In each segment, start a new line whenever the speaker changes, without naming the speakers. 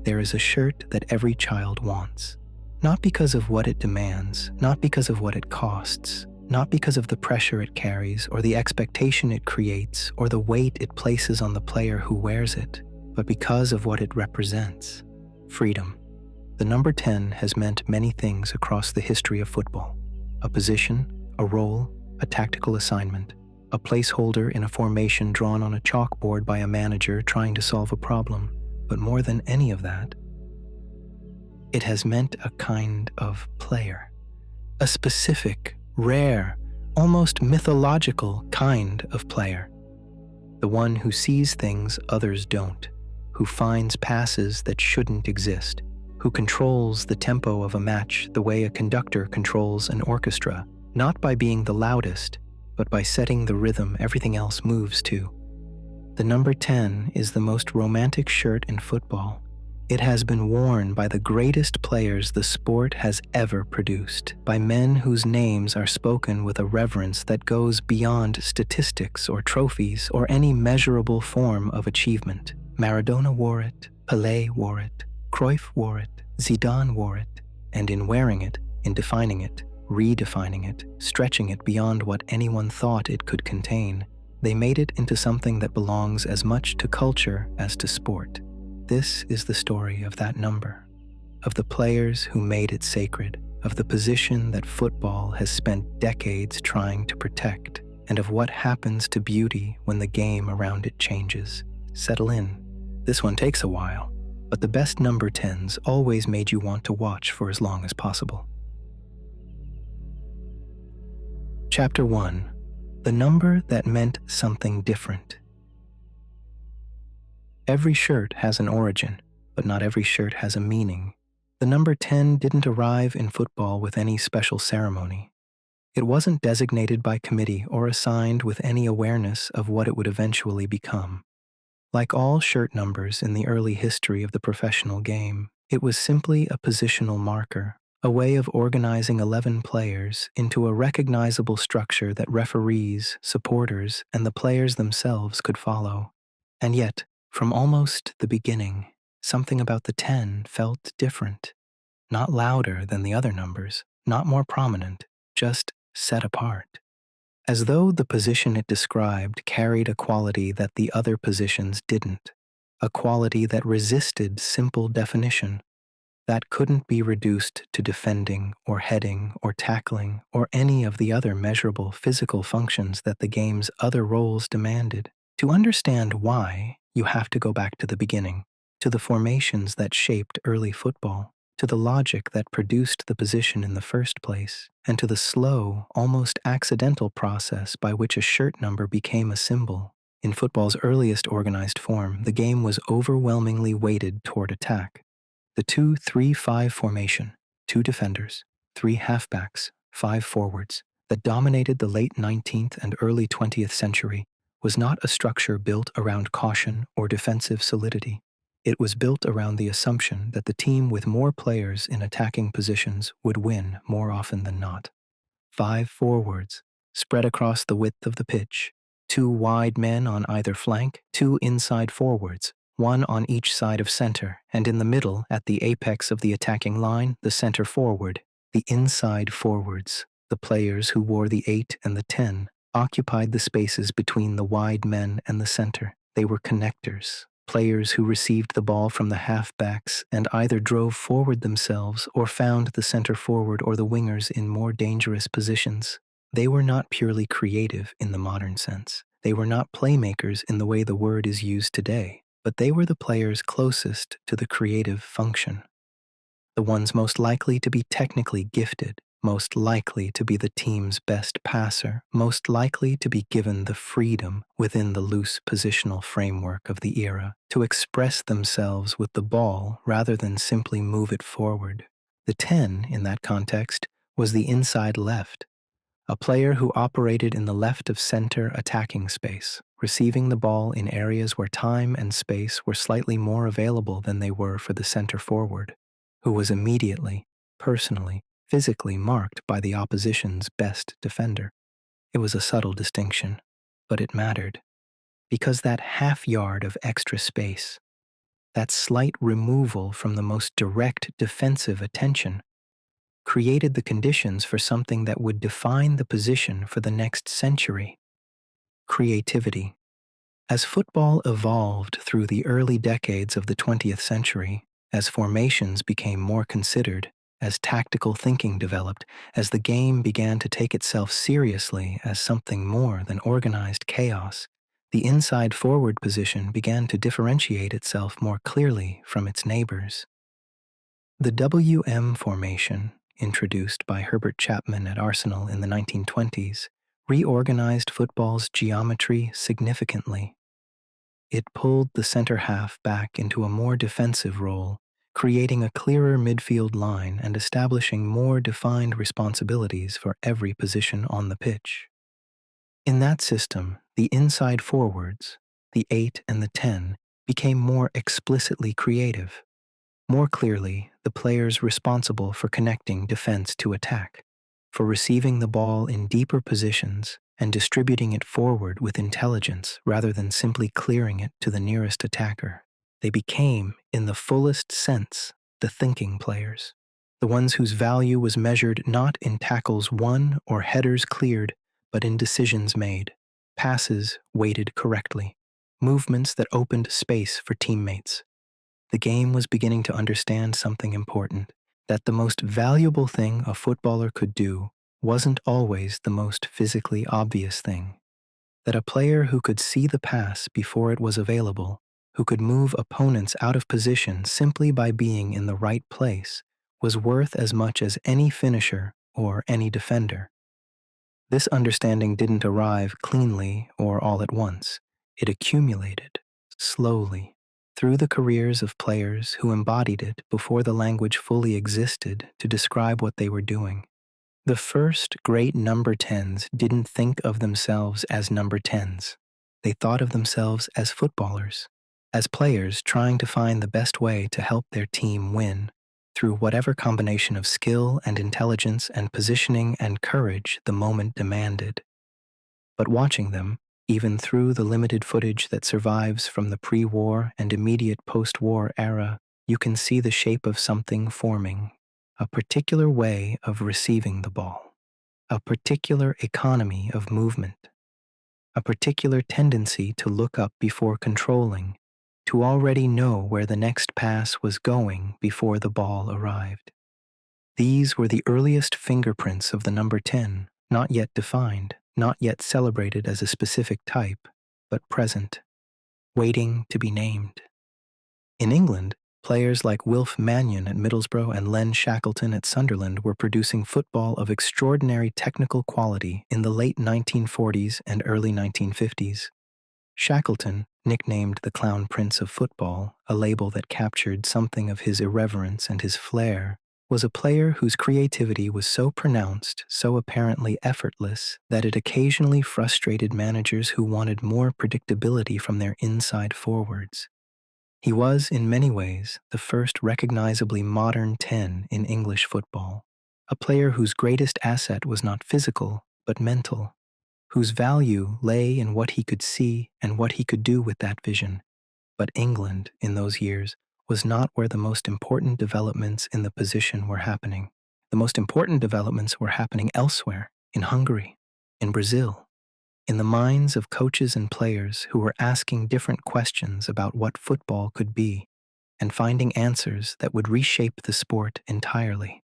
there is a shirt that every child wants. Not because of what it demands, not because of what it costs, not because of the pressure it carries or the expectation it creates or the weight it places on the player who wears it, but because of what it represents: freedom. The number 10 has meant many things across the history of football: a position, a role, a tactical assignment, a placeholder in a formation drawn on a chalkboard by a manager trying to solve a problem. But more than any of that, it has meant a kind of player, a specific, rare, almost mythological kind of player. The one who sees things others don't, who finds passes that shouldn't exist, who controls the tempo of a match the way a conductor controls an orchestra, not by being the loudest, but by setting the rhythm everything else moves to. The number 10 is the most romantic shirt in football. It has been worn by the greatest players the sport has ever produced, by men whose names are spoken with a reverence that goes beyond statistics or trophies or any measurable form of achievement. Maradona wore it, Pelé wore it, Cruyff wore it, Zidane wore it, and in wearing it, in defining it, redefining it, stretching it beyond what anyone thought it could contain, they made it into something that belongs as much to culture as to sport. This is the story of that number, of the players who made it sacred, of the position that football has spent decades trying to protect, and of what happens to beauty when the game around it changes. Settle in. This one takes a while, but the best number 10s always made you want to watch for as long as possible. Chapter 1. The number that meant something different. Every shirt has an origin, but not every shirt has a meaning. The number 10 didn't arrive in football with any special ceremony. It wasn't designated by committee or assigned with any awareness of what it would eventually become. Like all shirt numbers in the early history of the professional game, it was simply a positional marker, a way of organizing 11 players into a recognizable structure that referees, supporters, and the players themselves could follow. And yet, from almost the beginning, something about the 10 felt different. Not louder than the other numbers, not more prominent, just set apart. As though the position it described carried a quality that the other positions didn't, a quality that resisted simple definition, that couldn't be reduced to defending or heading or tackling or any of the other measurable physical functions that the game's other roles demanded. To understand why, you have to go back to the beginning, to the formations that shaped early football, to the logic that produced the position in the first place, and to the slow, almost accidental process by which a shirt number became a symbol. In football's earliest organized form, the game was overwhelmingly weighted toward attack. The 2-3-5 formation, 2 defenders, 3 halfbacks, 5 forwards, that dominated the late 19th and early 20th century, was not a structure built around caution or defensive solidity. It was built around the assumption that the team with more players in attacking positions would win more often than not. 5 forwards, spread across the width of the pitch, 2 wide men on either flank, 2 inside forwards, 1 on each side of center, and in the middle, at the apex of the attacking line, the center forward. The inside forwards, the players who wore the 8 and the 10, occupied the spaces between the wide men and the center. They were connectors, players who received the ball from the halfbacks and either drove forward themselves or found the center forward or the wingers in more dangerous positions. They were not purely creative in the modern sense. They were not playmakers in the way the word is used today, but they were the players closest to the creative function. The ones most likely to be technically gifted, most likely to be the team's best passer, most likely to be given the freedom within the loose positional framework of the era to express themselves with the ball rather than simply move it forward. The 10, in that context, was the inside left, a player who operated in the left of center attacking space, receiving the ball in areas where time and space were slightly more available than they were for the center forward, who was immediately, personally, physically marked by the opposition's best defender. It was a subtle distinction, but it mattered, because that half yard of extra space, That slight removal from the most direct defensive attention created the conditions for something that would define the position for the next century: creativity. As football evolved through the early decades of the 20th century, as formations became more considered, as tactical thinking developed, as the game began to take itself seriously as something more than organized chaos, the inside forward position began to differentiate itself more clearly from its neighbors. The WM formation, introduced by Herbert Chapman at Arsenal in the 1920s, reorganized football's geometry significantly. It pulled the center half back into a more defensive role, creating a clearer midfield line and establishing more defined responsibilities for every position on the pitch. In that system, the inside forwards, the 8 and the 10, became more explicitly creative. More clearly, the players responsible for connecting defense to attack, for receiving the ball in deeper positions and distributing it forward with intelligence rather than simply clearing it to the nearest attacker. They became, in the fullest sense, the thinking players, the ones whose value was measured not in tackles won or headers cleared, but in decisions made, passes weighted correctly, movements that opened space for teammates. The game was beginning to understand something important: that the most valuable thing a footballer could do wasn't always the most physically obvious thing. That a player who could see the pass before it was available, who could move opponents out of position simply by being in the right place, was worth as much as any finisher or any defender. This understanding didn't arrive cleanly or all at once. It accumulated, slowly, through the careers of players who embodied it before the language fully existed to describe what they were doing. The first great number 10s didn't think of themselves as number 10s. They thought of themselves as footballers, as players trying to find the best way to help their team win, through whatever combination of skill and intelligence and positioning and courage the moment demanded. But watching them, even through the limited footage that survives from the pre-war and immediate post-war era, you can see the shape of something forming, a particular way of receiving the ball, a particular economy of movement, a particular tendency to look up before controlling, to already know where the next pass was going before the ball arrived. These were the earliest fingerprints of the number 10, not yet defined, not yet celebrated as a specific type, but present, waiting to be named. In England, players like Wilf Mannion at Middlesbrough and Len Shackleton at Sunderland were producing football of extraordinary technical quality in the late 1940s and early 1950s. Shackleton, nicknamed the Clown Prince of Football, a label that captured something of his irreverence and his flair, was a player whose creativity was so pronounced, so apparently effortless, that it occasionally frustrated managers who wanted more predictability from their inside forwards. He was, in many ways, the first recognizably modern 10 in English football, a player whose greatest asset was not physical, but mental, whose value lay in what he could see and what he could do with that vision. But England, in those years, was not where the most important developments in the position were happening. The most important developments were happening elsewhere, in Hungary, in Brazil, in the minds of coaches and players who were asking different questions about what football could be and finding answers that would reshape the sport entirely.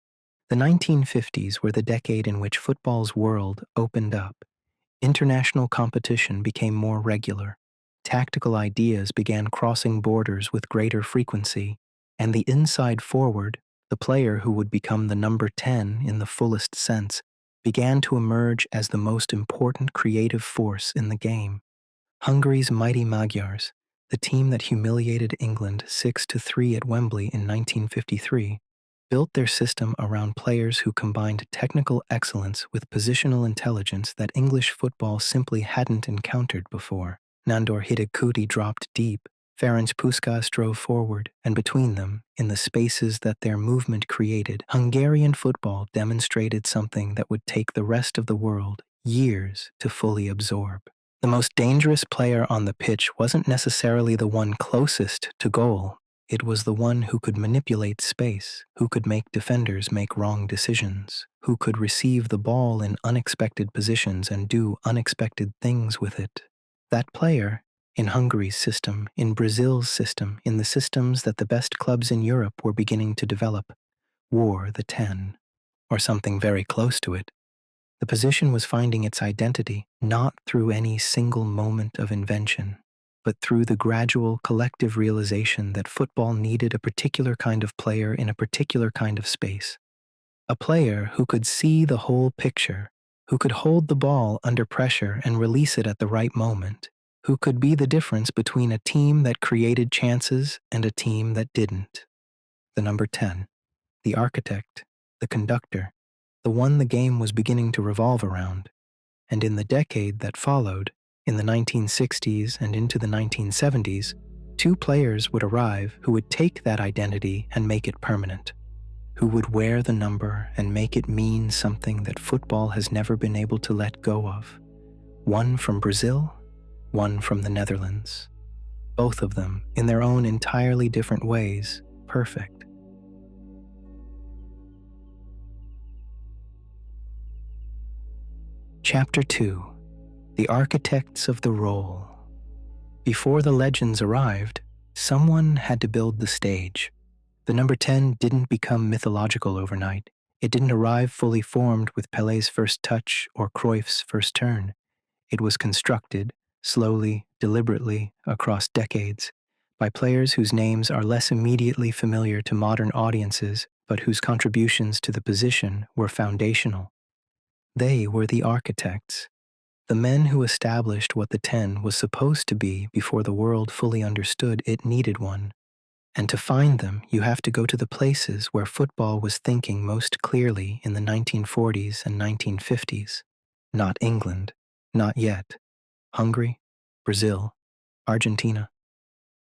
The 1950s were the decade in which football's world opened up. International competition became more regular. Tactical ideas began crossing borders with greater frequency, and the inside forward, the player who would become the number 10 in the fullest sense, began to emerge as the most important creative force in the game. Hungary's mighty Magyars, the team that humiliated England 6-3 at Wembley in 1953, built their system around players who combined technical excellence with positional intelligence that English football simply hadn't encountered before. Nandor Hidekuti dropped deep, Ferenc Puskás drove forward, and between them, in the spaces that their movement created, Hungarian football demonstrated something that would take the rest of the world years to fully absorb. The most dangerous player on the pitch wasn't necessarily the one closest to goal, It was the one who could manipulate space, who could make defenders make wrong decisions, who could receive the ball in unexpected positions and do unexpected things with it. That player, in Hungary's system, in Brazil's system, in the systems that the best clubs in Europe were beginning to develop, wore the 10, or something very close to it. The position was finding its identity not through any single moment of invention, but through the gradual collective realization that football needed a particular kind of player in a particular kind of space. A player who could see the whole picture, who could hold the ball under pressure and release it at the right moment, who could be the difference between a team that created chances and a team that didn't. The number 10, the architect, the conductor, the one the game was beginning to revolve around. And in the decade that followed, in the 1960s and into the 1970s, two players would arrive who would take that identity and make it permanent, who would wear the number and make it mean something that football has never been able to let go of. One from Brazil, one from the Netherlands. Both of them, in their own entirely different ways, perfect. Chapter 2. The Architects of the Role. Before the legends arrived, someone had to build the stage. The number 10 didn't become mythological overnight. It didn't arrive fully formed with Pelé's first touch or Cruyff's first turn. It was constructed, slowly, deliberately, across decades, by players whose names are less immediately familiar to modern audiences, but whose contributions to the position were foundational. They were the architects, the men who established what the 10 was supposed to be before the world fully understood it needed one. And to find them, you have to go to the places where football was thinking most clearly in the 1940s and 1950s. Not England, not yet. Hungary, Brazil, Argentina.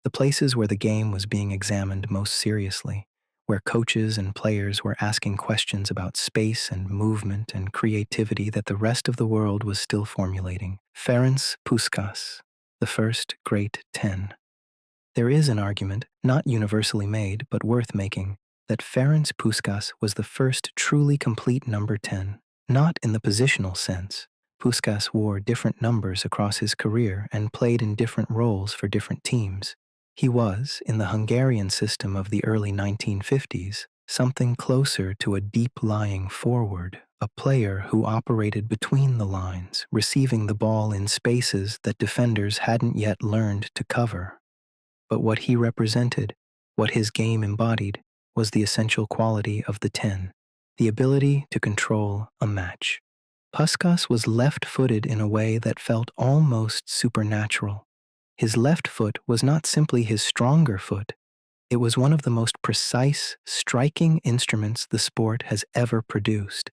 The places where the game was being examined most seriously, where coaches and players were asking questions about space and movement and creativity that the rest of the world was still formulating. Ferenc Puskás, the first great 10. There is an argument, not universally made but worth making, that Ferenc Puskás was the first truly complete number 10, not in the positional sense. Puskás wore different numbers across his career and played in different roles for different teams. He was, in the Hungarian system of the early 1950s, something closer to a deep-lying forward, a player who operated between the lines, receiving the ball in spaces that defenders hadn't yet learned to cover. But what he represented, what his game embodied, was the essential quality of the 10, the ability to control a match. Puskás was left-footed in a way that felt almost supernatural. His left foot was not simply his stronger foot, it was one of the most precise, striking instruments the sport has ever produced.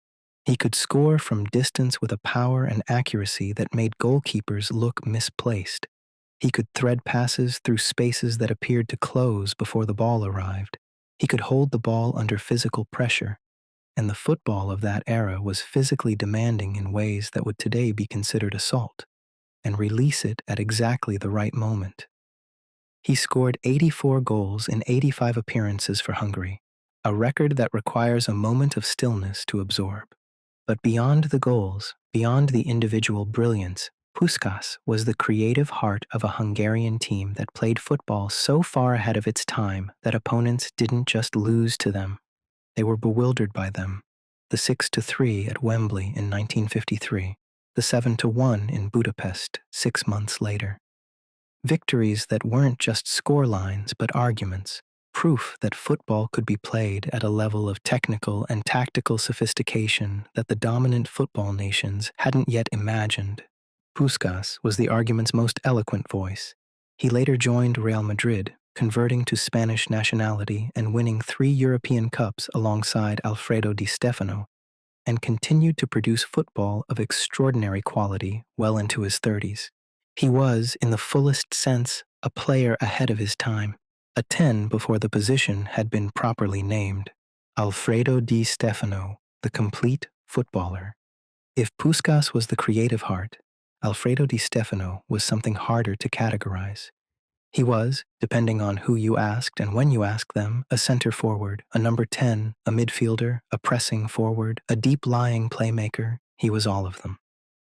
He could score from distance with a power and accuracy that made goalkeepers look misplaced. He could thread passes through spaces that appeared to close before the ball arrived. He could hold the ball under physical pressure, and the football of that era was physically demanding in ways that would today be considered assault, and release it at exactly the right moment. He scored 84 goals in 85 appearances for Hungary, a record that requires a moment of stillness to absorb. But beyond the goals, beyond the individual brilliance, Puskás was the creative heart of a Hungarian team that played football so far ahead of its time that opponents didn't just lose to them, they were bewildered by them. The 6-3 at Wembley in 1953, the 7-1 in Budapest 6 months later. Victories that weren't just scorelines but arguments, proof that football could be played at a level of technical and tactical sophistication that the dominant football nations hadn't yet imagined. Puskás was the argument's most eloquent voice. He later joined Real Madrid, converting to Spanish nationality and winning 3 European Cups alongside Alfredo Di Stéfano, and continued to produce football of extraordinary quality well into his 30s. He was, in the fullest sense, a player ahead of his time, a 10 before the position had been properly named. Alfredo Di Stéfano, the complete footballer. If Puskás was the creative heart, Alfredo Di Stéfano was something harder to categorize. He was, depending on who you asked and when you asked them, a center forward, a number 10, a midfielder, a pressing forward, a deep-lying playmaker. He was all of them.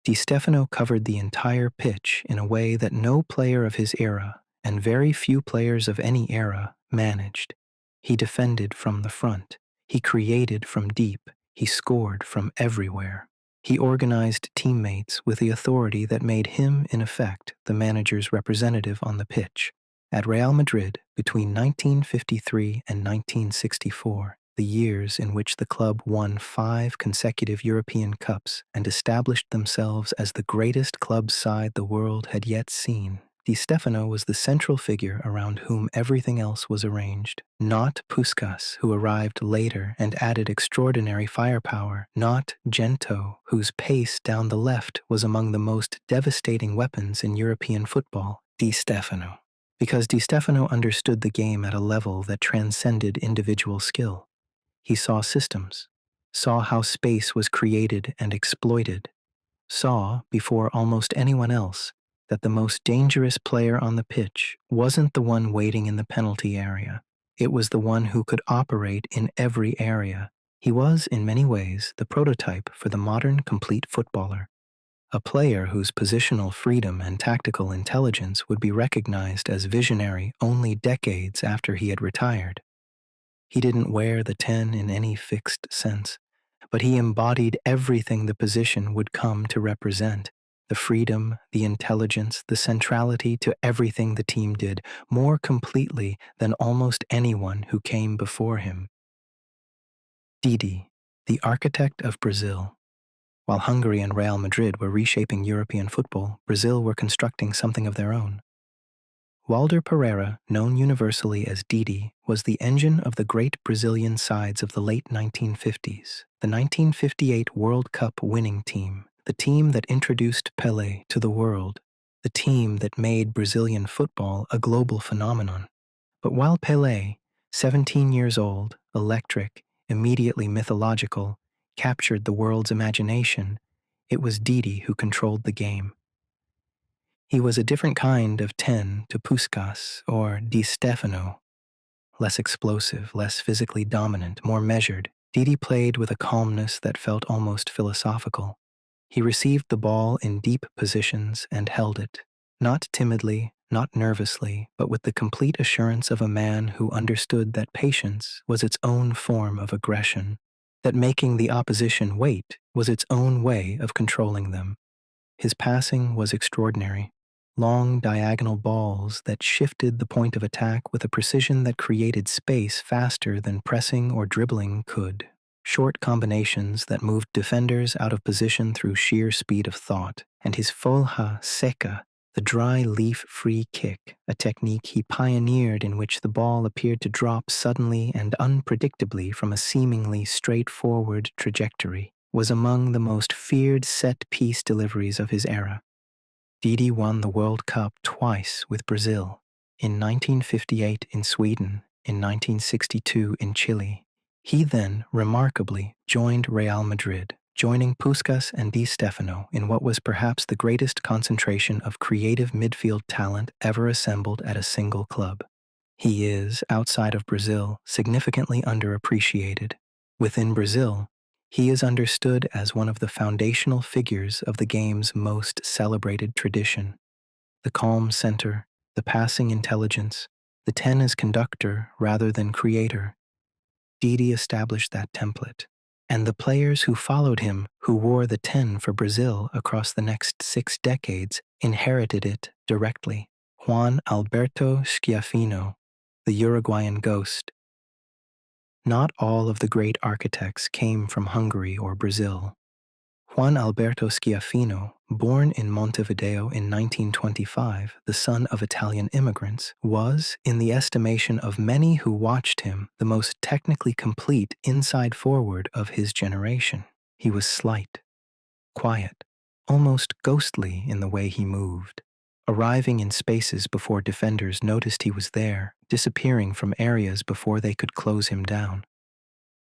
Stéfano covered the entire pitch in a way that no player of his era, and very few players of any era, managed. He defended from the front. He created from deep. He scored from everywhere. He organized teammates with the authority that made him, in effect, the manager's representative on the pitch. At Real Madrid, between 1953 and 1964, the years in which the club won 5 consecutive European Cups and established themselves as the greatest club side the world had yet seen, Stéfano was the central figure around whom everything else was arranged. Not Puskás, who arrived later and added extraordinary firepower. Not Gento, whose pace down the left was among the most devastating weapons in European football. Stéfano. Because Stéfano understood the game at a level that transcended individual skill. He saw systems, saw how space was created and exploited, saw, before almost anyone else, that the most dangerous player on the pitch wasn't the one waiting in the penalty area. It was the one who could operate in every area. He was, in many ways, the prototype for the modern complete footballer. A player whose positional freedom and tactical intelligence would be recognized as visionary only decades after he had retired. He didn't wear the 10 in any fixed sense, but he embodied everything the position would come to represent: the freedom, the intelligence, the centrality to everything the team did, more completely than almost anyone who came before him. Didi, the architect of Brazil. While Hungary and Real Madrid were reshaping European football, Brazil were constructing something of their own. Walter Pereira, known universally as Didi, was the engine of the great Brazilian sides of the late 1950s, the 1958 World Cup winning team, the team that introduced Pelé to the world, the team that made Brazilian football a global phenomenon. But while Pelé, 17 years old, electric, immediately mythological, captured the world's imagination, it was Didi who controlled the game. He was a different kind of 10 to Puskás or Stéfano. Less explosive, less physically dominant, more measured, Didi played with a calmness that felt almost philosophical. He received the ball in deep positions and held it, not timidly, not nervously, but with the complete assurance of a man who understood that patience was its own form of aggression, that making the opposition wait was its own way of controlling them. His passing was extraordinary. Long diagonal balls that shifted the point of attack with a precision that created space faster than pressing or dribbling could. Short combinations that moved defenders out of position through sheer speed of thought. And his folha seca, the dry leaf-free kick, a technique he pioneered in which the ball appeared to drop suddenly and unpredictably from a seemingly straightforward trajectory, was among the most feared set-piece deliveries of his era. Didi won the World Cup twice with Brazil, in 1958 in Sweden, in 1962 in Chile. He then, remarkably, joined Real Madrid, joining Puskás and Stéfano in what was perhaps the greatest concentration of creative midfield talent ever assembled at a single club. He is, outside of Brazil, significantly underappreciated. Within Brazil, he is understood as one of the foundational figures of the game's most celebrated tradition. The calm center, the passing intelligence, the 10 as conductor rather than creator. Didi established that template, and the players who followed him, who wore the 10 for Brazil across the next 6 decades, inherited it directly. Juan Alberto Schiaffino, the Uruguayan ghost. Not all of the great architects came from Hungary or Brazil. Juan Alberto Schiaffino, born in Montevideo in 1925, the son of Italian immigrants, was, in the estimation of many who watched him, the most technically complete inside forward of his generation. He was slight, quiet, almost ghostly in the way he moved, arriving in spaces before defenders noticed he was there, disappearing from areas before they could close him down.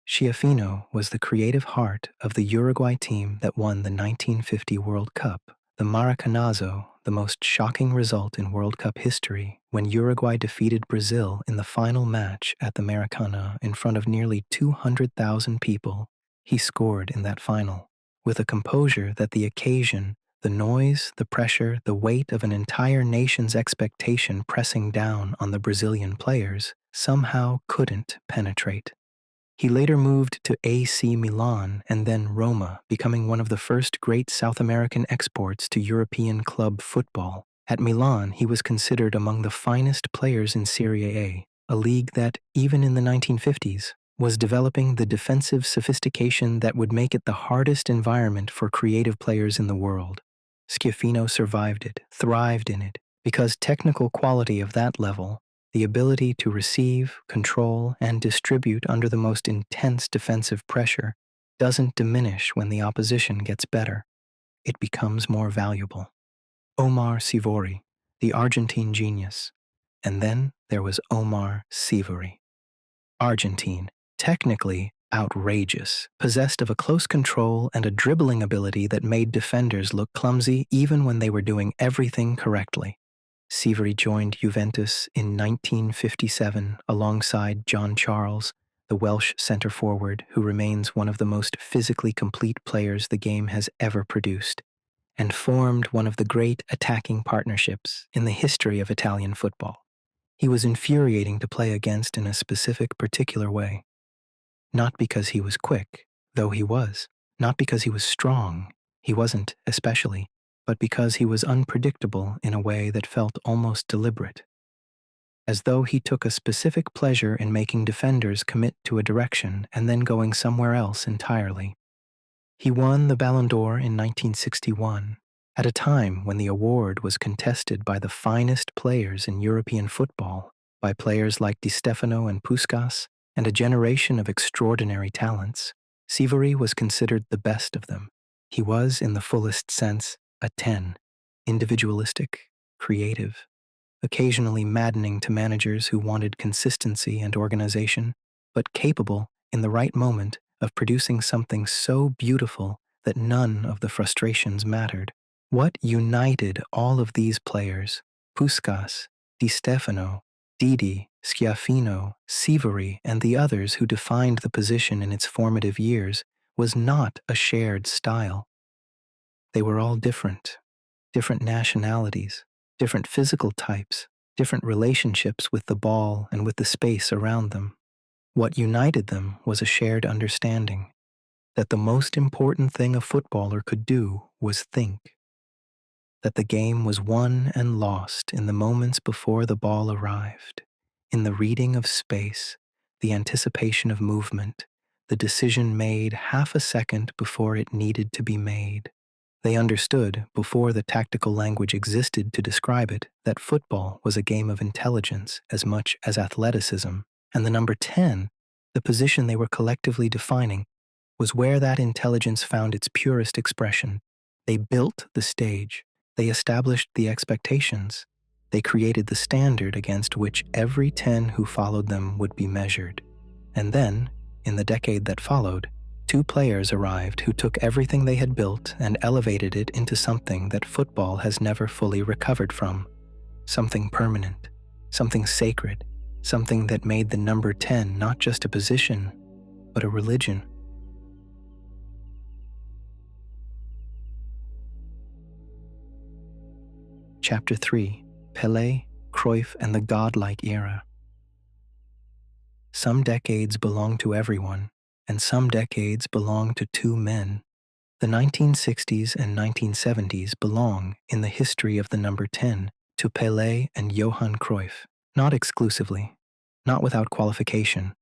Schiaffino was the creative heart of the Uruguay team that won the 1950 World Cup, the Maracanazo, the most shocking result in World Cup history when Uruguay defeated Brazil in the final match at the Maracanã in front of nearly 200,000 people. He scored in that final with a composure that the occasion, the noise, the pressure, the weight of an entire nation's expectation pressing down on the Brazilian players somehow couldn't penetrate. He later moved to AC Milan and then Roma, becoming one of the first great South American exports to European club football. At Milan, he was considered among the finest players in Serie A, a league that, even in the 1950s, was developing the defensive sophistication that would make it the hardest environment for creative players in the world. Schiaffino survived it, thrived in it, because technical quality of that level, the ability to receive, control, and distribute under the most intense defensive pressure, doesn't diminish when the opposition gets better. It becomes more valuable. Omar Sivori, the Argentine genius. And then there was Omar Sivori. Argentine, technically outrageous, possessed of a close control and a dribbling ability that made defenders look clumsy even when they were doing everything correctly. Sivori joined Juventus in 1957 alongside John Charles, the Welsh centre-forward who remains one of the most physically complete players the game has ever produced, and formed one of the great attacking partnerships in the history of Italian football. He was infuriating to play against in a specific, particular way. Not because he was quick, though he was. Not because he was strong, he wasn't especially, but because he was unpredictable in a way that felt almost deliberate. As though he took a specific pleasure in making defenders commit to a direction and then going somewhere else entirely. He won the Ballon d'Or in 1961, at a time when the award was contested by the finest players in European football, by players like Di Stéfano and Puskás, and a generation of extraordinary talents. Sivori was considered the best of them. He was, in the fullest sense, a 10, individualistic, creative, occasionally maddening to managers who wanted consistency and organization, but capable, in the right moment, of producing something so beautiful that none of the frustrations mattered. What united all of these players, Puskás, Di Stéfano, Didi, Schiaffino, Sivori, and the others who defined the position in its formative years, was not a shared style. They were all different nationalities, different physical types, different relationships with the ball and with the space around them. What united them was a shared understanding that the most important thing a footballer could do was think, that the game was won and lost in the moments before the ball arrived, in the reading of space, the anticipation of movement, the decision made half a second before it needed to be made. They understood, before the tactical language existed to describe it, that football was a game of intelligence as much as athleticism, and the number 10, the position they were collectively defining, was where that intelligence found its purest expression. They built the stage, they established the expectations, they created the standard against which every 10 who followed them would be measured. And then, in the decade that followed, 2 players arrived who took everything they had built and elevated it into something that football has never fully recovered from. Something permanent, something sacred, something that made the number 10 not just a position, but a religion. Chapter 3: Pelé, Cruyff, and the Godlike Era. Some decades belong to everyone, and some decades belong to 2 men. The 1960s and 1970s belong, in the history of the number 10, to Pelé and Johan Cruyff, not exclusively, not without qualification.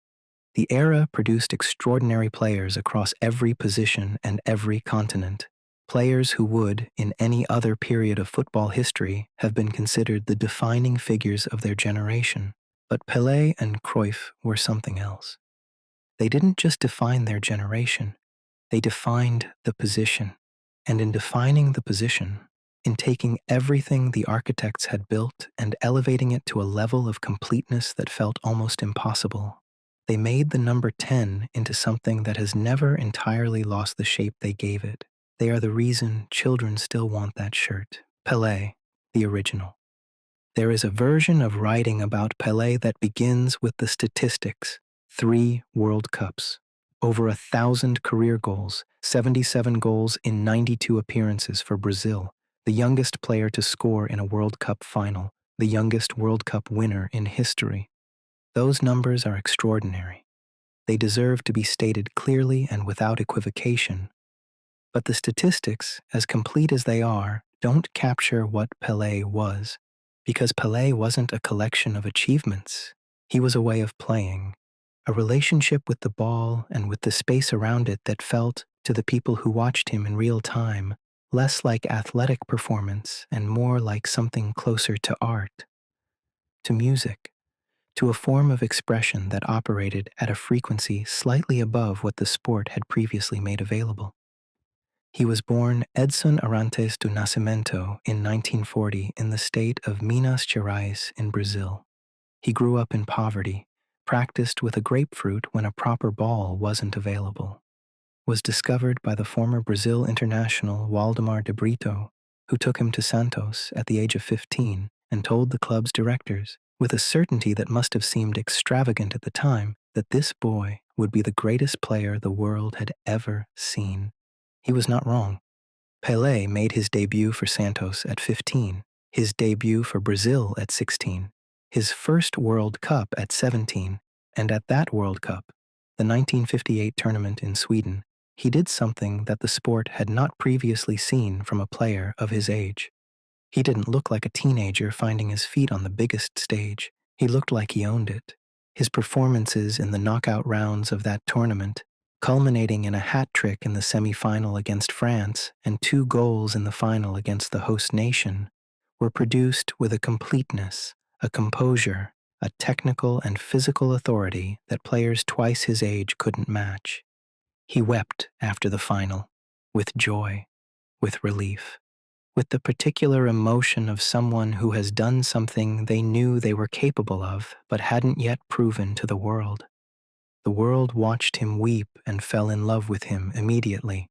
The era produced extraordinary players across every position and every continent, players who would, in any other period of football history, have been considered the defining figures of their generation. But Pelé and Cruyff were something else. They didn't just define their generation, they defined the position. And in defining the position, in taking everything the architects had built and elevating it to a level of completeness that felt almost impossible, they made the number 10 into something that has never entirely lost the shape they gave it. They are the reason children still want that shirt. Pelé, the original. There is a version of writing about Pelé that begins with the statistics: 3 World Cups, over 1,000 career goals, 77 goals in 92 appearances for Brazil, the youngest player to score in a World Cup final, the youngest World Cup winner in history. Those numbers are extraordinary. They deserve to be stated clearly and without equivocation. But the statistics, as complete as they are, don't capture what Pelé was. Because Pelé wasn't a collection of achievements. He was a way of playing, a relationship with the ball and with the space around it that felt, to the people who watched him in real time, less like athletic performance and more like something closer to art, to music, to a form of expression that operated at a frequency slightly above what the sport had previously made available. He was born Edson Arantes do Nascimento in 1940 in the state of Minas Gerais in Brazil. He grew up in poverty, practiced with a grapefruit when a proper ball wasn't available, was discovered by the former Brazil international Waldemar de Brito, who took him to Santos at the age of 15 and told the club's directors, with a certainty that must have seemed extravagant at the time, that this boy would be the greatest player the world had ever seen. He was not wrong. Pelé made his debut for Santos at 15, his debut for Brazil at 16, his first World Cup at 17, and at that World Cup, the 1958 tournament in Sweden, he did something that the sport had not previously seen from a player of his age. He didn't look like a teenager finding his feet on the biggest stage. He looked like he owned it. His performances in the knockout rounds of that tournament, culminating in a hat trick in the semi-final against France and 2 goals in the final against the host nation, were produced with a completeness, a composure, a technical and physical authority that players twice his age couldn't match. He wept after the final, with joy, with relief, with the particular emotion of someone who has done something they knew they were capable of but hadn't yet proven to the world. The world watched him weep and fell in love with him immediately.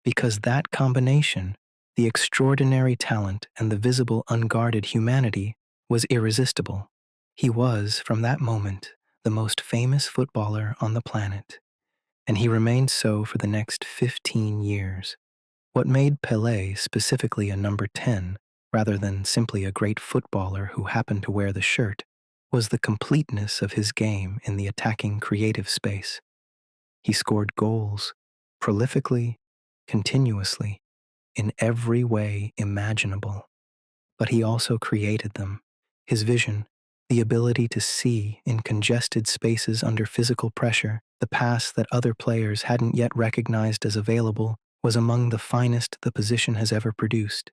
Because that combination, the extraordinary talent and the visible unguarded humanity, was irresistible. He was, from that moment, the most famous footballer on the planet, and he remained so for the next 15 years. What made Pelé specifically a number 10, rather than simply a great footballer who happened to wear the shirt, was the completeness of his game in the attacking creative space. He scored goals, prolifically, continuously, in every way imaginable. But he also created them. His vision, the ability to see in congested spaces under physical pressure the pass that other players hadn't yet recognized as available, was among the finest the position has ever produced.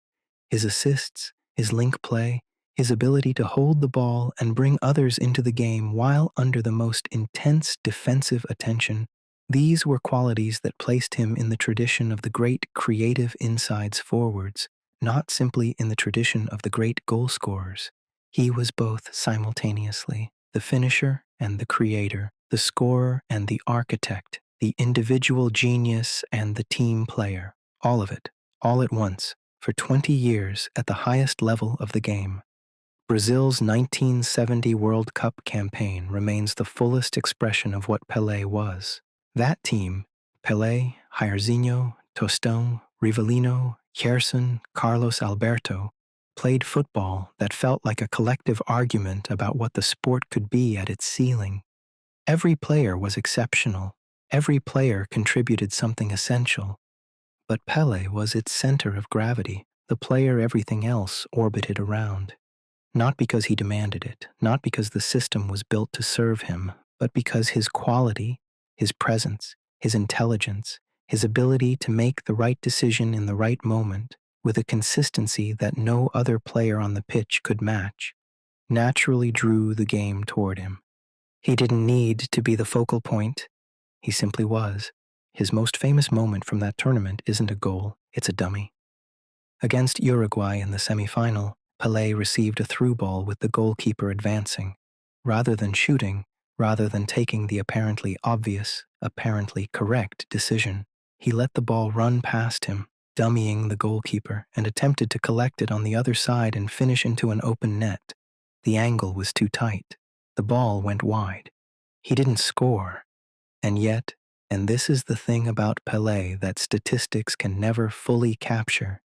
His assists, his link play, his ability to hold the ball and bring others into the game while under the most intense defensive attention, these were qualities that placed him in the tradition of the great creative insides forwards, not simply in the tradition of the great goal scorers. He was both simultaneously the finisher and the creator, the scorer and the architect, the individual genius and the team player. All of it, all at once, for 20 years at the highest level of the game. Brazil's 1970 World Cup campaign remains the fullest expression of what Pelé was. That team, Pelé, Jairzinho, Tostão, Rivellino, Gerson, Carlos Alberto, played football that felt like a collective argument about what the sport could be at its ceiling. Every player was exceptional. Every player contributed something essential. But Pelé was its center of gravity, the player everything else orbited around. Not because he demanded it, not because the system was built to serve him, but because his quality, his presence, his intelligence, his ability to make the right decision in the right moment, with a consistency that no other player on the pitch could match, naturally drew the game toward him. He didn't need to be the focal point. He simply was. His most famous moment from that tournament isn't a goal, it's a dummy. Against Uruguay in the semi-final, Pelé received a through ball with the goalkeeper advancing. Rather than shooting, rather than taking the apparently obvious, apparently correct decision, he let the ball run past him, dummying the goalkeeper, and attempted to collect it on the other side and finish into an open net. The angle was too tight. The ball went wide. He didn't score. And yet, and this is the thing about Pelé that statistics can never fully capture,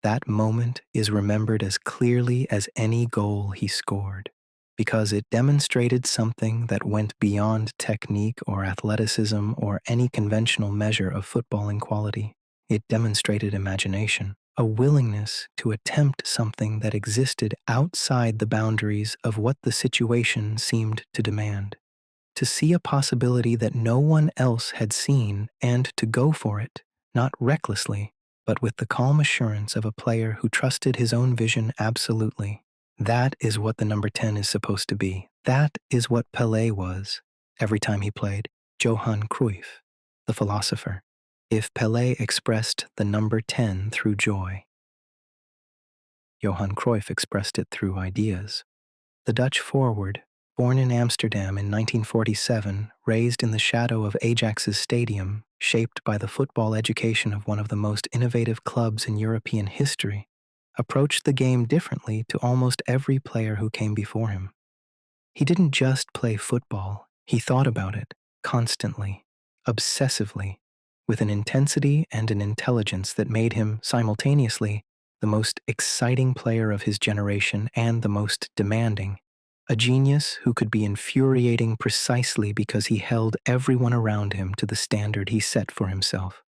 that moment is remembered as clearly as any goal he scored, because it demonstrated something that went beyond technique or athleticism or any conventional measure of footballing quality. It demonstrated imagination, a willingness to attempt something that existed outside the boundaries of what the situation seemed to demand, to see a possibility that no one else had seen and to go for it, not recklessly, but with the calm assurance of a player who trusted his own vision absolutely. That is what the number 10 is supposed to be. That is what Pelé was every time he played. Johann Cruyff, the philosopher. If Pelé expressed the number 10 through joy, Johann Cruyff expressed it through ideas. The Dutch forward, born in Amsterdam in 1947, raised in the shadow of Ajax's stadium, shaped by the football education of one of the most innovative clubs in European history, approached the game differently to almost every player who came before him. He didn't just play football, he thought about it, constantly, obsessively, with an intensity and an intelligence that made him, simultaneously, the most exciting player of his generation and the most demanding. A genius who could be infuriating precisely because he held everyone around him to the standard he set for himself.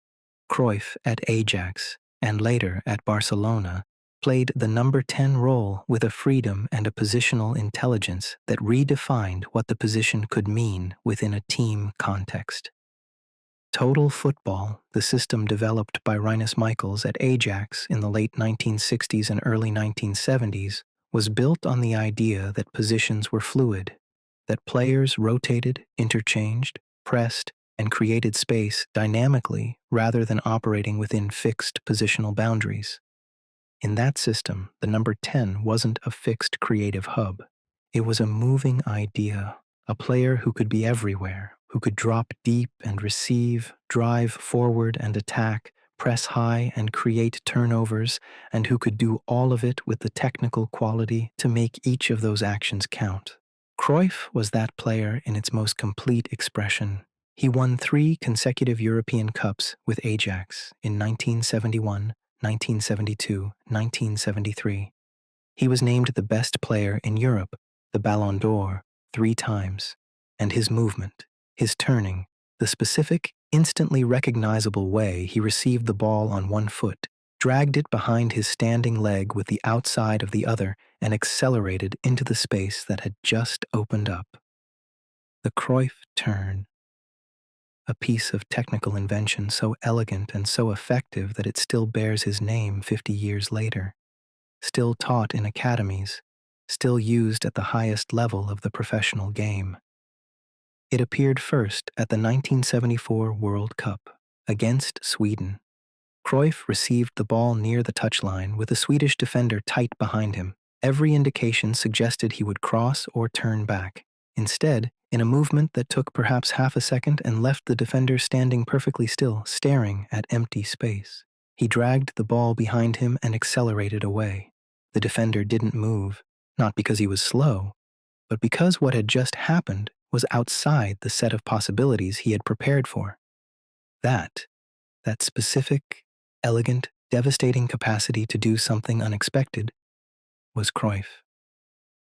Cruyff at Ajax, and later at Barcelona, played the number 10 role with a freedom and a positional intelligence that redefined what the position could mean within a team context. Total football, the system developed by Rinus Michels at Ajax in the late 1960s and early 1970s, was built on the idea that positions were fluid, that players rotated, interchanged, pressed, and created space dynamically rather than operating within fixed positional boundaries. In that system, the number 10 wasn't a fixed creative hub. It was a moving idea, a player who could be everywhere, who could drop deep and receive, drive forward and attack, press high and create turnovers, and who could do all of it with the technical quality to make each of those actions count. Cruyff was that player in its most complete expression. He won 3 consecutive European Cups with Ajax in 1971, 1972, 1973. He was named the best player in Europe, the Ballon d'Or, 3 times, and his movement, his turning, the specific, instantly recognizable way he received the ball on one foot, dragged it behind his standing leg with the outside of the other, and accelerated into the space that had just opened up. The Cruyff turn. A piece of technical invention so elegant and so effective that it still bears his name 50 years later, still taught in academies, still used at the highest level of the professional game. It appeared first at the 1974 World Cup against Sweden. Cruyff received the ball near the touchline with a Swedish defender tight behind him. Every indication suggested he would cross or turn back. Instead, in a movement that took perhaps half a second and left the defender standing perfectly still, staring at empty space, he dragged the ball behind him and accelerated away. The defender didn't move, not because he was slow, but because what had just happened was outside the set of possibilities he had prepared for. That specific, elegant, devastating capacity to do something unexpected was Cruyff.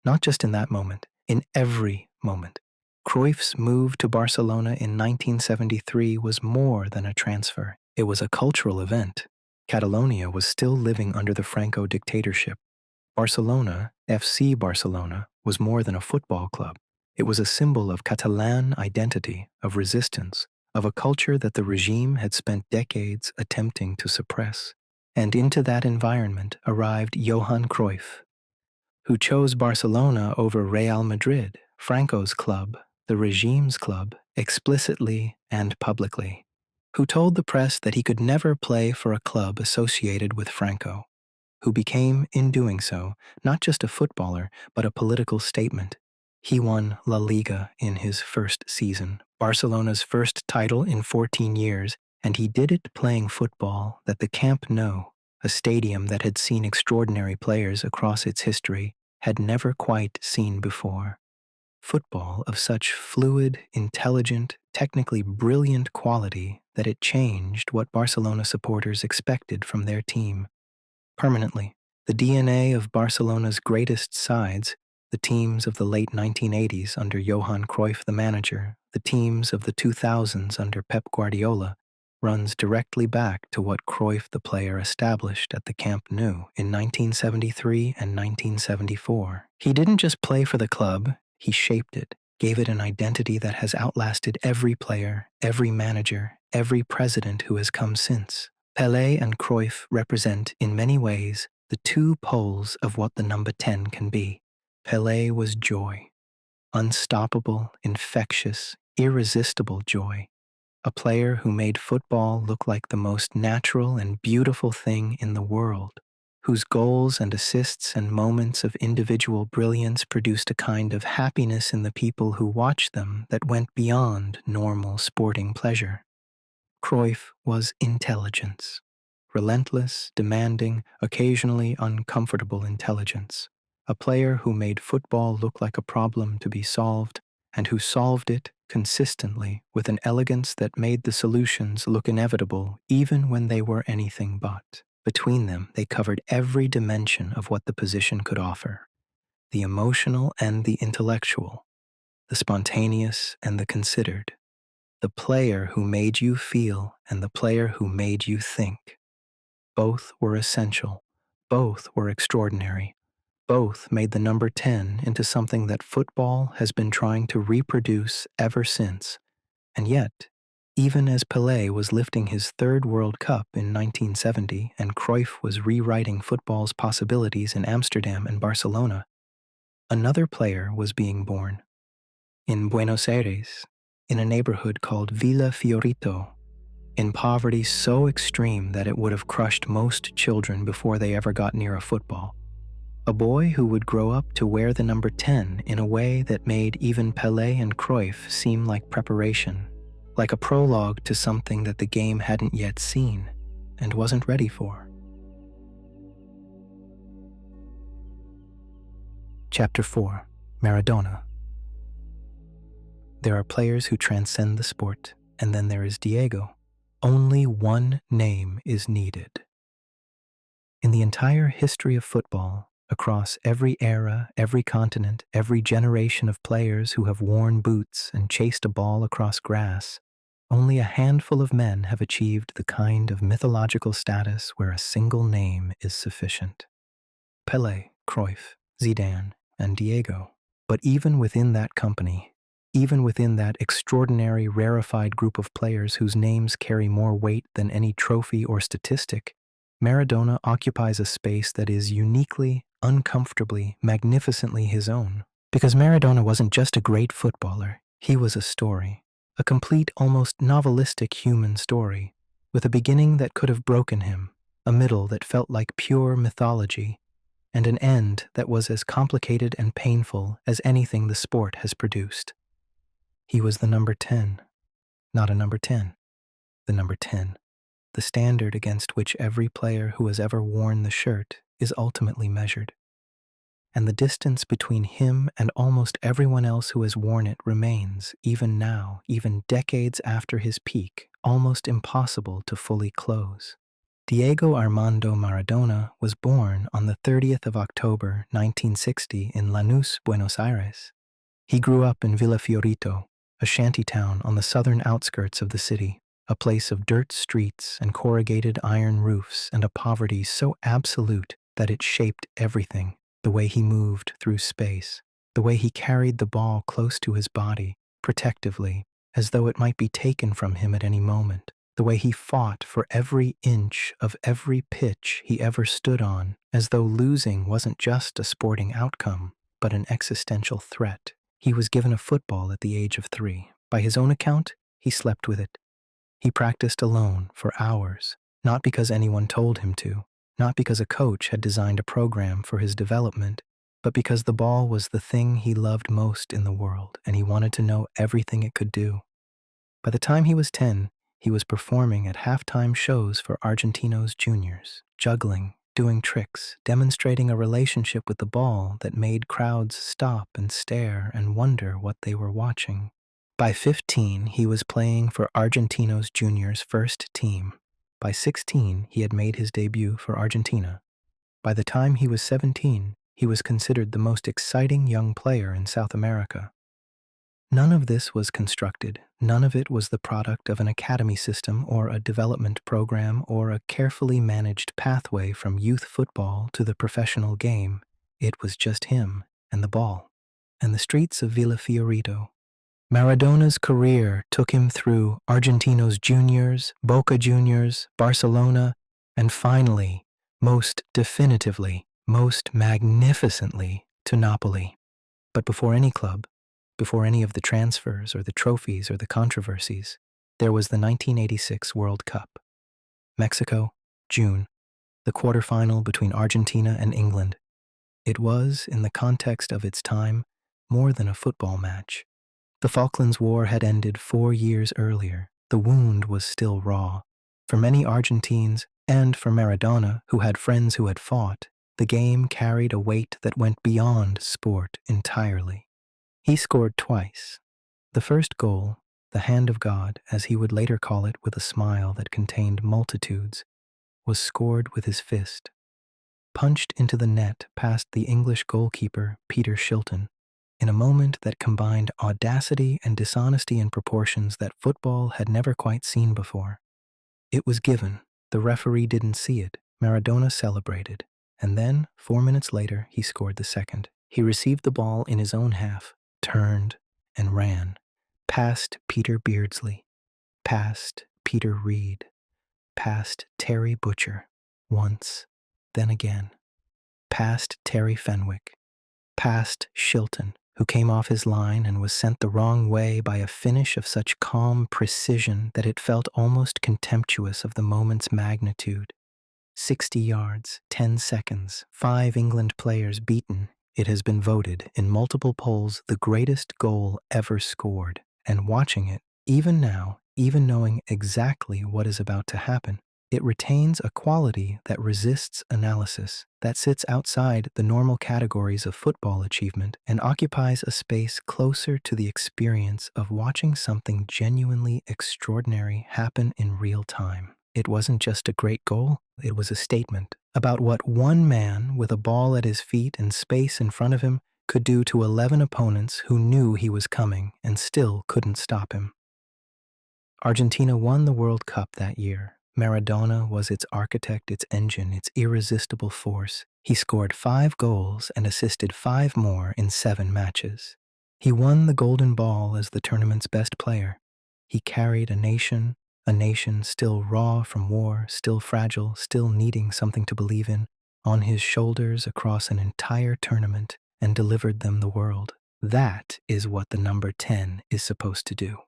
Not just in that moment, in every moment. Cruyff's move to Barcelona in 1973 was more than a transfer. It was a cultural event. Catalonia was still living under the Franco dictatorship. Barcelona, FC Barcelona, was more than a football club. It was a symbol of Catalan identity, of resistance, of a culture that the regime had spent decades attempting to suppress. And into that environment arrived Johan Cruyff, who chose Barcelona over Real Madrid, Franco's club, the regime's club, explicitly and publicly, who told the press that he could never play for a club associated with Franco, who became, in doing so, not just a footballer, but a political statement. He won La Liga in his first season, Barcelona's first title in 14 years, And he did it playing football that the Camp Nou, a stadium that had seen extraordinary players across its history, had never quite seen before. Football of such fluid, intelligent, technically brilliant quality that it changed what Barcelona supporters expected from their team. Permanently, the DNA of Barcelona's greatest sides, the teams of the late 1980s under Johan Cruyff the manager, the teams of the 2000s under Pep Guardiola, runs directly back to what Cruyff the player established at the Camp Nou in 1973 and 1974. He didn't just play for the club, he shaped it, gave it an identity that has outlasted every player, every manager, every president who has come since. Pelé and Cruyff represent, in many ways, the two poles of what the number 10 can be. Pelé was joy, unstoppable, infectious, irresistible joy, a player who made football look like the most natural and beautiful thing in the world, whose goals and assists and moments of individual brilliance produced a kind of happiness in the people who watched them that went beyond normal sporting pleasure. Cruyff was intelligence, relentless, demanding, occasionally uncomfortable intelligence, a player who made football look like a problem to be solved and who solved it consistently with an elegance that made the solutions look inevitable even when they were anything but. Between them, they covered every dimension of what the position could offer, the emotional and the intellectual, the spontaneous and the considered, the player who made you feel and the player who made you think. Both were essential. Both were extraordinary. Both made the number 10 into something that football has been trying to reproduce ever since. And yet, even as Pelé was lifting his third World Cup in 1970 and Cruyff was rewriting football's possibilities in Amsterdam and Barcelona, another player was being born. In Buenos Aires, in a neighborhood called Villa Fiorito, in poverty so extreme that it would have crushed most children before they ever got near a football. A boy who would grow up to wear the number 10 in a way that made even Pelé and Cruyff seem like preparation, like a prologue to something that the game hadn't yet seen and wasn't ready for. Chapter 4: Maradona. There are players who transcend the sport, and then there is Diego. Only one name is needed. In the entire history of football, across every era, every continent, every generation of players who have worn boots and chased a ball across grass, only a handful of men have achieved the kind of mythological status where a single name is sufficient. Pelé, Cruyff, Zidane, and Diego. But even within that company, even within that extraordinary, rarefied group of players whose names carry more weight than any trophy or statistic, Maradona occupies a space that is uniquely, uncomfortably, magnificently his own. Because Maradona wasn't just a great footballer, he was a story, a complete, almost novelistic human story, with a beginning that could have broken him, a middle that felt like pure mythology, and an end that was as complicated and painful as anything the sport has produced. He was the number 10, not a number 10, the number 10, the standard against which every player who has ever worn the shirt is ultimately measured. And the distance between him and almost everyone else who has worn it remains, even now, even decades after his peak, almost impossible to fully close. Diego Armando Maradona was born on the 30th of October, 1960 in Lanús, Buenos Aires. He grew up in Villa Fiorito, a shantytown on the southern outskirts of the city, a place of dirt streets and corrugated iron roofs and a poverty so absolute that it shaped everything, the way he moved through space, the way he carried the ball close to his body, protectively, as though it might be taken from him at any moment, the way he fought for every inch of every pitch he ever stood on, as though losing wasn't just a sporting outcome, but an existential threat. He was given a football at the age of 3. By his own account, he slept with it. He practiced alone for hours, not because anyone told him to, not because a coach had designed a program for his development, but because the ball was the thing he loved most in the world, and he wanted to know everything it could do. By the time he was 10, He was performing at halftime shows for Argentinos juniors, juggling, doing tricks, demonstrating a relationship with the ball that made crowds stop and stare and wonder what they were watching. By 15, he was playing for Argentinos juniors' first team. By 16, he had made his debut for Argentina. By the time he was 17, he was considered the most exciting young player in South America. None of this was constructed. None of it was the product of an academy system or a development program or a carefully managed pathway from youth football to the professional game. It was just him and the ball and the streets of Villa Fiorito. Maradona's career took him through Argentinos juniors, Boca Juniors, Barcelona, and finally, most definitively, most magnificently, to Napoli. But before any club, before any of the transfers or the trophies or the controversies, there was the 1986 World Cup. Mexico, June, the quarterfinal between Argentina and England. It was, in the context of its time, more than a football match. The Falklands War had ended 4 years earlier. The wound was still raw. For many Argentines, and for Maradona, who had friends who had fought, the game carried a weight that went beyond sport entirely. He scored twice. The first goal, the hand of God, as he would later call it with a smile that contained multitudes, was scored with his fist. Punched into the net past the English goalkeeper, Peter Shilton, in a moment that combined audacity and dishonesty in proportions that football had never quite seen before. It was given. The referee didn't see it. Maradona celebrated. And then, 4 minutes later, he scored the second. He received the ball in his own half, turned, and ran. Past Peter Beardsley. Past Peter Reed. Past Terry Butcher. Once, then again. Past Terry Fenwick. Past Shilton, who came off his line and was sent the wrong way by a finish of such calm precision that it felt almost contemptuous of the moment's magnitude. 60 yards, 10 seconds, 5 England players beaten. It has been voted in multiple polls the greatest goal ever scored. And watching it, even now, even knowing exactly what is about to happen, it retains a quality that resists analysis, that sits outside the normal categories of football achievement and occupies a space closer to the experience of watching something genuinely extraordinary happen in real time. It wasn't just a great goal, it was a statement about what one man with a ball at his feet and space in front of him could do to 11 opponents who knew he was coming and still couldn't stop him. Argentina won the World Cup that year. Maradona was its architect, its engine, its irresistible force. He scored 5 goals and assisted 5 more in 7 matches. He won the Golden Ball as the tournament's best player. He carried a nation still raw from war, still fragile, still needing something to believe in, on his shoulders across an entire tournament and delivered them the world. That is what the number 10 is supposed to do.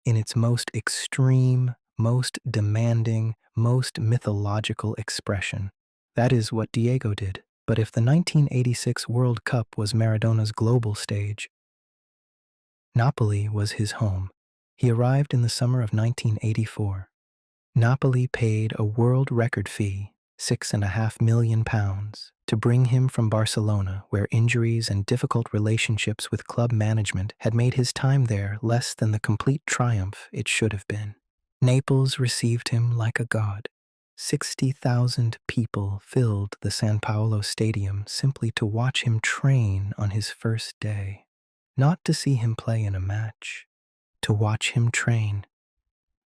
In its most extreme, most demanding, most mythological expression. That is what Diego did. But if the 1986 World Cup was Maradona's global stage, Napoli was his home. He arrived in the summer of 1984. Napoli paid a world record fee, £6.5 million, to bring him from Barcelona, where injuries and difficult relationships with club management had made his time there less than the complete triumph it should have been. Naples received him like a god. 60,000 people filled the San Paolo Stadium simply to watch him train on his first day. Not to see him play in a match, to watch him train.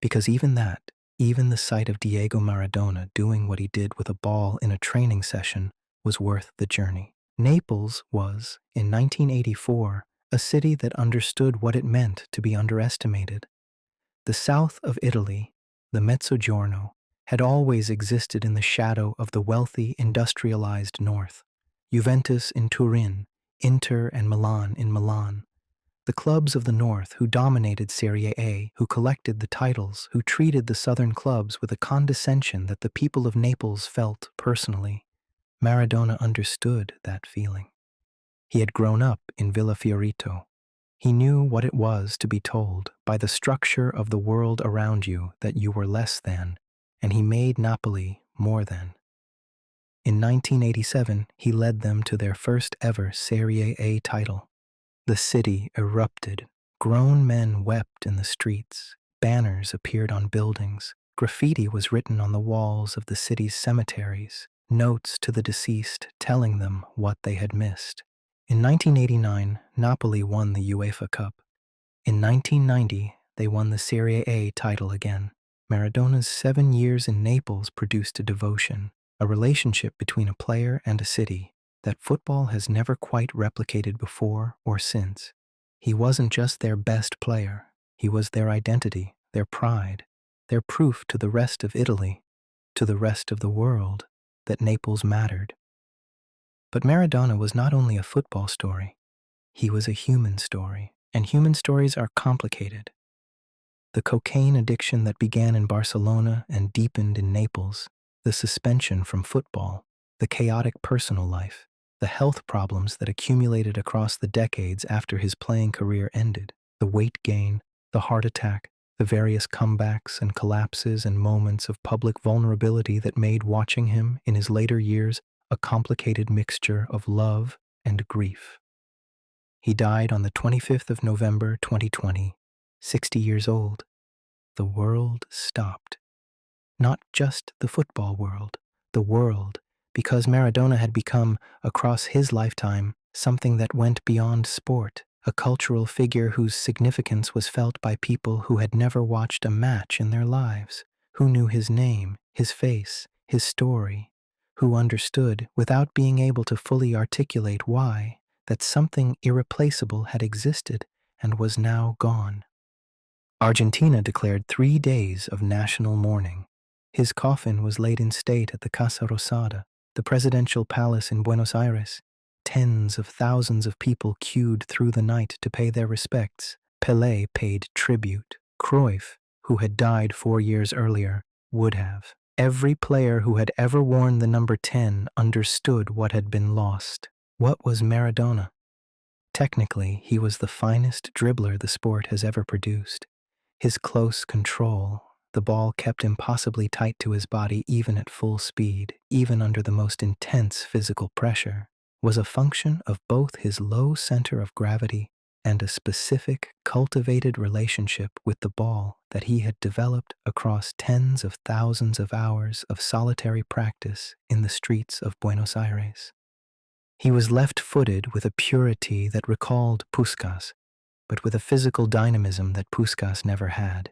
Because even the sight of Diego Maradona doing what he did with a ball in a training session was worth the journey. Naples was, in 1984, a city that understood what it meant to be underestimated. The south of Italy, the Mezzogiorno, had always existed in the shadow of the wealthy, industrialized north. Juventus in Turin, Inter and Milan in Milan. The clubs of the north who dominated Serie A, who collected the titles, who treated the southern clubs with a condescension that the people of Naples felt personally. Maradona understood that feeling. He had grown up in Villa Fiorito. He knew what it was to be told by the structure of the world around you that you were less than, and he made Napoli more than. In 1987, he led them to their first ever Serie A title. The city erupted. Grown men wept in the streets. Banners appeared on buildings. Graffiti was written on the walls of the city's cemeteries, notes to the deceased telling them what they had missed. In 1989, Napoli won the UEFA Cup. In 1990, they won the Serie A title again. Maradona's 7 years in Naples produced a devotion, a relationship between a player and a city that football has never quite replicated before or since. He wasn't just their best player, he was their identity, their pride, their proof to the rest of Italy, to the rest of the world, that Naples mattered. But Maradona was not only a football story, he was a human story, and human stories are complicated. The cocaine addiction that began in Barcelona and deepened in Naples, the suspension from football, the chaotic personal life, the health problems that accumulated across the decades after his playing career ended, the weight gain, the heart attack, the various comebacks and collapses and moments of public vulnerability that made watching him in his later years a complicated mixture of love and grief. He died on the 25th of November 2020, 60 years old. The world stopped. Not just the football world, the world, because Maradona had become, across his lifetime, something that went beyond sport, a cultural figure whose significance was felt by people who had never watched a match in their lives, who knew his name, his face, his story, who understood, without being able to fully articulate why, that something irreplaceable had existed and was now gone. Argentina declared 3 days of national mourning. His coffin was laid in state at the Casa Rosada, the presidential palace in Buenos Aires. Tens of thousands of people queued through the night to pay their respects. Pelé paid tribute. Cruyff, who had died 4 years earlier, would have. Every player who had ever worn the number 10 understood what had been lost. What was Maradona? Technically, he was the finest dribbler the sport has ever produced. His close control, the ball kept impossibly tight to his body even at full speed, even under the most intense physical pressure, was a function of both his low center of gravity and a specific, cultivated relationship with the ball that he had developed across tens of thousands of hours of solitary practice in the streets of Buenos Aires. He was left-footed with a purity that recalled Puskás, but with a physical dynamism that Puskás never had.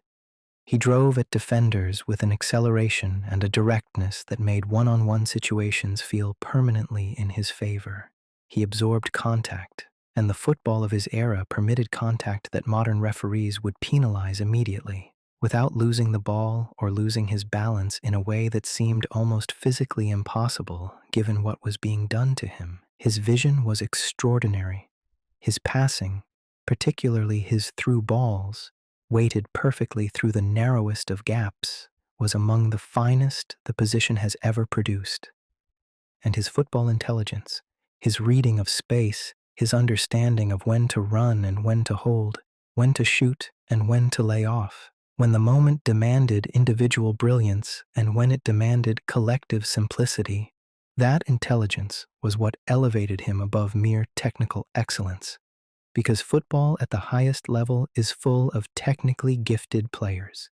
He drove at defenders with an acceleration and a directness that made one-on-one situations feel permanently in his favor. He absorbed contact, and the football of his era permitted contact that modern referees would penalize immediately, without losing the ball or losing his balance in a way that seemed almost physically impossible given what was being done to him. His vision was extraordinary. His passing, particularly his through balls, weighted perfectly through the narrowest of gaps, was among the finest the position has ever produced. And his football intelligence, his reading of space, his understanding of when to run and when to hold, when to shoot and when to lay off, when the moment demanded individual brilliance and when it demanded collective simplicity, that intelligence was what elevated him above mere technical excellence. Because football at the highest level is full of technically gifted players.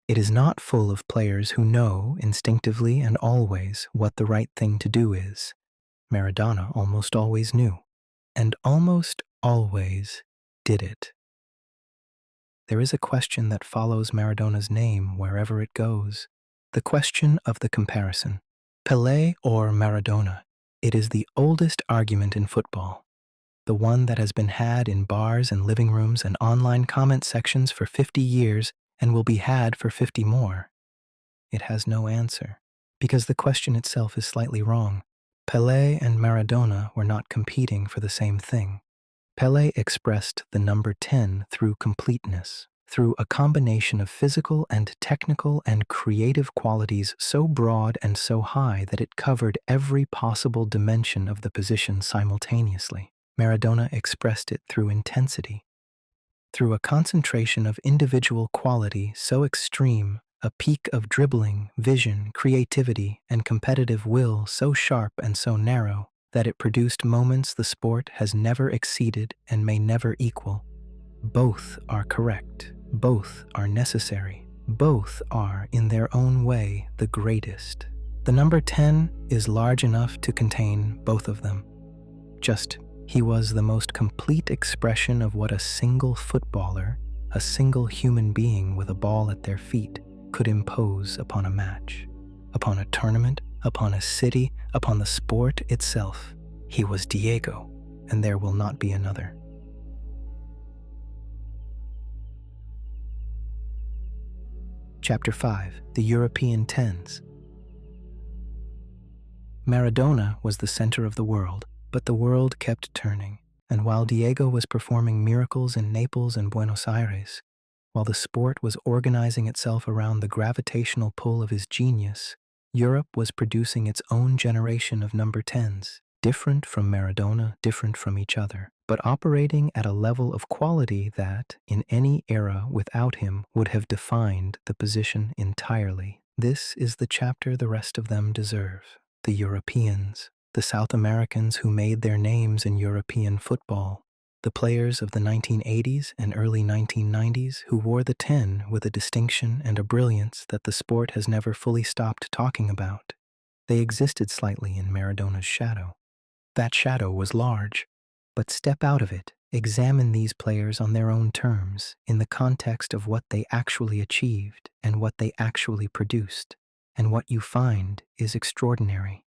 It is not full of players who know instinctively and always what the right thing to do is. Maradona almost always knew, and almost always did it. There is a question that follows Maradona's name wherever it goes, the question of the comparison. Pelé or Maradona? It is the oldest argument in football. The one that has been had in bars and living rooms and online comment sections for 50 years and will be had for 50 more. It has no answer, because the question itself is slightly wrong. Pelé and Maradona were not competing for the same thing. Pelé expressed the number 10 through completeness, through a combination of physical and technical and creative qualities so broad and so high that it covered every possible dimension of the position simultaneously. Maradona expressed it through intensity, Through a concentration of individual quality so extreme, a peak of dribbling, vision, creativity, and competitive will so sharp and so narrow that it produced moments the sport has never exceeded and may never equal. Both are correct. Both are necessary. Both are, in their own way, the greatest. The number 10 is large enough to contain both of them. He was the most complete expression of what a single footballer, a single human being with a ball at their feet, could impose upon a match, upon a tournament, upon a city, upon the sport itself. He was Diego, and there will not be another. Chapter 5: The European Tens. Maradona was the center of the world, but the world kept turning, and while Diego was performing miracles in Naples and Buenos Aires, while the sport was organizing itself around the gravitational pull of his genius, Europe was producing its own generation of number 10s, different from Maradona, different from each other, but operating at a level of quality that, in any era without him, would have defined the position entirely. This is the chapter the rest of them deserve. The Europeans, the South Americans who made their names in European football, the players of the 1980s and early 1990s who wore the 10 with a distinction and a brilliance that the sport has never fully stopped talking about. They existed slightly in Maradona's shadow. That shadow was large, but step out of it, examine these players on their own terms, in the context of what they actually achieved and what they actually produced, and what you find is extraordinary.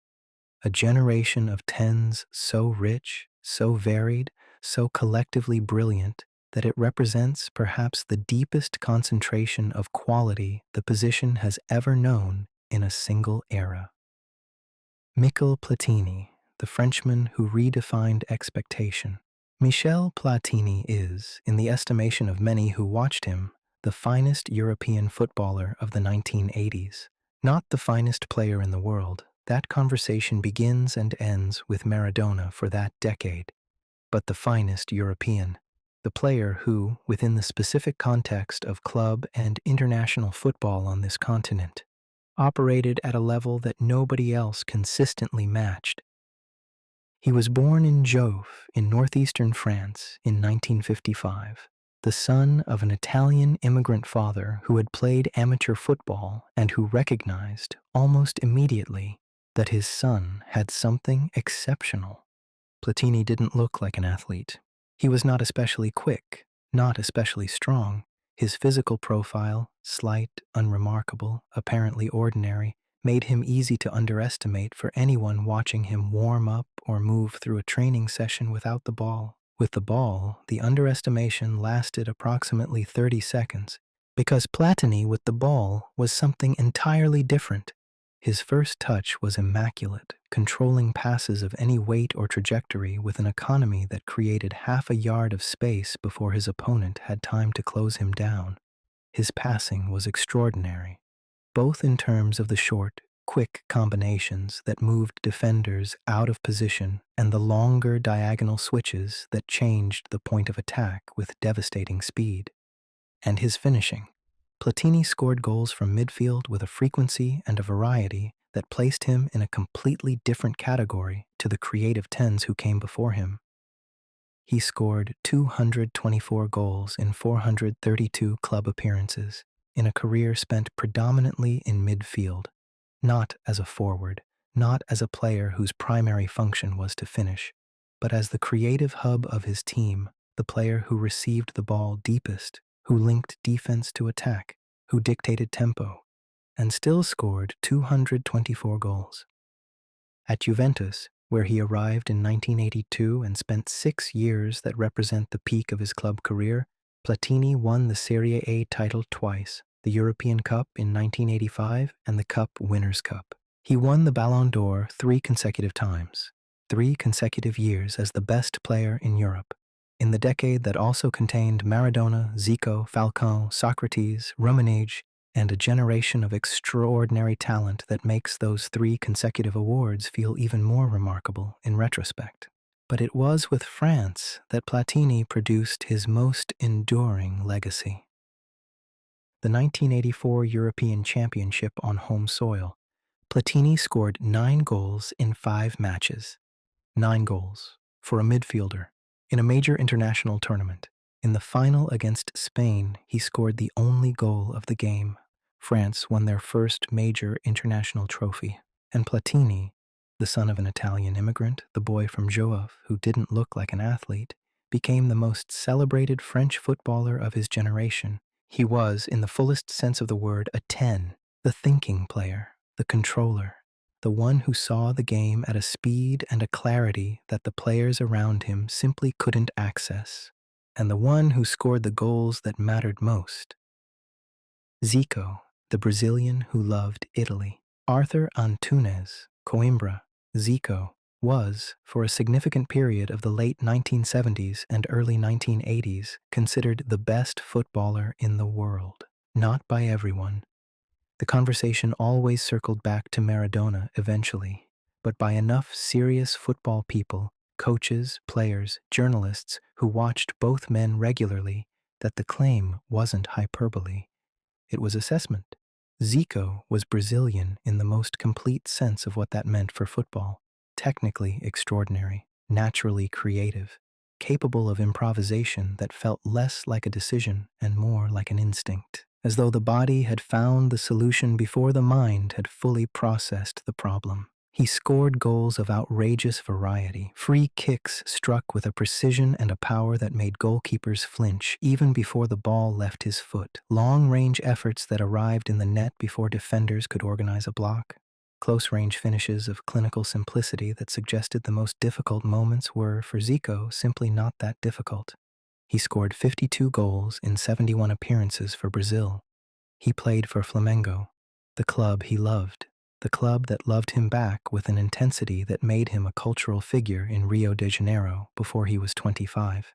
A generation of 10s so rich, so varied, so collectively brilliant that it represents perhaps the deepest concentration of quality the position has ever known in a single era. Michel Platini, the Frenchman who redefined expectation. Michel Platini is, in the estimation of many who watched him, the finest European footballer of the 1980s. Not the finest player in the world. That conversation begins and ends with Maradona for that decade. But the finest European, the player who, within the specific context of club and international football on this continent, operated at a level that nobody else consistently matched. He was born in Jouffre, in northeastern France, in 1955, the son of an Italian immigrant father who had played amateur football and who recognized, almost immediately, that his son had something exceptional. Platini didn't look like an athlete. He was not especially quick, not especially strong. His physical profile, slight, unremarkable, apparently ordinary, made him easy to underestimate for anyone watching him warm up or move through a training session without the ball. With the ball, the underestimation lasted approximately 30 seconds, because Platini with the ball was something entirely different. His first touch was immaculate, controlling passes of any weight or trajectory with an economy that created half a yard of space before his opponent had time to close him down. His passing was extraordinary, both in terms of the short, quick combinations that moved defenders out of position and the longer diagonal switches that changed the point of attack with devastating speed. And his finishing. Platini scored goals from midfield with a frequency and a variety that placed him in a completely different category to the creative 10s who came before him. He scored 224 goals in 432 club appearances in a career spent predominantly in midfield, not as a forward, not as a player whose primary function was to finish, but as the creative hub of his team, the player who received the ball deepest, who linked defense to attack, who dictated tempo, and still scored 224 goals. At Juventus, where he arrived in 1982 and spent 6 years that represent the peak of his club career, Platini won the Serie A title twice, the European Cup in 1985 and the Cup Winners' Cup. He won the Ballon d'Or 3 consecutive times, 3 consecutive years as the best player in Europe. In the decade that also contained Maradona, Zico, Falcao, Socrates, Rummenigge, and a generation of extraordinary talent that makes those 3 consecutive awards feel even more remarkable in retrospect. But it was with France that Platini produced his most enduring legacy. The 1984 European Championship on home soil, Platini scored 9 goals in 5 matches. 9 goals for a midfielder in a major international tournament. In the final against Spain, he scored the only goal of the game. France won their first major international trophy, and Platini, the son of an Italian immigrant, the boy from Joaf who didn't look like an athlete, became the most celebrated French footballer of his generation. He was, in the fullest sense of the word, a 10, the thinking player, the controller, the one who saw the game at a speed and a clarity that the players around him simply couldn't access, and the one who scored the goals that mattered most. Zico, the Brazilian who loved Italy. Arthur Antunes, Coimbra, Zico, was, for a significant period of the late 1970s and early 1980s, considered the best footballer in the world. Not by everyone. The conversation always circled back to Maradona eventually, but by enough serious football people, coaches, players, journalists who watched both men regularly, that the claim wasn't hyperbole. It was assessment. Zico was Brazilian in the most complete sense of what that meant for football. Technically extraordinary, naturally creative, capable of improvisation that felt less like a decision and more like an instinct, as though the body had found the solution before the mind had fully processed the problem. He scored goals of outrageous variety, free kicks struck with a precision and a power that made goalkeepers flinch even before the ball left his foot, long-range efforts that arrived in the net before defenders could organize a block, close-range finishes of clinical simplicity that suggested the most difficult moments were, for Zico, simply not that difficult. He scored 52 goals in 71 appearances for Brazil. He played for Flamengo, the club he loved, the club that loved him back with an intensity that made him a cultural figure in Rio de Janeiro before he was 25,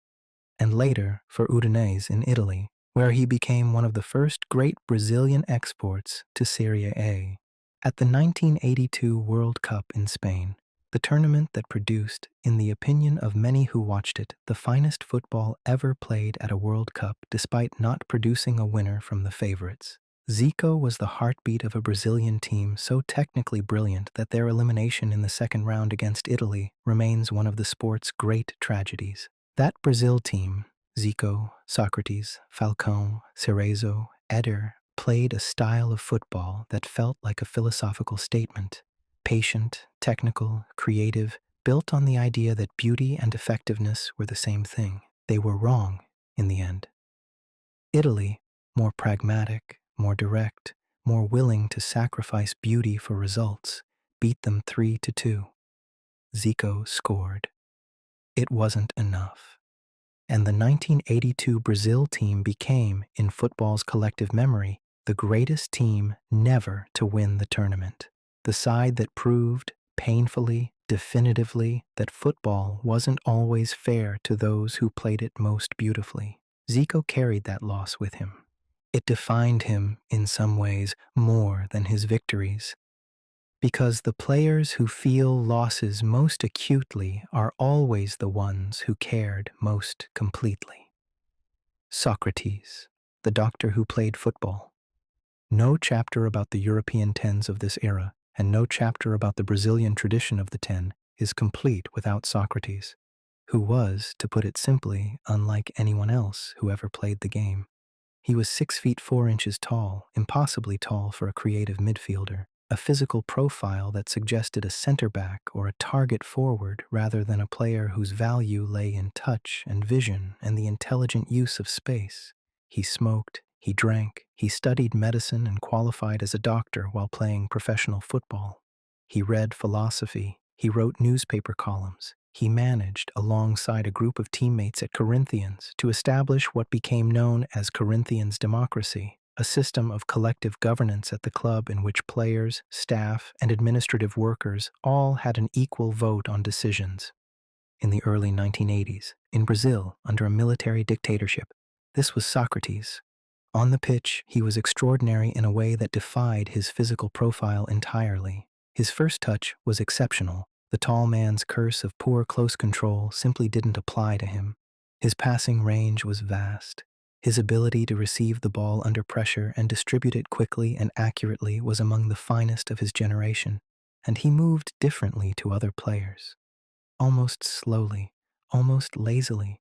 and later for Udinese in Italy, where he became one of the first great Brazilian exports to Serie A. At the 1982 World Cup in Spain, the tournament that produced, in the opinion of many who watched it, the finest football ever played at a World Cup despite not producing a winner from the favorites, Zico was the heartbeat of a Brazilian team so technically brilliant that their elimination in the second round against Italy remains one of the sport's great tragedies. That Brazil team, Zico, Socrates, Falcão, Cerezo, Eder, played a style of football that felt like a philosophical statement. Patient, technical, creative, built on the idea that beauty and effectiveness were the same thing. They were wrong in the end. Italy, more pragmatic, more direct, more willing to sacrifice beauty for results, beat them 3-2. Zico scored. It wasn't enough. And the 1982 Brazil team became, in football's collective memory, the greatest team never to win the tournament. The side that proved, painfully, definitively, that football wasn't always fair to those who played it most beautifully. Zico carried that loss with him. It defined him, in some ways, more than his victories. Because the players who feel losses most acutely are always the ones who cared most completely. Socrates, the doctor who played football. No chapter about the European tens of this era, and no chapter about the Brazilian tradition of the 10, is complete without Socrates, who was, to put it simply, unlike anyone else who ever played the game. He was 6 feet 4 inches tall, impossibly tall for a creative midfielder, a physical profile that suggested a center back or a target forward rather than a player whose value lay in touch and vision and the intelligent use of space. He smoked, he drank, he studied medicine and qualified as a doctor while playing professional football. He read philosophy, he wrote newspaper columns. He managed, alongside a group of teammates at Corinthians, to establish what became known as Corinthians democracy, a system of collective governance at the club in which players, staff, and administrative workers all had an equal vote on decisions. In the early 1980s, in Brazil, under a military dictatorship, this was Socrates. On the pitch, he was extraordinary in a way that defied his physical profile entirely. His first touch was exceptional, The tall man's curse of poor close control simply didn't apply to him. His passing range was vast. His ability to receive the ball under pressure and distribute it quickly and accurately was among the finest of his generation, and he moved differently to other players, almost slowly, almost lazily,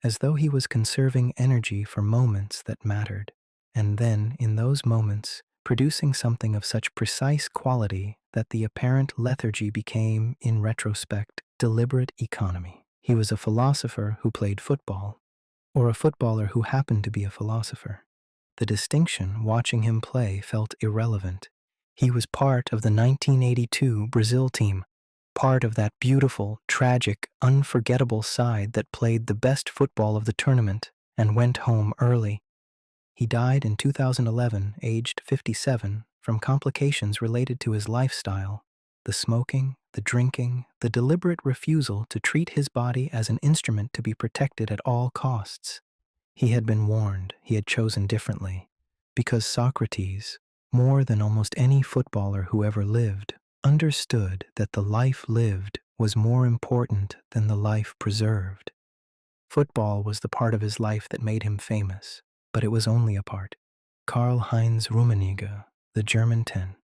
as though he was conserving energy for moments that mattered, and then, in those moments, producing something of such precise quality that the apparent lethargy became, in retrospect, deliberate economy. He was a philosopher who played football, or a footballer who happened to be a philosopher. The distinction watching him play felt irrelevant. He was part of the 1982 Brazil team, part of that beautiful, tragic, unforgettable side that played the best football of the tournament and went home early. He died in 2011, aged 57, from complications related to his lifestyle: the smoking, the drinking, the deliberate refusal to treat his body as an instrument to be protected at all costs. He had been warned, he had chosen differently, because Socrates, more than almost any footballer who ever lived, understood that the life lived was more important than the life preserved. Football was the part of his life that made him famous, but it was only a part. Karl-Heinz Rummenigge, the German 10.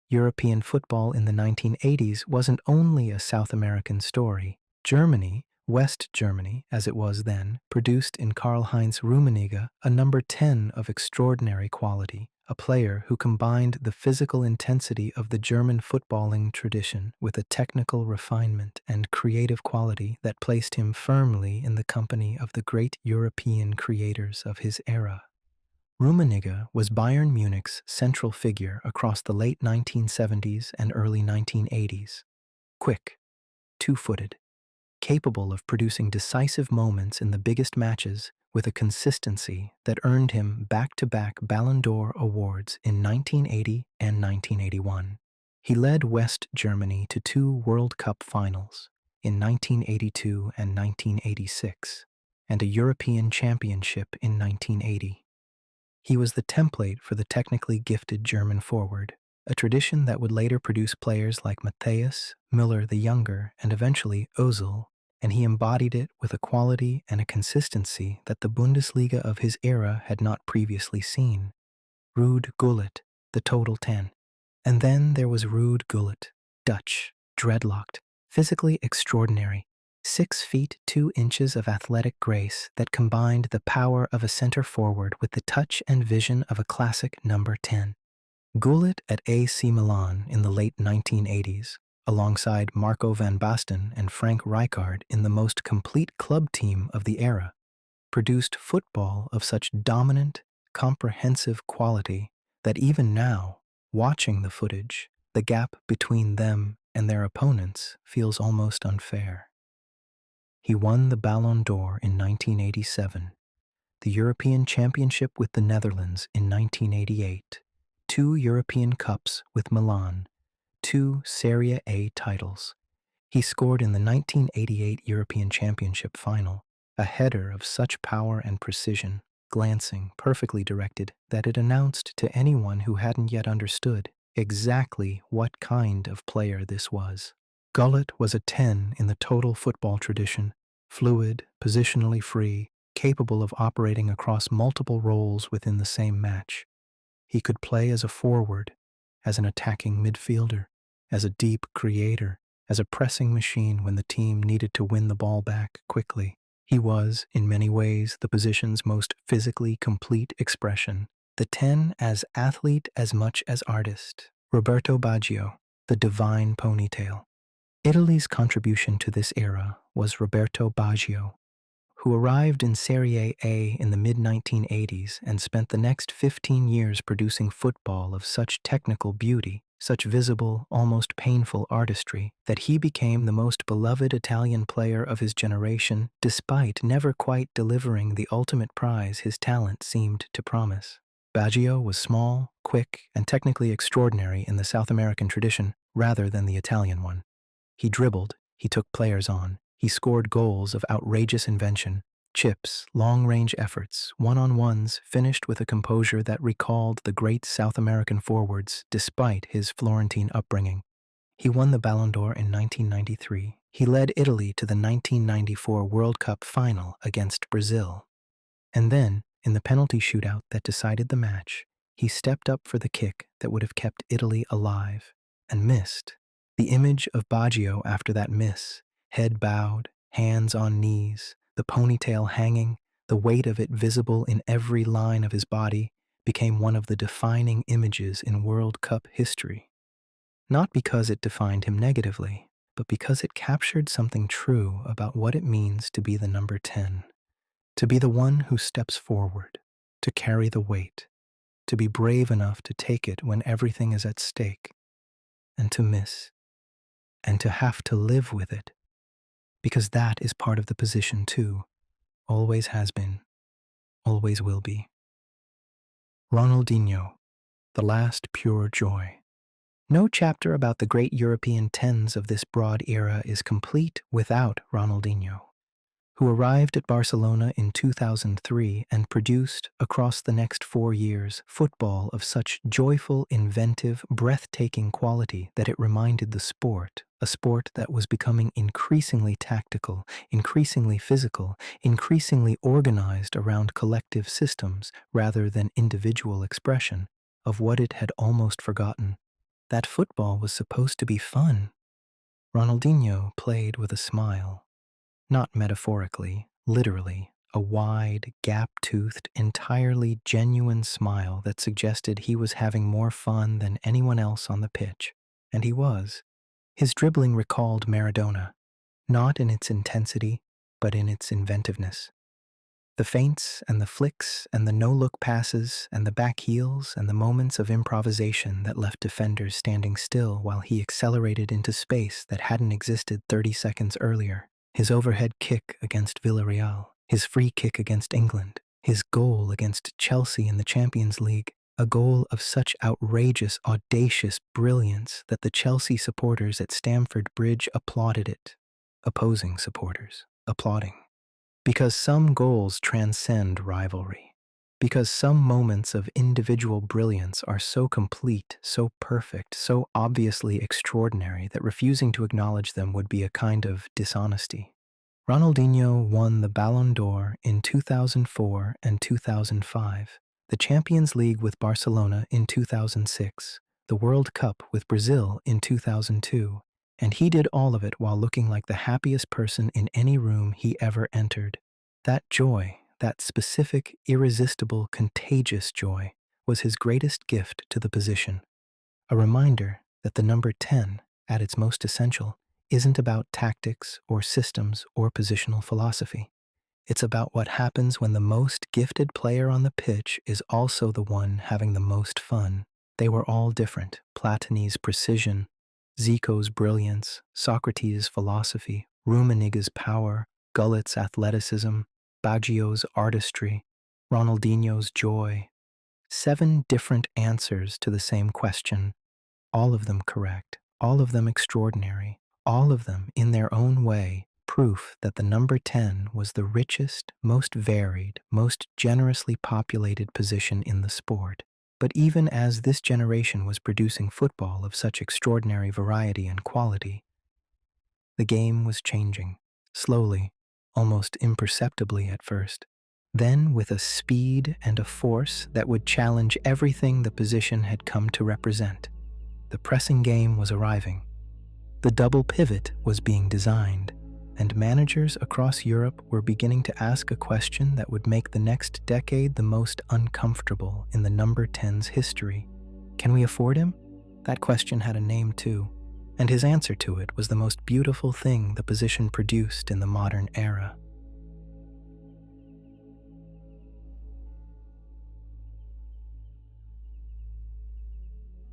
European football in the 1980s wasn't only a South American story. Germany, West Germany as it was then, produced in Karl-Heinz Rummenigge a number 10 of extraordinary quality, a player who combined the physical intensity of the German footballing tradition with a technical refinement and creative quality that placed him firmly in the company of the great European creators of his era. Rummenigge was Bayern Munich's central figure across the late 1970s and early 1980s. Quick, two-footed, capable of producing decisive moments in the biggest matches with a consistency that earned him back-to-back Ballon d'Or awards in 1980 and 1981. He led West Germany to 2 World Cup finals in 1982 and 1986, and a European Championship in 1980. He was the template for the technically gifted German forward, a tradition that would later produce players like Matthias, Müller the Younger, and eventually Ozil, and he embodied it with a quality and a consistency that the Bundesliga of his era had not previously seen. Ruud Gullit, the total 10. And then there was Ruud Gullit, Dutch, dreadlocked, physically extraordinary, 6 feet 2 inches of athletic grace that combined the power of a center forward with the touch and vision of a classic number 10. Gullit at AC Milan in the late 1980s, alongside Marco van Basten and Frank Rijkaard in the most complete club team of the era, produced football of such dominant, comprehensive quality that even now, watching the footage, the gap between them and their opponents feels almost unfair. He won the Ballon d'Or in 1987, the European Championship with the Netherlands in 1988, 2 European Cups with Milan, 2 Serie A titles. He scored in the 1988 European Championship final, a header of such power and precision, glancing, perfectly directed, that it announced to anyone who hadn't yet understood exactly what kind of player this was. Gullit was a 10 in the total football tradition, fluid, positionally free, capable of operating across multiple roles within the same match. He could play as a forward, as an attacking midfielder, as a deep creator, as a pressing machine when the team needed to win the ball back quickly. He was, in many ways, the position's most physically complete expression, the 10 as athlete as much as artist. Roberto Baggio, the divine ponytail. Italy's contribution to this era was Roberto Baggio, who arrived in Serie A in the mid-1980s and spent the next 15 years producing football of such technical beauty, such visible, almost painful artistry, that he became the most beloved Italian player of his generation, despite never quite delivering the ultimate prize his talent seemed to promise. Baggio was small, quick, and technically extraordinary in the South American tradition rather than the Italian one. He dribbled, he took players on, he scored goals of outrageous invention, chips, long-range efforts, one-on-ones finished with a composure that recalled the great South American forwards despite his Florentine upbringing. He won the Ballon d'Or in 1993. He led Italy to the 1994 World Cup final against Brazil. And then, in the penalty shootout that decided the match, he stepped up for the kick that would have kept Italy alive, and missed. The image of Baggio after that miss, head bowed, hands on knees, the ponytail hanging, the weight of it visible in every line of his body, became one of the defining images in World Cup history. Not because it defined him negatively, but because it captured something true about what it means to be the number 10. To be the one who steps forward, to carry the weight, to be brave enough to take it when everything is at stake, and to miss, and to have to live with it, because that is part of the position too, always has been, always will be. Ronaldinho, the last pure joy. No chapter about the great European tens of this broad era is complete without Ronaldinho, who arrived at Barcelona in 2003 and produced, across the next 4 years, football of such joyful, inventive, breathtaking quality that it reminded the sport, a sport that was becoming increasingly tactical, increasingly physical, increasingly organized around collective systems rather than individual expression, of what it had almost forgotten. That football was supposed to be fun. Ronaldinho played with a smile. Not metaphorically, literally, a wide, gap-toothed, entirely genuine smile that suggested he was having more fun than anyone else on the pitch. And he was. His dribbling recalled Maradona, not in its intensity, but in its inventiveness. The feints and the flicks and the no-look passes and the back heels and the moments of improvisation that left defenders standing still while he accelerated into space that hadn't existed 30 seconds earlier. His overhead kick against Villarreal, his free kick against England, his goal against Chelsea in the Champions League, a goal of such outrageous, audacious brilliance that the Chelsea supporters at Stamford Bridge applauded it. Opposing supporters applauding. Because some goals transcend rivalry. Because some moments of individual brilliance are so complete, so perfect, so obviously extraordinary that refusing to acknowledge them would be a kind of dishonesty. Ronaldinho won the Ballon d'Or in 2004 and 2005, the Champions League with Barcelona in 2006, the World Cup with Brazil in 2002, and he did all of it while looking like the happiest person in any room he ever entered. That joy, that specific, irresistible, contagious joy, was his greatest gift to the position. A reminder that the number 10, at its most essential, isn't about tactics or systems or positional philosophy. It's about what happens when the most gifted player on the pitch is also the one having the most fun. They were all different. Platini's precision, Zico's brilliance, Socrates' philosophy, Rummenigge's power, Gullet's athleticism, Baggio's artistry, Ronaldinho's joy. 7 different answers to the same question, all of them correct, all of them extraordinary, all of them, in their own way, proof that the number 10 was the richest, most varied, most generously populated position in the sport. But even as this generation was producing football of such extraordinary variety and quality, the game was changing, slowly, almost imperceptibly at first. Then with a speed and a force that would challenge everything the position had come to represent. The pressing game was arriving. The double pivot was being designed, and managers across Europe were beginning to ask a question that would make the next decade the most uncomfortable in the number 10's history. Can we afford him? That question had a name too, and his answer to it was the most beautiful thing the position produced in the modern era.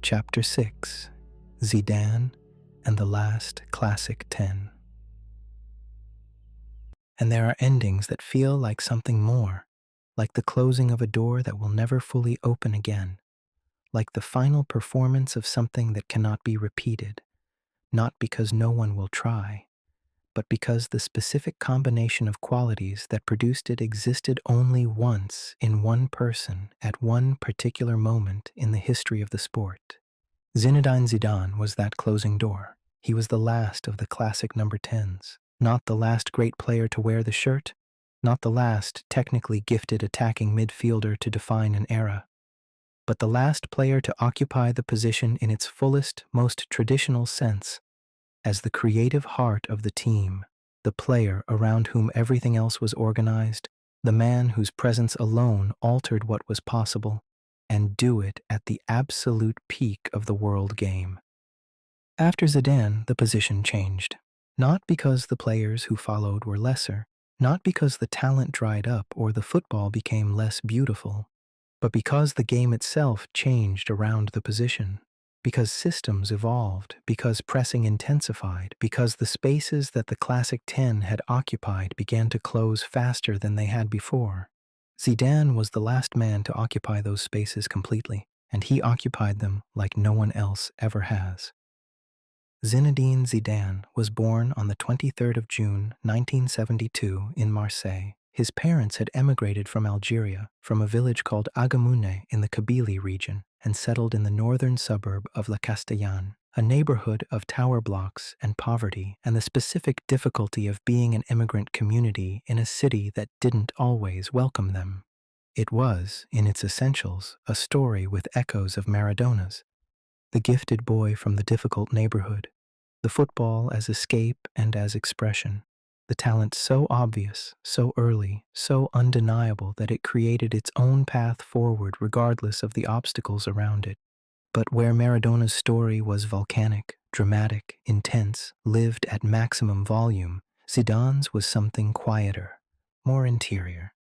Chapter 6: Zidane and the Last Classic 10. And there are endings that feel like something more, like the closing of a door that will never fully open again, like the final performance of something that cannot be repeated, not because no one will try, but because the specific combination of qualities that produced it existed only once in one person at one particular moment in the history of the sport. Zinedine Zidane was that closing door. He was the last of the classic number 10s. Not the last great player to wear the shirt, not the last technically gifted attacking midfielder to define an era, but the last player to occupy the position in its fullest, most traditional sense, as the creative heart of the team, the player around whom everything else was organized, the man whose presence alone altered what was possible, and do it at the absolute peak of the world game. After Zidane, the position changed. Not because the players who followed were lesser, not because the talent dried up or the football became less beautiful, but because the game itself changed around the position. Because systems evolved, because pressing intensified, because the spaces that the classic 10 had occupied began to close faster than they had before. Zidane was the last man to occupy those spaces completely, and he occupied them like no one else ever has. Zinedine Zidane was born on the 23rd of June, 1972, in Marseille. His parents had emigrated from Algeria, from a village called Agamoune in the Kabylie region, and settled in the northern suburb of La Castellane, a neighborhood of tower blocks and poverty and the specific difficulty of being an immigrant community in a city that didn't always welcome them. It was, in its essentials, a story with echoes of Maradona's. The gifted boy from the difficult neighborhood, the football as escape and as expression, the talent so obvious, so early, so undeniable that it created its own path forward regardless of the obstacles around it. But where Maradona's story was volcanic, dramatic, intense, lived at maximum volume, Zidane's was something quieter, more interior.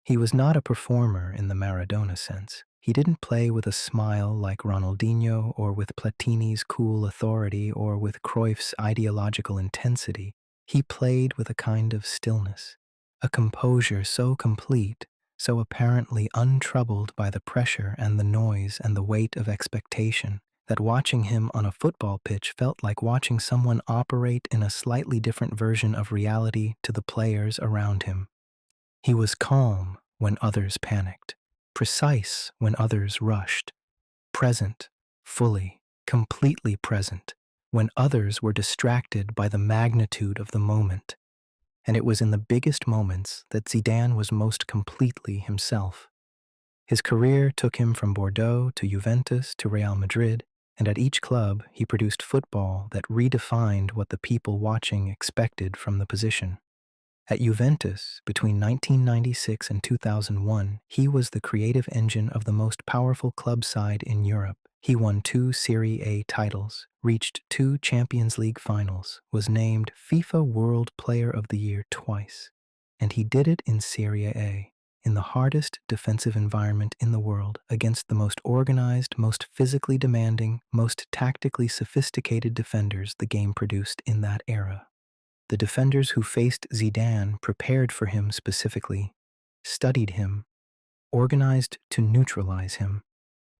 He was not a performer in the Maradona sense. He didn't play with a smile like Ronaldinho or with Platini's cool authority or with Cruyff's ideological intensity. He played with a kind of stillness, a composure so complete, so apparently untroubled by the pressure and the noise and the weight of expectation, that watching him on a football pitch felt like watching someone operate in a slightly different version of reality to the players around him. He was calm when others panicked, precise when others rushed, present, fully, completely present, when others were distracted by the magnitude of the moment. And it was in the biggest moments that Zidane was most completely himself. His career took him from Bordeaux to Juventus to Real Madrid, and at each club he produced football that redefined what the people watching expected from the position. At Juventus, between 1996 and 2001, he was the creative engine of the most powerful club side in Europe. He won 2 Serie A titles, reached 2 Champions League finals, was named FIFA World Player of the Year twice. And he did it in Serie A, in the hardest defensive environment in the world, against the most organized, most physically demanding, most tactically sophisticated defenders the game produced in that era. The defenders who faced Zidane prepared for him specifically, studied him, organized to neutralize him,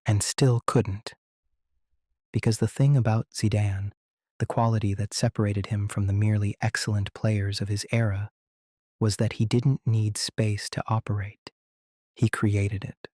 and still couldn't. Because the thing about Zidane, the quality that separated him from the merely excellent players of his era, was that he didn't need space to operate. He created it.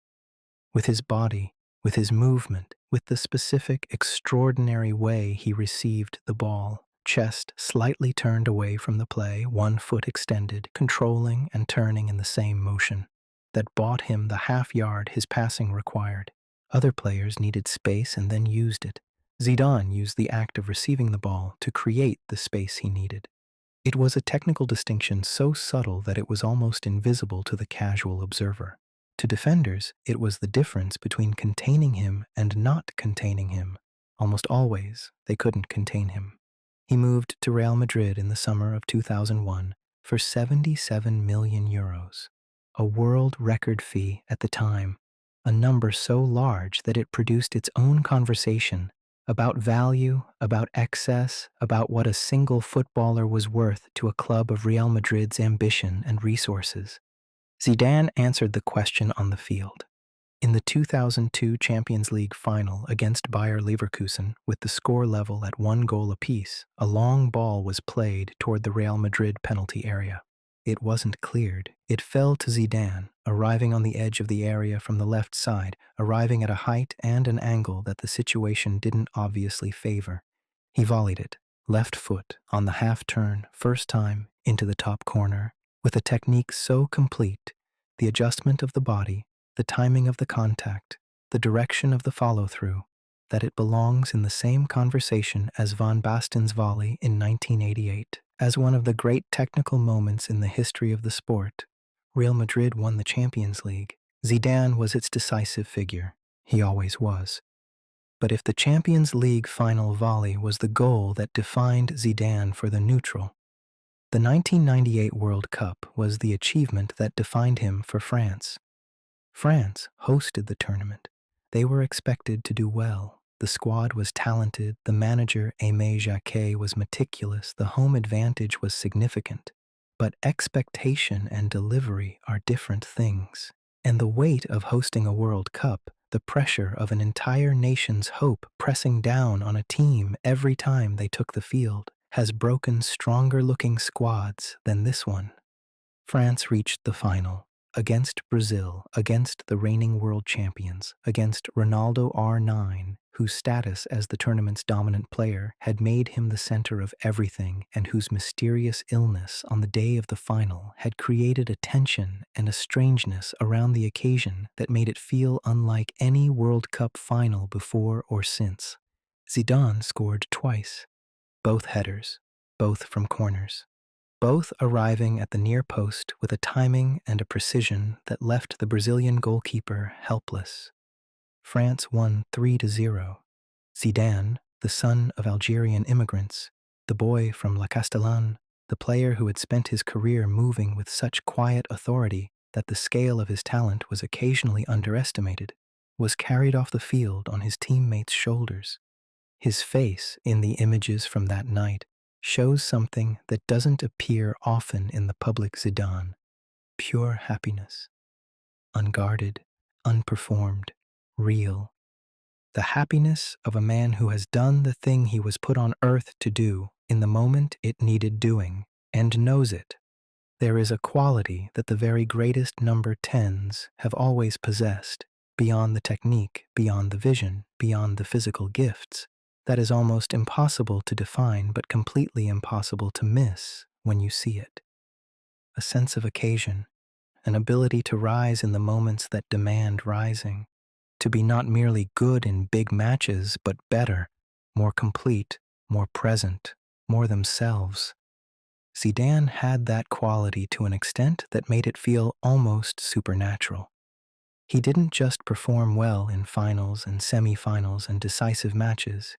With his body, with his movement, with the specific, extraordinary way he received the ball. Chest slightly turned away from the play, one foot extended, controlling and turning in the same motion, that bought him the half yard his passing required. Other players needed space and then used it. Zidane used the act of receiving the ball to create the space he needed. It was a technical distinction so subtle that it was almost invisible to the casual observer. To defenders, it was the difference between containing him and not containing him. Almost always, they couldn't contain him. He moved to Real Madrid in the summer of 2001 for 77 million euros, a world record fee at the time, a number so large that it produced its own conversation about value, about excess, about what a single footballer was worth to a club of Real Madrid's ambition and resources. Zidane answered the question on the field. In the 2002 Champions League final against Bayer Leverkusen, with the score level at 1 goal apiece, a long ball was played toward the Real Madrid penalty area. It wasn't cleared. It fell to Zidane, arriving on the edge of the area from the left side, arriving at a height and an angle that the situation didn't obviously favor. He volleyed it. Left foot on the half turn, first time into the top corner, with a technique so complete, the adjustment of the body, the timing of the contact, the direction of the follow-through, that it belongs in the same conversation as Van Basten's volley in 1988. As one of the great technical moments in the history of the sport, Real Madrid won the Champions League. Zidane was its decisive figure. He always was. But if the Champions League final volley was the goal that defined Zidane for the neutral, the 1998 World Cup was the achievement that defined him for France. France hosted the tournament. They were expected to do well. The squad was talented, the manager Aimé Jacquet was meticulous, the home advantage was significant. But expectation and delivery are different things. And the weight of hosting a World Cup, the pressure of an entire nation's hope pressing down on a team every time they took the field, has broken stronger-looking squads than this one. France reached the final. Against Brazil, against the reigning world champions, against Ronaldo R9, whose status as the tournament's dominant player had made him the center of everything and whose mysterious illness on the day of the final had created a tension and a strangeness around the occasion that made it feel unlike any World Cup final before or since. Zidane scored twice, both headers, both from corners, both arriving at the near post with a timing and a precision that left the Brazilian goalkeeper helpless. France won 3-0. Zidane, the son of Algerian immigrants, the boy from La Castellane, the player who had spent his career moving with such quiet authority that the scale of his talent was occasionally underestimated, was carried off the field on his teammates' shoulders. His face, in the images from that night, shows something that doesn't appear often in the public Zidane: pure happiness. Unguarded, unperformed, real. The happiness of a man who has done the thing he was put on earth to do in the moment it needed doing, and knows it. There is a quality that the very greatest number 10s have always possessed, beyond the technique, beyond the vision, beyond the physical gifts, that is almost impossible to define but completely impossible to miss when you see it. A sense of occasion, an ability to rise in the moments that demand rising, to be not merely good in big matches but better, more complete, more present, more themselves. Zidane had that quality to an extent that made it feel almost supernatural. He didn't just perform well in finals and semi-finals and decisive matches.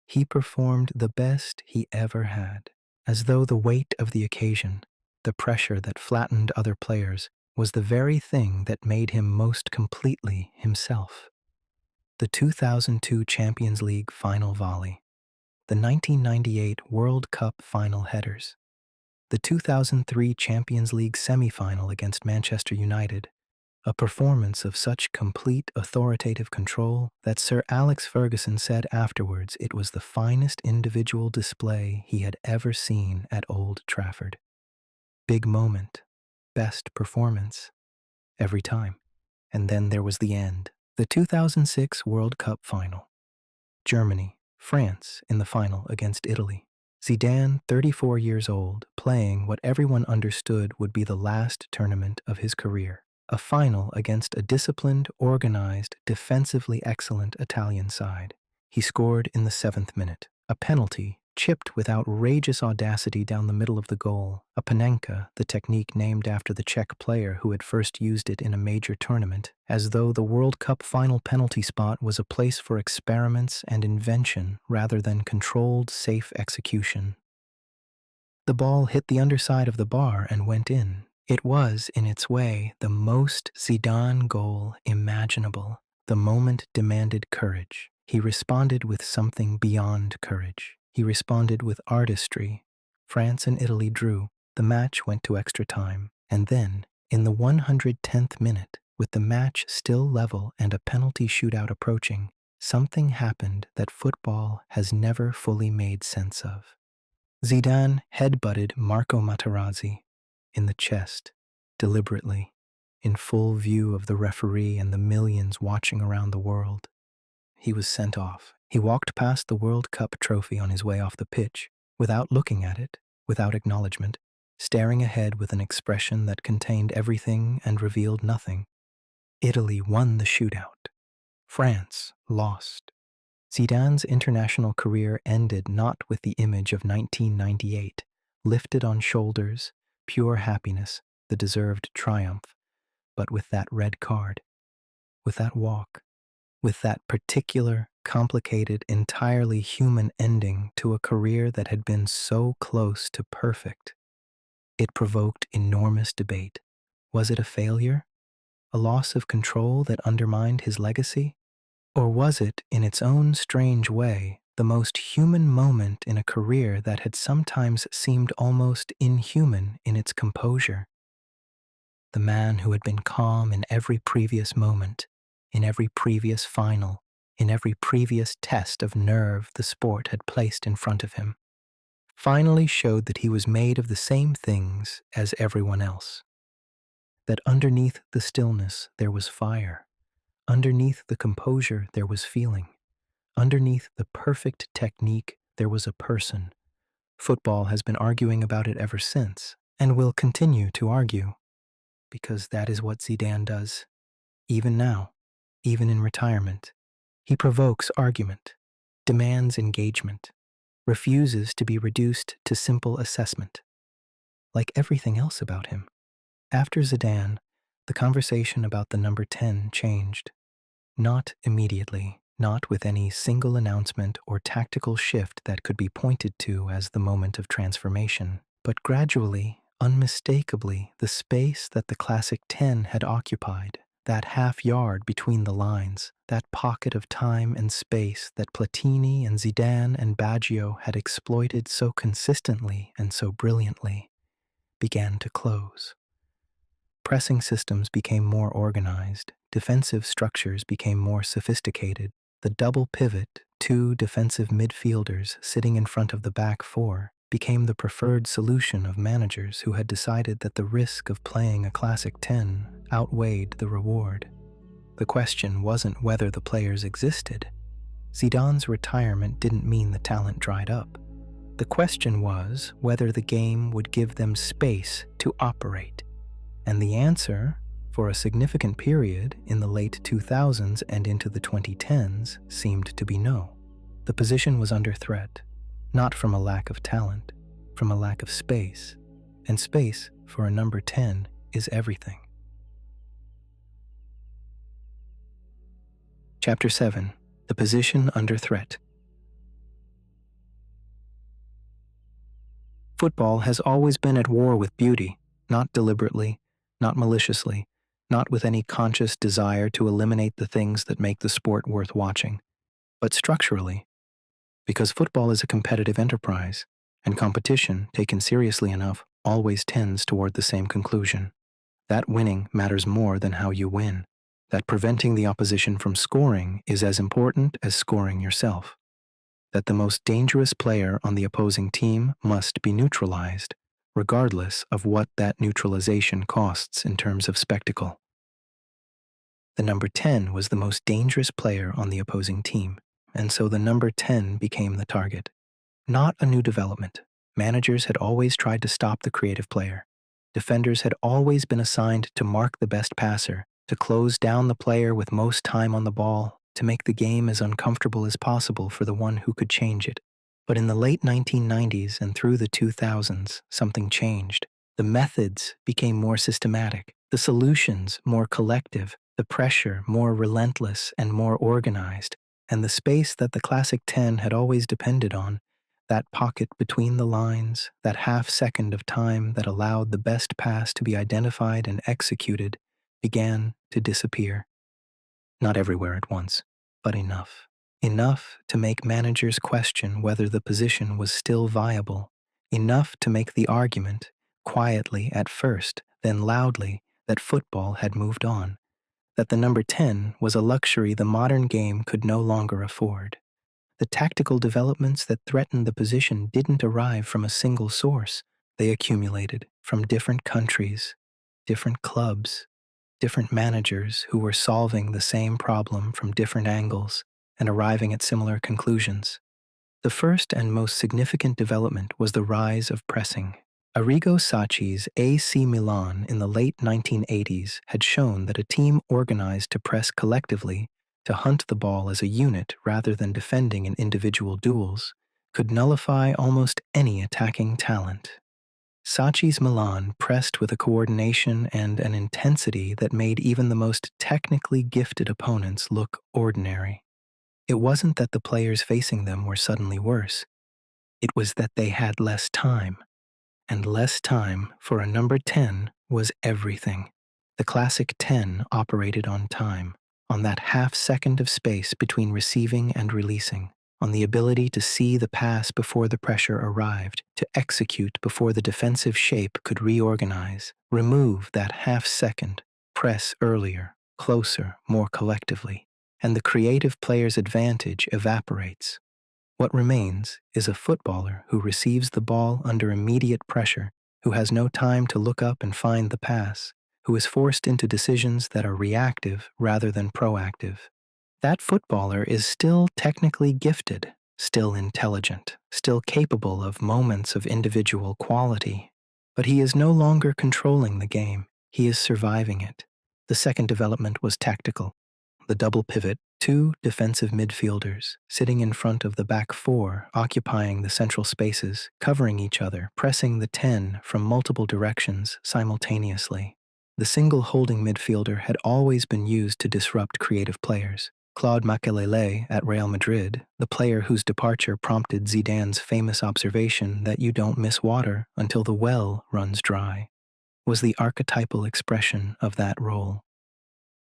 He performed the best he ever had, as though the weight of the occasion, the pressure that flattened other players, was the very thing that made him most completely himself. The 2002 Champions League final volley, the 1998 World Cup final headers, the 2003 Champions League semi-final against Manchester United, a performance of such complete authoritative control that Sir Alex Ferguson said afterwards it was the finest individual display he had ever seen at Old Trafford. Big moment, best performance, every time. And then there was the end. The 2006 World Cup final. Germany, France in the final against Italy. Zidane, 34 years old, playing what everyone understood would be the last tournament of his career. A final against a disciplined, organized, defensively excellent Italian side. He scored in the 7th minute. A penalty, chipped with outrageous audacity down the middle of the goal. A panenka, the technique named after the Czech player who had first used it in a major tournament, as though the World Cup final penalty spot was a place for experiments and invention rather than controlled, safe execution. The ball hit the underside of the bar and went in. It was, in its way, the most Zidane goal imaginable. The moment demanded courage. He responded with something beyond courage. He responded with artistry. France and Italy drew. The match went to extra time. And then, in the 110th minute, with the match still level and a penalty shootout approaching, something happened that football has never fully made sense of. Zidane headbutted Marco Materazzi in the chest, deliberately, in full view of the referee and the millions watching around the world. He was sent off. He walked past the World Cup trophy on his way off the pitch, without looking at it, without acknowledgement, staring ahead with an expression that contained everything and revealed nothing. Italy won the shootout. France lost. Zidane's international career ended not with the image of 1998, lifted on shoulders, pure happiness, the deserved triumph, but with that red card, with that walk, with that particular, complicated, entirely human ending to a career that had been so close to perfect. It provoked enormous debate. Was it a failure? A loss of control that undermined his legacy? Or was it, in its own strange way, the most human moment in a career that had sometimes seemed almost inhuman in its composure? The man who had been calm in every previous moment, in every previous final, in every previous test of nerve the sport had placed in front of him, finally showed that he was made of the same things as everyone else. That underneath the stillness there was fire, underneath the composure there was feeling, underneath the perfect technique there was a person. Football has been arguing about it ever since, and will continue to argue, because that is what Zidane does. Even now, even in retirement, he provokes argument, demands engagement, refuses to be reduced to simple assessment. Like everything else about him, after Zidane, the conversation about the number 10 changed. Not immediately, not with any single announcement or tactical shift that could be pointed to as the moment of transformation, but gradually, unmistakably, the space that the classic 10 had occupied, that half yard between the lines, that pocket of time and space that Platini and Zidane and Baggio had exploited so consistently and so brilliantly, began to close. Pressing systems became more organized, defensive structures became more sophisticated. The double pivot, two defensive midfielders sitting in front of the back four, became the preferred solution of managers who had decided that the risk of playing a classic 10 outweighed the reward. The question wasn't whether the players existed. Zidane's retirement didn't mean the talent dried up. The question was whether the game would give them space to operate. And the answer, for a significant period in the late 2000s and into the 2010s, seemed to be no. The position was under threat, not from a lack of talent, from a lack of space. And space, for a number 10, is everything. Chapter 7. The Position Under Threat. Football has always been at war with beauty, not deliberately, not maliciously, not with any conscious desire to eliminate the things that make the sport worth watching, but structurally, because football is a competitive enterprise, and competition, taken seriously enough, always tends toward the same conclusion. That winning matters more than how you win, that preventing the opposition from scoring is as important as scoring yourself, that the most dangerous player on the opposing team must be neutralized, regardless of what that neutralization costs in terms of spectacle. The number 10 was the most dangerous player on the opposing team, and so the number 10 became the target. Not a new development. Managers had always tried to stop the creative player. Defenders had always been assigned to mark the best passer, to close down the player with most time on the ball, to make the game as uncomfortable as possible for the one who could change it. But in the late 1990s and through the 2000s, something changed. The methods became more systematic, the solutions more collective, the pressure more relentless and more organized, and the space that the classic 10 had always depended on, that pocket between the lines, that half second of time that allowed the best pass to be identified and executed, began to disappear. Not everywhere at once, but enough. Enough to make managers question whether the position was still viable, enough to make the argument, quietly at first, then loudly, that football had moved on, that the number 10 was a luxury the modern game could no longer afford. The tactical developments that threatened the position didn't arrive from a single source. They accumulated from different countries, different clubs, different managers who were solving the same problem from different angles and arriving at similar conclusions. The first and most significant development was the rise of pressing. Arrigo Sacchi's AC Milan in the late 1980s had shown that a team organized to press collectively, to hunt the ball as a unit rather than defending in individual duels, could nullify almost any attacking talent. Sacchi's Milan pressed with a coordination and an intensity that made even the most technically gifted opponents look ordinary. It wasn't that the players facing them were suddenly worse. It was that they had less time. And less time for a number 10 was everything. The classic 10 operated on time, on that half second of space between receiving and releasing, on the ability to see the pass before the pressure arrived, to execute before the defensive shape could reorganize, remove that half second, press earlier, closer, more collectively, and the creative player's advantage evaporates. What remains is a footballer who receives the ball under immediate pressure, who has no time to look up and find the pass, who is forced into decisions that are reactive rather than proactive. That footballer is still technically gifted, still intelligent, still capable of moments of individual quality, but he is no longer controlling the game, he is surviving it. The second development was tactical. The double pivot, two defensive midfielders sitting in front of the back four, occupying the central spaces, covering each other, pressing the 10 from multiple directions simultaneously. The single holding midfielder had always been used to disrupt creative players. Claude Makelele at Real Madrid, the player whose departure prompted Zidane's famous observation that you don't miss water until the well runs dry, was the archetypal expression of that role.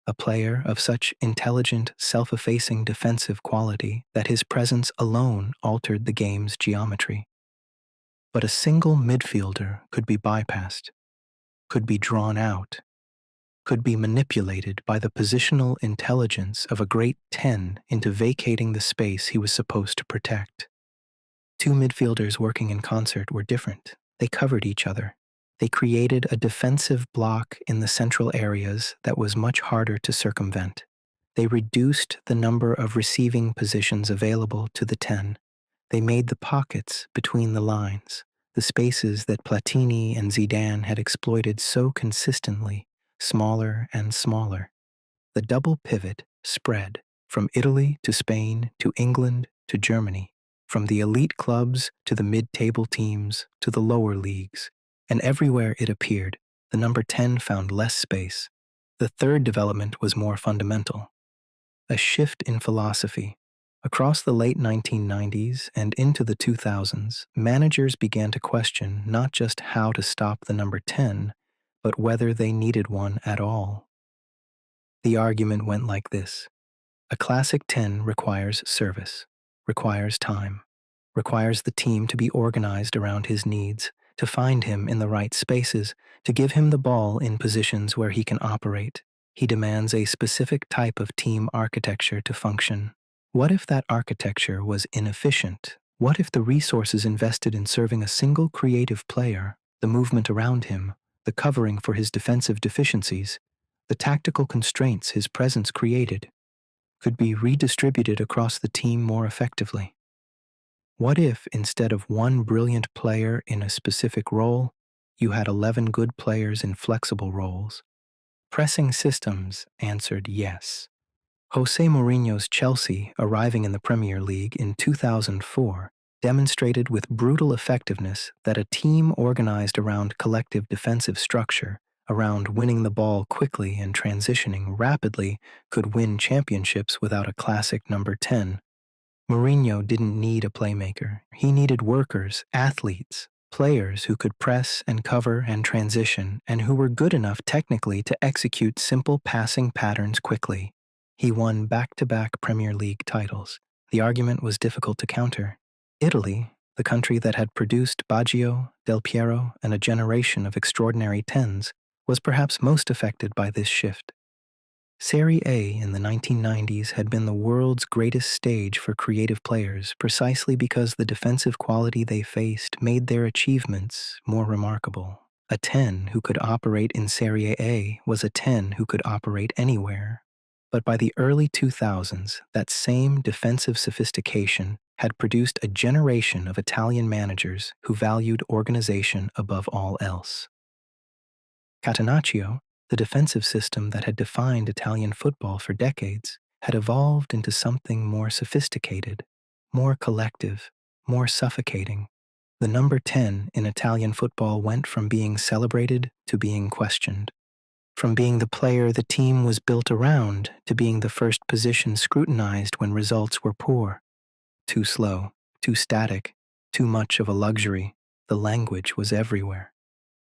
A player of such intelligent, self-effacing defensive quality that his presence alone altered the game's geometry. But a single midfielder could be bypassed, could be drawn out, could be manipulated by the positional intelligence of a great 10 into vacating the space he was supposed to protect. Two midfielders working in concert were different. They covered each other. They created a defensive block in the central areas that was much harder to circumvent. They reduced the number of receiving positions available to the 10. They made the pockets between the lines, the spaces that Platini and Zidane had exploited so consistently, smaller and smaller. The double pivot spread from Italy to Spain to England to Germany, from the elite clubs to the mid-table teams to the lower leagues. And everywhere it appeared, the number 10 found less space. The third development was more fundamental. A shift in philosophy. Across the late 1990s and into the 2000s, managers began to question not just how to stop the number 10, but whether they needed one at all. The argument went like this. A classic 10 requires service, requires time, requires the team to be organized around his needs, to find him in the right spaces, to give him the ball in positions where he can operate. He demands a specific type of team architecture to function. What if that architecture was inefficient? What if the resources invested in serving a single creative player, the movement around him, the covering for his defensive deficiencies, the tactical constraints his presence created, could be redistributed across the team more effectively? What if, instead of one brilliant player in a specific role, you had 11 good players in flexible roles? Pressing systems answered yes. Jose Mourinho's Chelsea, arriving in the Premier League in 2004, demonstrated with brutal effectiveness that a team organized around collective defensive structure, around winning the ball quickly and transitioning rapidly, could win championships without a classic number 10. Mourinho didn't need a playmaker. He needed workers, athletes, players who could press and cover and transition and who were good enough technically to execute simple passing patterns quickly. He won back-to-back Premier League titles. The argument was difficult to counter. Italy, the country that had produced Baggio, Del Piero, and a generation of extraordinary 10s, was perhaps most affected by this shift. Serie A in the 1990s had been the world's greatest stage for creative players precisely because the defensive quality they faced made their achievements more remarkable. A 10 who could operate in Serie A was a 10 who could operate anywhere. But by the early 2000s, that same defensive sophistication had produced a generation of Italian managers who valued organization above all else. Catenaccio, the defensive system that had defined Italian football for decades, had evolved into something more sophisticated, more collective, more suffocating. The number 10 in Italian football went from being celebrated to being questioned, from being the player the team was built around to being the first position scrutinized when results were poor. Too slow, too static, too much of a luxury, the language was everywhere.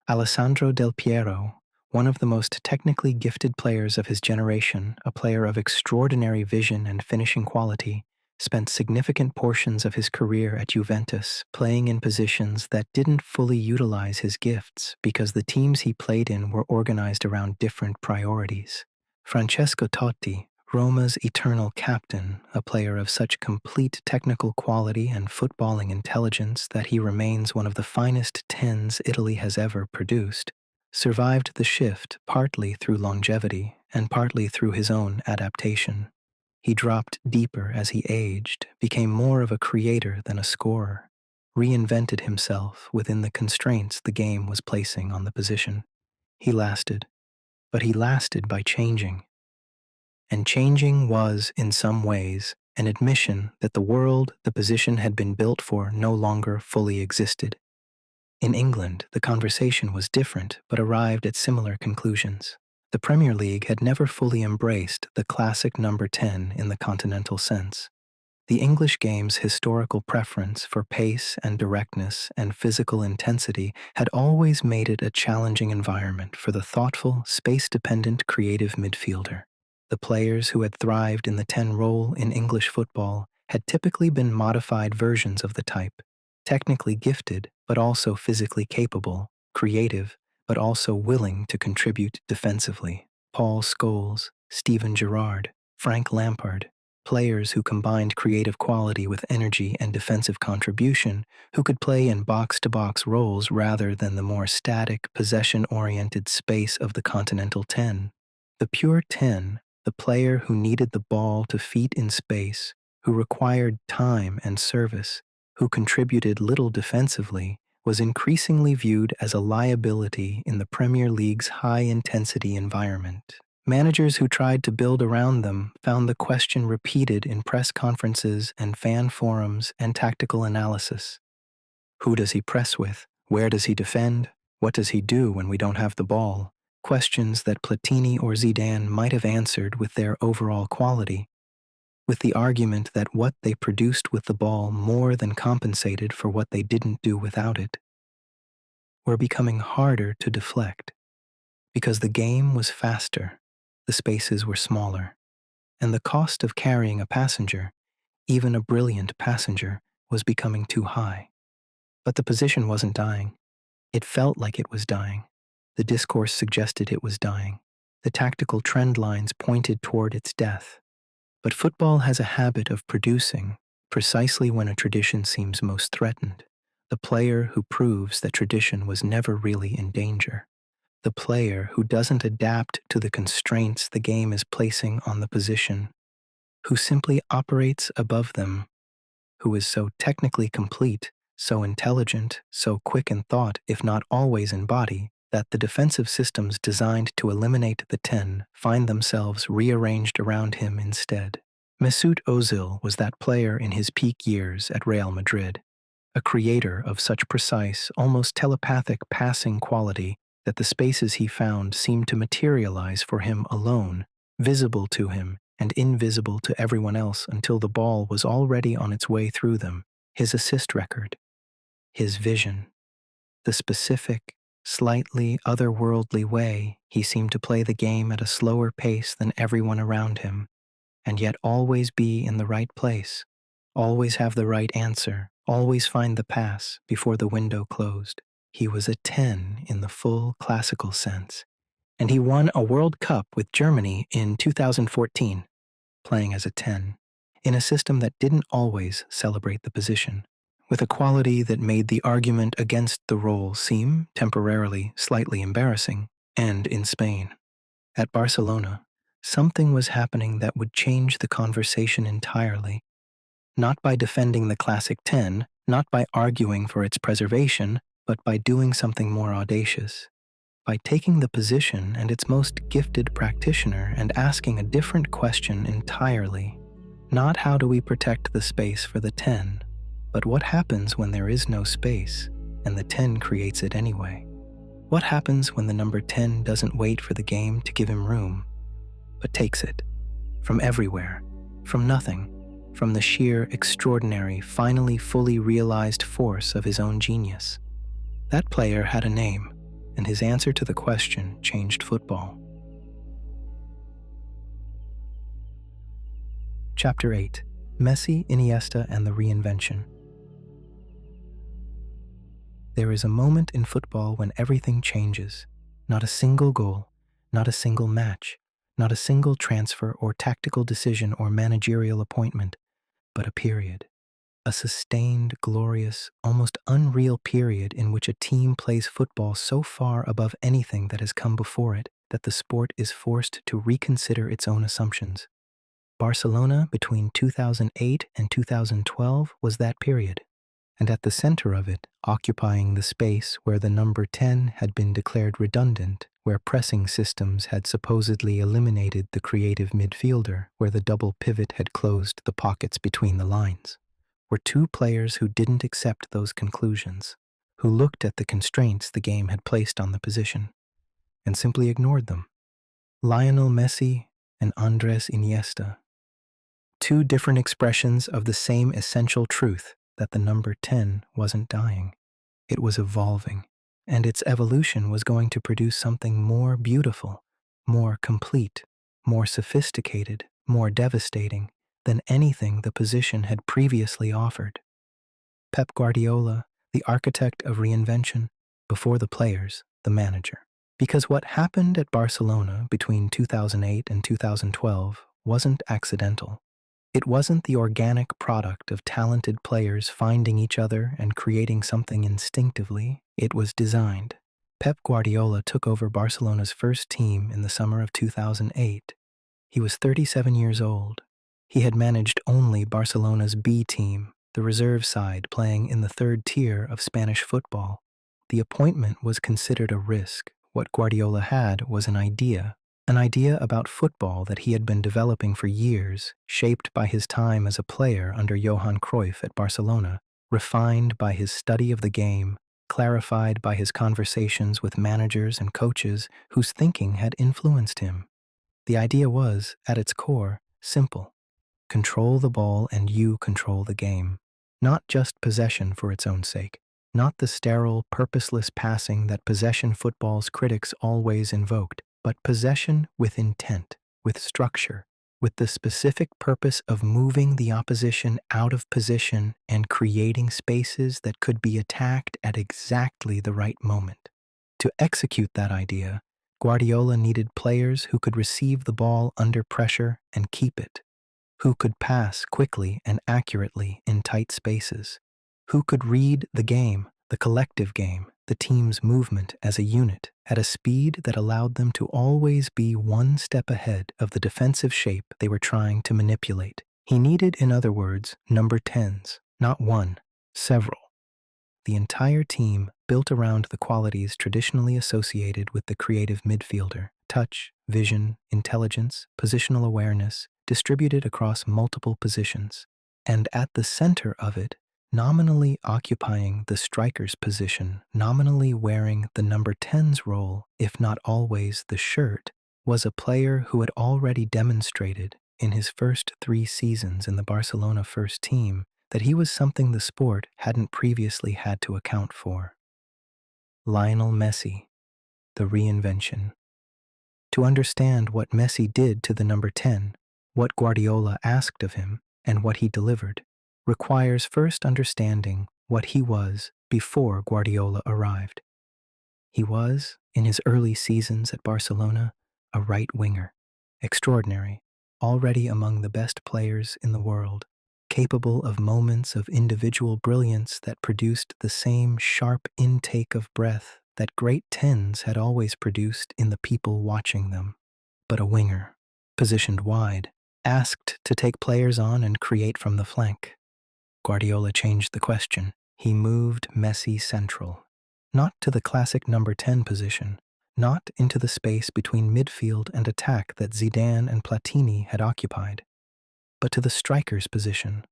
Alessandro Del Piero, one of the most technically gifted players of his generation, a player of extraordinary vision and finishing quality, spent significant portions of his career at Juventus playing in positions that didn't fully utilize his gifts because the teams he played in were organized around different priorities. Francesco Totti, Roma's eternal captain, a player of such complete technical quality and footballing intelligence that he remains one of the finest tens Italy has ever produced, survived the shift partly through longevity and partly through his own adaptation. He dropped deeper as he aged, became more of a creator than a scorer, reinvented himself within the constraints the game was placing on the position. He lasted, but he lasted by changing. And changing was, in some ways, an admission that the world the position had been built for no longer fully existed. In England, the conversation was different but arrived at similar conclusions. The Premier League had never fully embraced the classic number 10 in the continental sense. The English game's historical preference for pace and directness and physical intensity had always made it a challenging environment for the thoughtful, space-dependent creative midfielder. The players who had thrived in the 10 role in English football had typically been modified versions of the type, technically gifted but also physically capable, creative but also willing to contribute defensively. Paul Scholes, Steven Gerrard, Frank Lampard, players who combined creative quality with energy and defensive contribution, who could play in box-to-box roles rather than the more static, possession-oriented space of the Continental 10. The pure 10, the player who needed the ball to feet in space, who required time and service, who contributed little defensively, was increasingly viewed as a liability in the Premier League's high-intensity environment. Managers who tried to build around them found the question repeated in press conferences and fan forums and tactical analysis. Who does he press with? Where does he defend? What does he do when we don't have the ball? Questions that Platini or Zidane might have answered with their overall quality, with the argument that what they produced with the ball more than compensated for what they didn't do without it, were becoming harder to deflect, because the game was faster, the spaces were smaller, and the cost of carrying a passenger, even a brilliant passenger, was becoming too high. But the position wasn't dying. It felt like it was dying. The discourse suggested it was dying. The tactical trend lines pointed toward its death. But football has a habit of producing, precisely when a tradition seems most threatened, the player who proves that tradition was never really in danger, the player who doesn't adapt to the constraints the game is placing on the position, who simply operates above them, who is so technically complete, so intelligent, so quick in thought, if not always in body, that the defensive systems designed to eliminate the 10 find themselves rearranged around him instead. Mesut Ozil was that player in his peak years at Real Madrid, a creator of such precise, almost telepathic passing quality that the spaces he found seemed to materialize for him alone, visible to him and invisible to everyone else until the ball was already on its way through them. His assist record, his vision, the specific, slightly otherworldly way he seemed to play the game at a slower pace than everyone around him, and yet always be in the right place, always have the right answer, always find the pass before the window closed. He was a 10 in the full classical sense, and he won a World Cup with Germany in 2014, playing as a 10, in a system that didn't always celebrate the position, with a quality that made the argument against the role seem, temporarily, slightly embarrassing, and in Spain. At Barcelona, something was happening that would change the conversation entirely. Not by defending the classic 10, not by arguing for its preservation, but by doing something more audacious. By taking the position and its most gifted practitioner and asking a different question entirely. Not how do we protect the space for the 10, but what happens when there is no space and the 10 creates it anyway? What happens when the number 10 doesn't wait for the game to give him room, but takes it? From everywhere, from nothing, from the sheer, extraordinary, finally fully realized force of his own genius. That player had a name, and his answer to the question changed football. Chapter 8: Messi, Iniesta, and the Reinvention. There is a moment in football when everything changes. Not a single goal, not a single match, not a single transfer or tactical decision or managerial appointment, but a period. A sustained, glorious, almost unreal period in which a team plays football so far above anything that has come before it that the sport is forced to reconsider its own assumptions. Barcelona between 2008 and 2012 was that period, and at the center of it, occupying the space where the number 10 had been declared redundant, where pressing systems had supposedly eliminated the creative midfielder, where the double pivot had closed the pockets between the lines, were two players who didn't accept those conclusions, who looked at the constraints the game had placed on the position, and simply ignored them. Lionel Messi and Andres Iniesta. Two different expressions of the same essential truth that the number 10 wasn't dying. It was evolving, and its evolution was going to produce something more beautiful, more complete, more sophisticated, more devastating than anything the position had previously offered. Pep Guardiola, the architect of reinvention, before the players, the manager. Because what happened at Barcelona between 2008 and 2012 wasn't accidental. It wasn't the organic product of talented players finding each other and creating something instinctively. It was designed. Pep Guardiola took over Barcelona's first team in the summer of 2008. He was 37 years old. He had managed only Barcelona's B team, the reserve side playing in the third tier of Spanish football. The appointment was considered a risk. What Guardiola had was an idea about football that he had been developing for years, shaped by his time as a player under Johan Cruyff at Barcelona, refined by his study of the game, clarified by his conversations with managers and coaches whose thinking had influenced him. The idea was, at its core, simple. Control the ball and you control the game. Not just possession for its own sake. Not the sterile, purposeless passing that possession football's critics always invoked, but possession with intent, with structure, with the specific purpose of moving the opposition out of position and creating spaces that could be attacked at exactly the right moment. To execute that idea, Guardiola needed players who could receive the ball under pressure and keep it, who could pass quickly and accurately in tight spaces, who could read the game, the collective game, the team's movement as a unit, at a speed that allowed them to always be one step ahead of the defensive shape they were trying to manipulate. He needed, in other words, number 10s, not one, several. The entire team built around the qualities traditionally associated with the creative midfielder: touch, vision, intelligence, positional awareness, distributed across multiple positions. And at the center of it, nominally occupying the striker's position, nominally wearing the number 10's role, if not always the shirt, was a player who had already demonstrated in his first 3 seasons in the Barcelona first team that he was something the sport hadn't previously had to account for. Lionel Messi, the reinvention. To understand what Messi did to the number 10, what Guardiola asked of him, and what he delivered, requires first understanding what he was before Guardiola arrived. He was, in his early seasons at Barcelona, a right winger, extraordinary, already among the best players in the world, capable of moments of individual brilliance that produced the same sharp intake of breath that great 10s had always produced in the people watching them. But a winger, positioned wide, asked to take players on and create from the flank. Guardiola changed the question. He moved Messi central, not to the classic number 10 position, not into the space between midfield and attack that Zidane and Platini had occupied, but to the striker's position,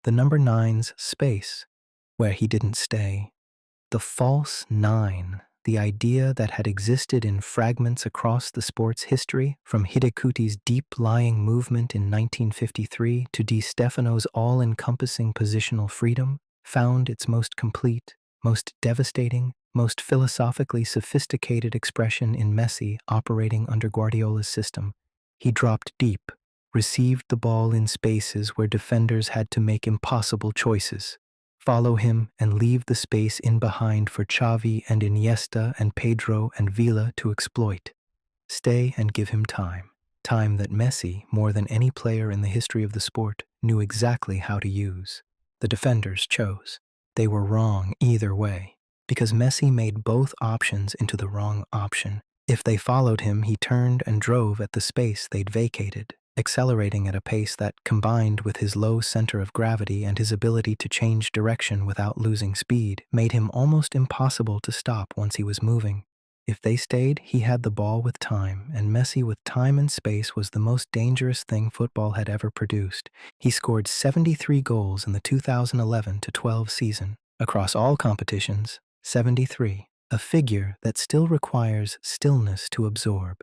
the number 9's space, where he didn't stay. The false nine, the idea that had existed in fragments across the sport's history, from Hidekuti's deep-lying movement in 1953 to Di Stefano's all-encompassing positional freedom, found its most complete, most devastating, most philosophically sophisticated expression in Messi operating under Guardiola's system. He dropped deep, received the ball in spaces where defenders had to make impossible choices. Follow him and leave the space in behind for Xavi and Iniesta and Pedro and Villa to exploit. Stay and give him time. Time that Messi, more than any player in the history of the sport, knew exactly how to use. The defenders chose. They were wrong either way, because Messi made both options into the wrong option. If they followed him, he turned and drove at the space they'd vacated, accelerating at a pace that, combined with his low center of gravity and his ability to change direction without losing speed, made him almost impossible to stop once he was moving. If they stayed, he had the ball with time, and Messi with time and space was the most dangerous thing football had ever produced. He scored 73 goals in the 2011-12 season. Across all competitions, 73, a figure that still requires stillness to absorb.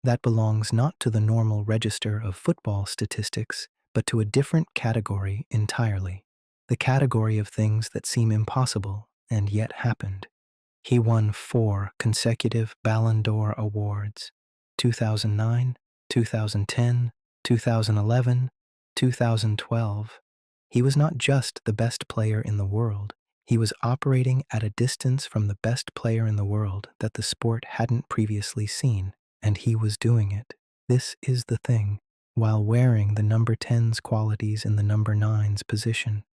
That belongs not to the normal register of football statistics, but to a different category entirely. The category of things that seem impossible and yet happened. He won 4 consecutive Ballon d'Or awards: 2009, 2010, 2011, 2012. He was not just the best player in the world. He was operating at a distance from the best player in the world that the sport hadn't previously seen. And he was doing it. This is the thing, while wearing the number 10's qualities in the number 9's position.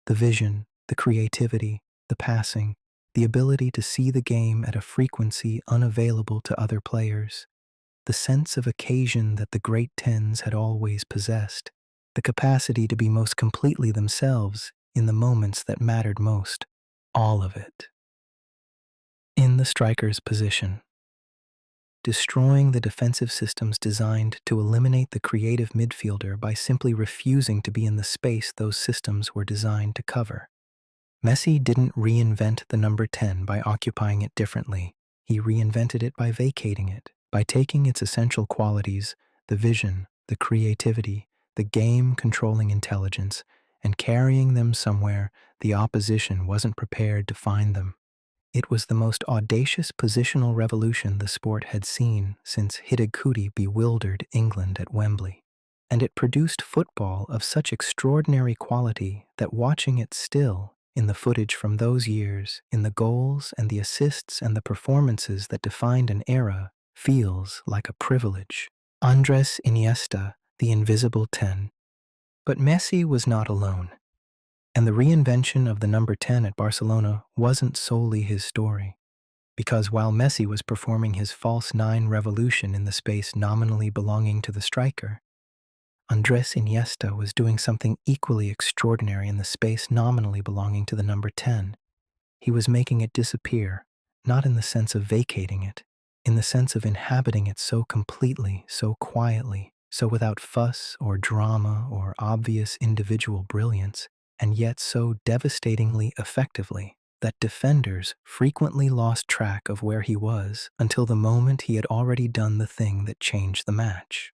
The vision, the creativity, the passing, the ability to see the game at a frequency unavailable to other players. The sense of occasion that the great 10's had always possessed. The capacity to be most completely themselves in the moments that mattered most. All of it. In the striker's position. Destroying the defensive systems designed to eliminate the creative midfielder by simply refusing to be in the space those systems were designed to cover. Messi didn't reinvent the number 10 by occupying it differently. He reinvented it by vacating it, by taking its essential qualities, the vision, the creativity, the game-controlling intelligence, and carrying them somewhere the opposition wasn't prepared to find them. It was the most audacious positional revolution the sport had seen since Hidekuti bewildered England at Wembley. And it produced football of such extraordinary quality that watching it still, in the footage from those years, in the goals and the assists and the performances that defined an era, feels like a privilege. Andres Iniesta, the invisible 10. But Messi was not alone. And the reinvention of the number 10 at Barcelona wasn't solely his story. Because while Messi was performing his false 9 revolution in the space nominally belonging to the striker, Andres Iniesta was doing something equally extraordinary in the space nominally belonging to the number 10. He was making it disappear, not in the sense of vacating it, in the sense of inhabiting it so completely, so quietly, so without fuss or drama or obvious individual brilliance, and yet so devastatingly effectively that defenders frequently lost track of where he was until the moment he had already done the thing that changed the match.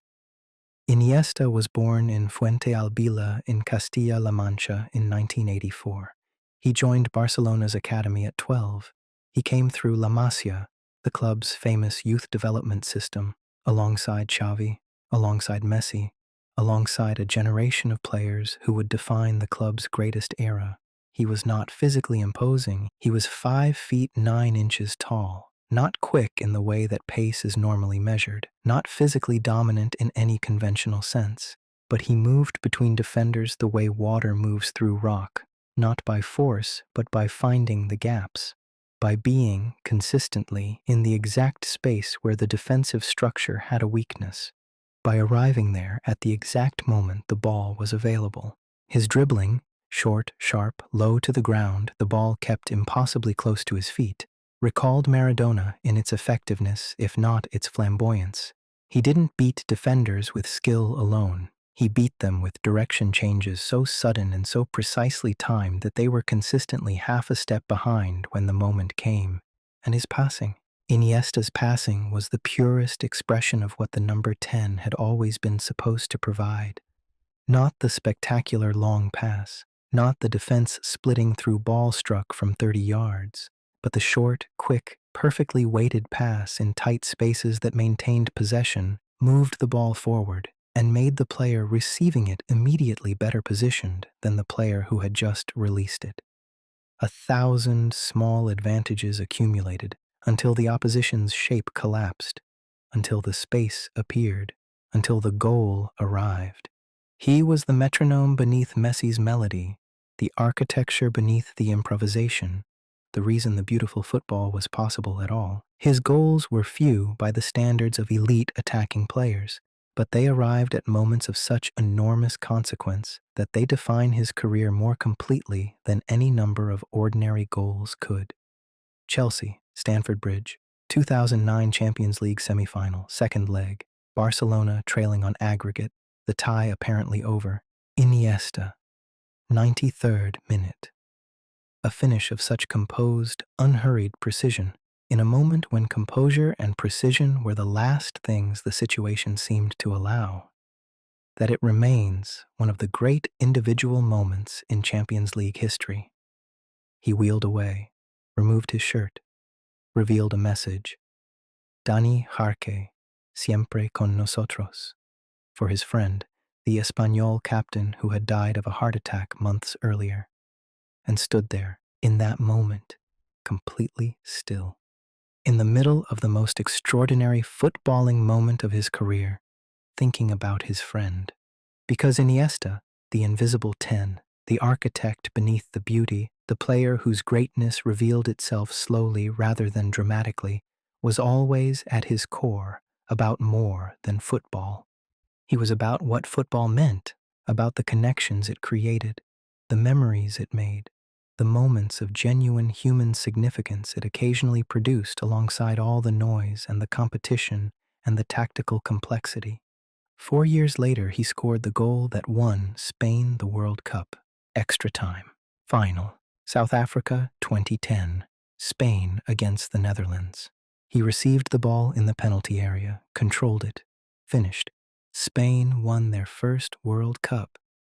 Iniesta was born in Fuentealbilla in Castilla-La Mancha in 1984. He joined Barcelona's academy at 12. He came through La Masia, the club's famous youth development system, alongside Xavi, alongside Messi, alongside a generation of players who would define the club's greatest era. He was not physically imposing. He was 5 feet 9 inches tall, not quick in the way that pace is normally measured, not physically dominant in any conventional sense, but he moved between defenders the way water moves through rock, not by force, but by finding the gaps, by being, consistently, in the exact space where the defensive structure had a weakness, by arriving there at the exact moment the ball was available. His dribbling, Short, sharp, low to the ground, the ball kept impossibly close to his feet, recalled Maradona in its effectiveness, if not its flamboyance. He didn't beat defenders with skill alone. He beat them with direction changes so sudden and so precisely timed that they were consistently half a step behind when the moment came. And his passing. Iniesta's passing was the purest expression of what the number 10 had always been supposed to provide. Not the spectacular long pass, not the defense splitting through ball struck from 30 yards, but the short, quick, perfectly weighted pass in tight spaces that maintained possession, moved the ball forward, and made the player receiving it immediately better positioned than the player who had just released it. 1,000 small advantages accumulated until the opposition's shape collapsed, until the space appeared, until the goal arrived. He was the metronome beneath Messi's melody, the architecture beneath the improvisation, the reason the beautiful football was possible at all. His goals were few by the standards of elite attacking players, but they arrived at moments of such enormous consequence that they define his career more completely than any number of ordinary goals could. Chelsea, Stamford Bridge, 2009 Champions League semifinal, second leg, Barcelona trailing on aggregate, the tie apparently over. Iniesta, 93rd minute. A finish of such composed, unhurried precision, in a moment when composure and precision were the last things the situation seemed to allow, that it remains one of the great individual moments in Champions League history. He wheeled away, removed his shirt, revealed a message, Dani Jarque, siempre con nosotros, for his friend, the Espanyol captain who had died of a heart attack months earlier, and stood there, in that moment, completely still. In the middle of the most extraordinary footballing moment of his career, thinking about his friend. Because Iniesta, the invisible 10, the architect beneath the beauty, the player whose greatness revealed itself slowly rather than dramatically, was always at his core about more than football. He was about what football meant, about the connections it created, the memories it made, the moments of genuine human significance it occasionally produced alongside all the noise and the competition and the tactical complexity. 4 years later, he scored the goal that won Spain the World Cup. Extra time. Final. South Africa, 2010. Spain against the Netherlands. He received the ball in the penalty area, controlled it, finished. Spain won their first World Cup.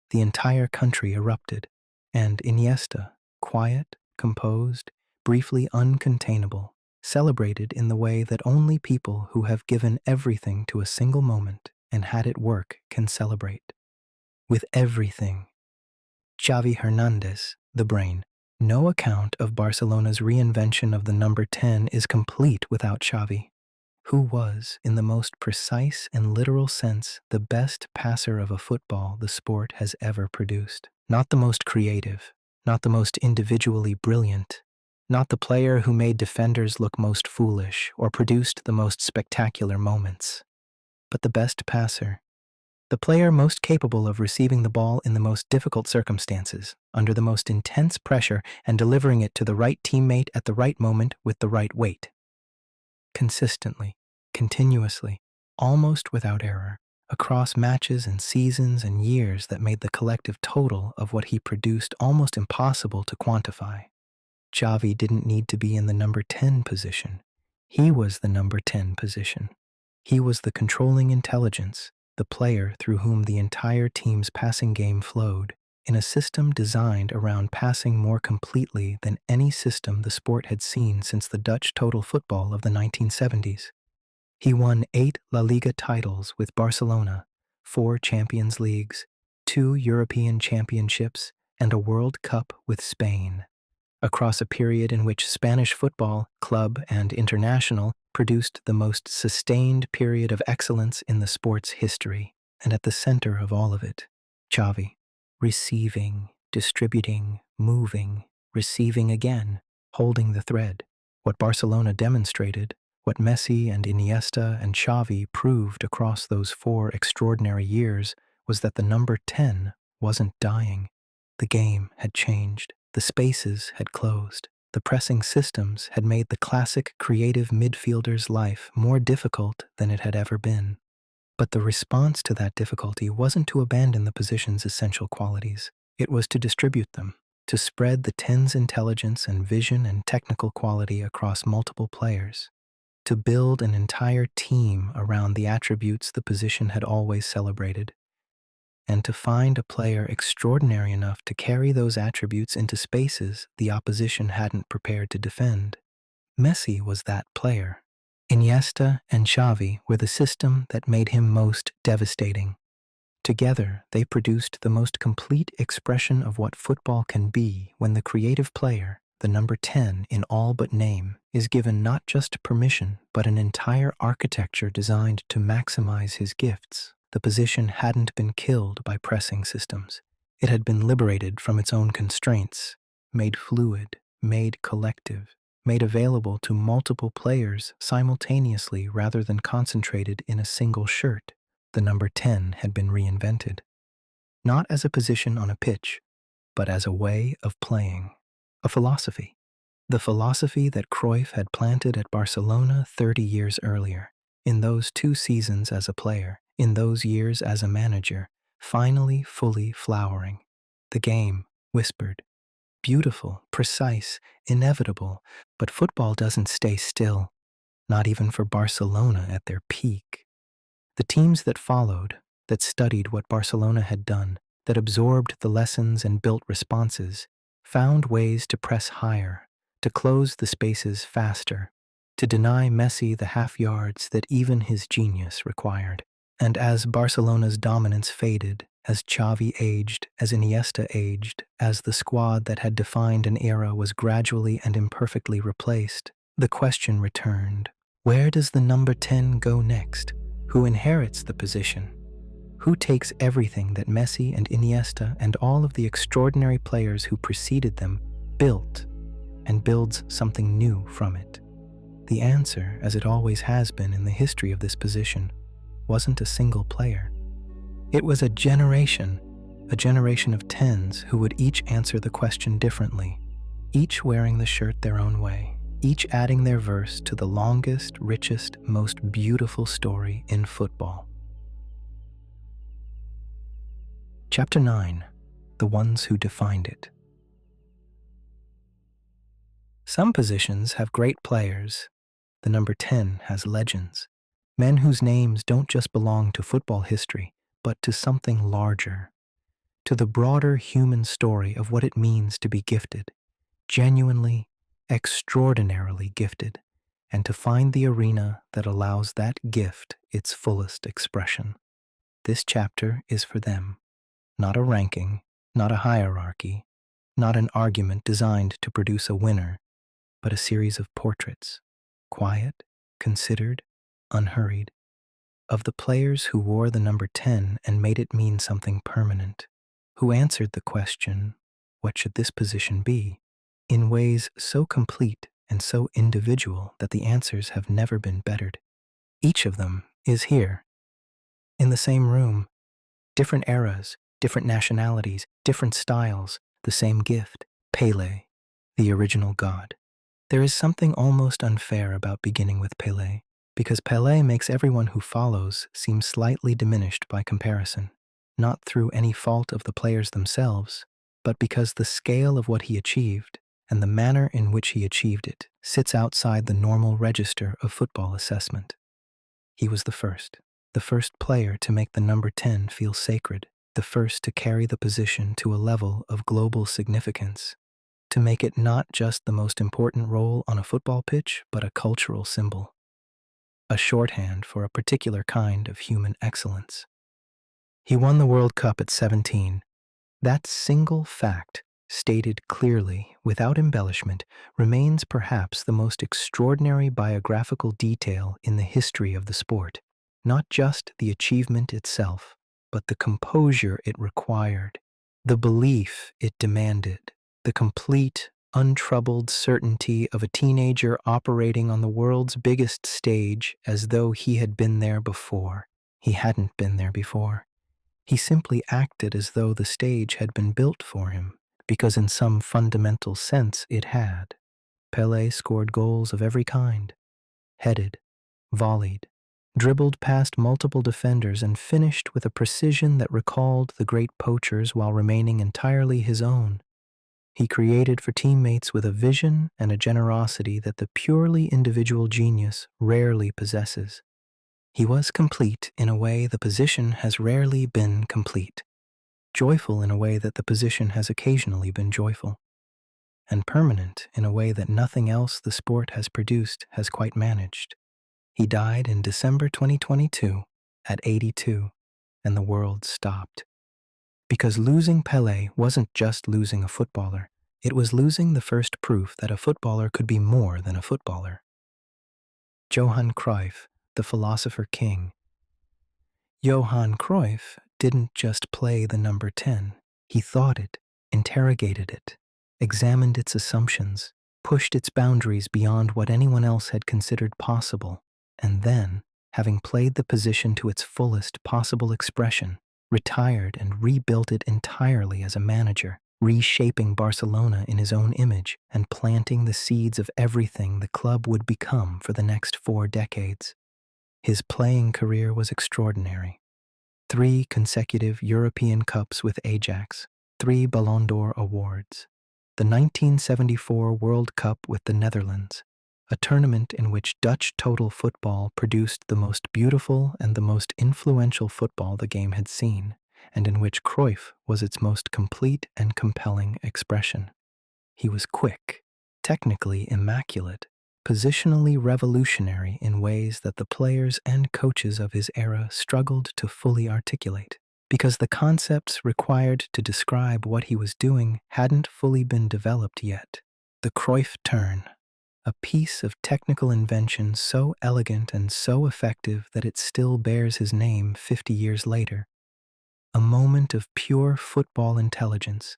The entire country erupted, and Iniesta, quiet, composed, briefly uncontainable, celebrated in the way that only people who have given everything to a single moment and had it work can celebrate. With everything. Xavi Hernandez, the brain. No account of Barcelona's reinvention of the number 10 is complete without Xavi, who was, in the most precise and literal sense, the best passer of a football the sport has ever produced. Not the most creative, not the most individually brilliant, not the player who made defenders look most foolish or produced the most spectacular moments, but the best passer, the player most capable of receiving the ball in the most difficult circumstances, under the most intense pressure, and delivering it to the right teammate at the right moment with the right weight. Consistently, continuously, almost without error, across matches and seasons and years that made the collective total of what he produced almost impossible to quantify. Xavi didn't need to be in the number 10 position. He was the number 10 position. He was the controlling intelligence, the player through whom the entire team's passing game flowed, in a system designed around passing more completely than any system the sport had seen since the Dutch total football of the 1970s. He won 8 La Liga titles with Barcelona, 4 Champions Leagues, 2 European Championships, and a World Cup with Spain, across a period in which Spanish football, club and international, produced the most sustained period of excellence in the sport's history. And at the center of all of it, Xavi, receiving, distributing, moving, receiving again, holding the thread. What Barcelona demonstrated, what Messi and Iniesta and Xavi proved across those 4 extraordinary years, was that the number 10 wasn't dying. The game had changed. The spaces had closed. The pressing systems had made the classic creative midfielder's life more difficult than it had ever been. But the response to that difficulty wasn't to abandon the position's essential qualities. It was to distribute them, to spread the 10's intelligence and vision and technical quality across multiple players, to build an entire team around the attributes the position had always celebrated, and to find a player extraordinary enough to carry those attributes into spaces the opposition hadn't prepared to defend. Messi was that player. Iniesta and Xavi were the system that made him most devastating. Together, they produced the most complete expression of what football can be when the creative player, the number 10 in all but name, is given not just permission but an entire architecture designed to maximize his gifts. The position hadn't been killed by pressing systems. It had been liberated from its own constraints, made fluid, made collective, made available to multiple players simultaneously rather than concentrated in a single shirt. The number 10 had been reinvented, not as a position on a pitch, but as a way of playing, a philosophy. The philosophy that Cruyff had planted at Barcelona 30 years earlier, in those 2 seasons as a player, in those years as a manager, finally fully flowering. The game, whispered, beautiful, precise, inevitable, but football doesn't stay still, not even for Barcelona at their peak. The teams that followed, that studied what Barcelona had done, that absorbed the lessons and built responses, found ways to press higher, to close the spaces faster, to deny Messi the half yards that even his genius required. And as Barcelona's dominance faded, as Xavi aged, as Iniesta aged, as the squad that had defined an era was gradually and imperfectly replaced, the question returned: where does the number 10 go next? Who inherits the position? Who takes everything that Messi and Iniesta and all of the extraordinary players who preceded them built and builds something new from it? The answer, as it always has been in the history of this position, wasn't a single player. It was a generation of 10s who would each answer the question differently, each wearing the shirt their own way, each adding their verse to the longest, richest, most beautiful story in football. Chapter 9. The Ones Who Defined It. Some positions have great players. The number 10 has legends. Men whose names don't just belong to football history, but to something larger, to the broader human story of what it means to be gifted, genuinely, extraordinarily gifted, and to find the arena that allows that gift its fullest expression. This chapter is for them. Not a ranking, not a hierarchy, not an argument designed to produce a winner, but a series of portraits, quiet, considered, unhurried, of the players who wore the number 10 and made it mean something permanent, who answered the question, what should this position be, in ways so complete and so individual that the answers have never been bettered. Each of them is here, in the same room, different eras, different nationalities, different styles, the same gift, Pelé, the original god. There is something almost unfair about beginning with Pelé, because Pelé makes everyone who follows seem slightly diminished by comparison, not through any fault of the players themselves, but because the scale of what he achieved and the manner in which he achieved it sits outside the normal register of football assessment. He was the first player to make the number 10 feel sacred, the first to carry the position to a level of global significance, to make it not just the most important role on a football pitch, but a cultural symbol, a shorthand for a particular kind of human excellence. He won the World Cup at 17. That single fact, stated clearly, without embellishment, remains perhaps the most extraordinary biographical detail in the history of the sport. Not just the achievement itself, but the composure it required, the belief it demanded, the complete, untroubled certainty of a teenager operating on the world's biggest stage as though he had been there before. He hadn't been there before. He simply acted as though the stage had been built for him, because in some fundamental sense it had. Pelé scored goals of every kind, headed, volleyed, dribbled past multiple defenders, and finished with a precision that recalled the great poachers while remaining entirely his own. He created for teammates with a vision and a generosity that the purely individual genius rarely possesses. He was complete in a way the position has rarely been complete, joyful in a way that the position has occasionally been joyful, and permanent in a way that nothing else the sport has produced has quite managed. He died in December 2022 at 82, and the world stopped. Because losing Pelé wasn't just losing a footballer, it was losing the first proof that a footballer could be more than a footballer. Johann Cruyff, the philosopher king. Johann Cruyff didn't just play the number 10. He thought it, interrogated it, examined its assumptions, pushed its boundaries beyond what anyone else had considered possible, and then, having played the position to its fullest possible expression, retired and rebuilt it entirely as a manager, reshaping Barcelona in his own image and planting the seeds of everything the club would become for the next 4 decades. His playing career was extraordinary. 3 consecutive European Cups with Ajax, 3 Ballon d'Or awards, the 1974 World Cup with the Netherlands, a tournament in which Dutch total football produced the most beautiful and the most influential football the game had seen, and in which Cruyff was its most complete and compelling expression. He was quick, technically immaculate, positionally revolutionary in ways that the players and coaches of his era struggled to fully articulate, because the concepts required to describe what he was doing hadn't fully been developed yet. The Cruyff turn, a piece of technical invention so elegant and so effective that it still bears his name 50 years later. A moment of pure football intelligence,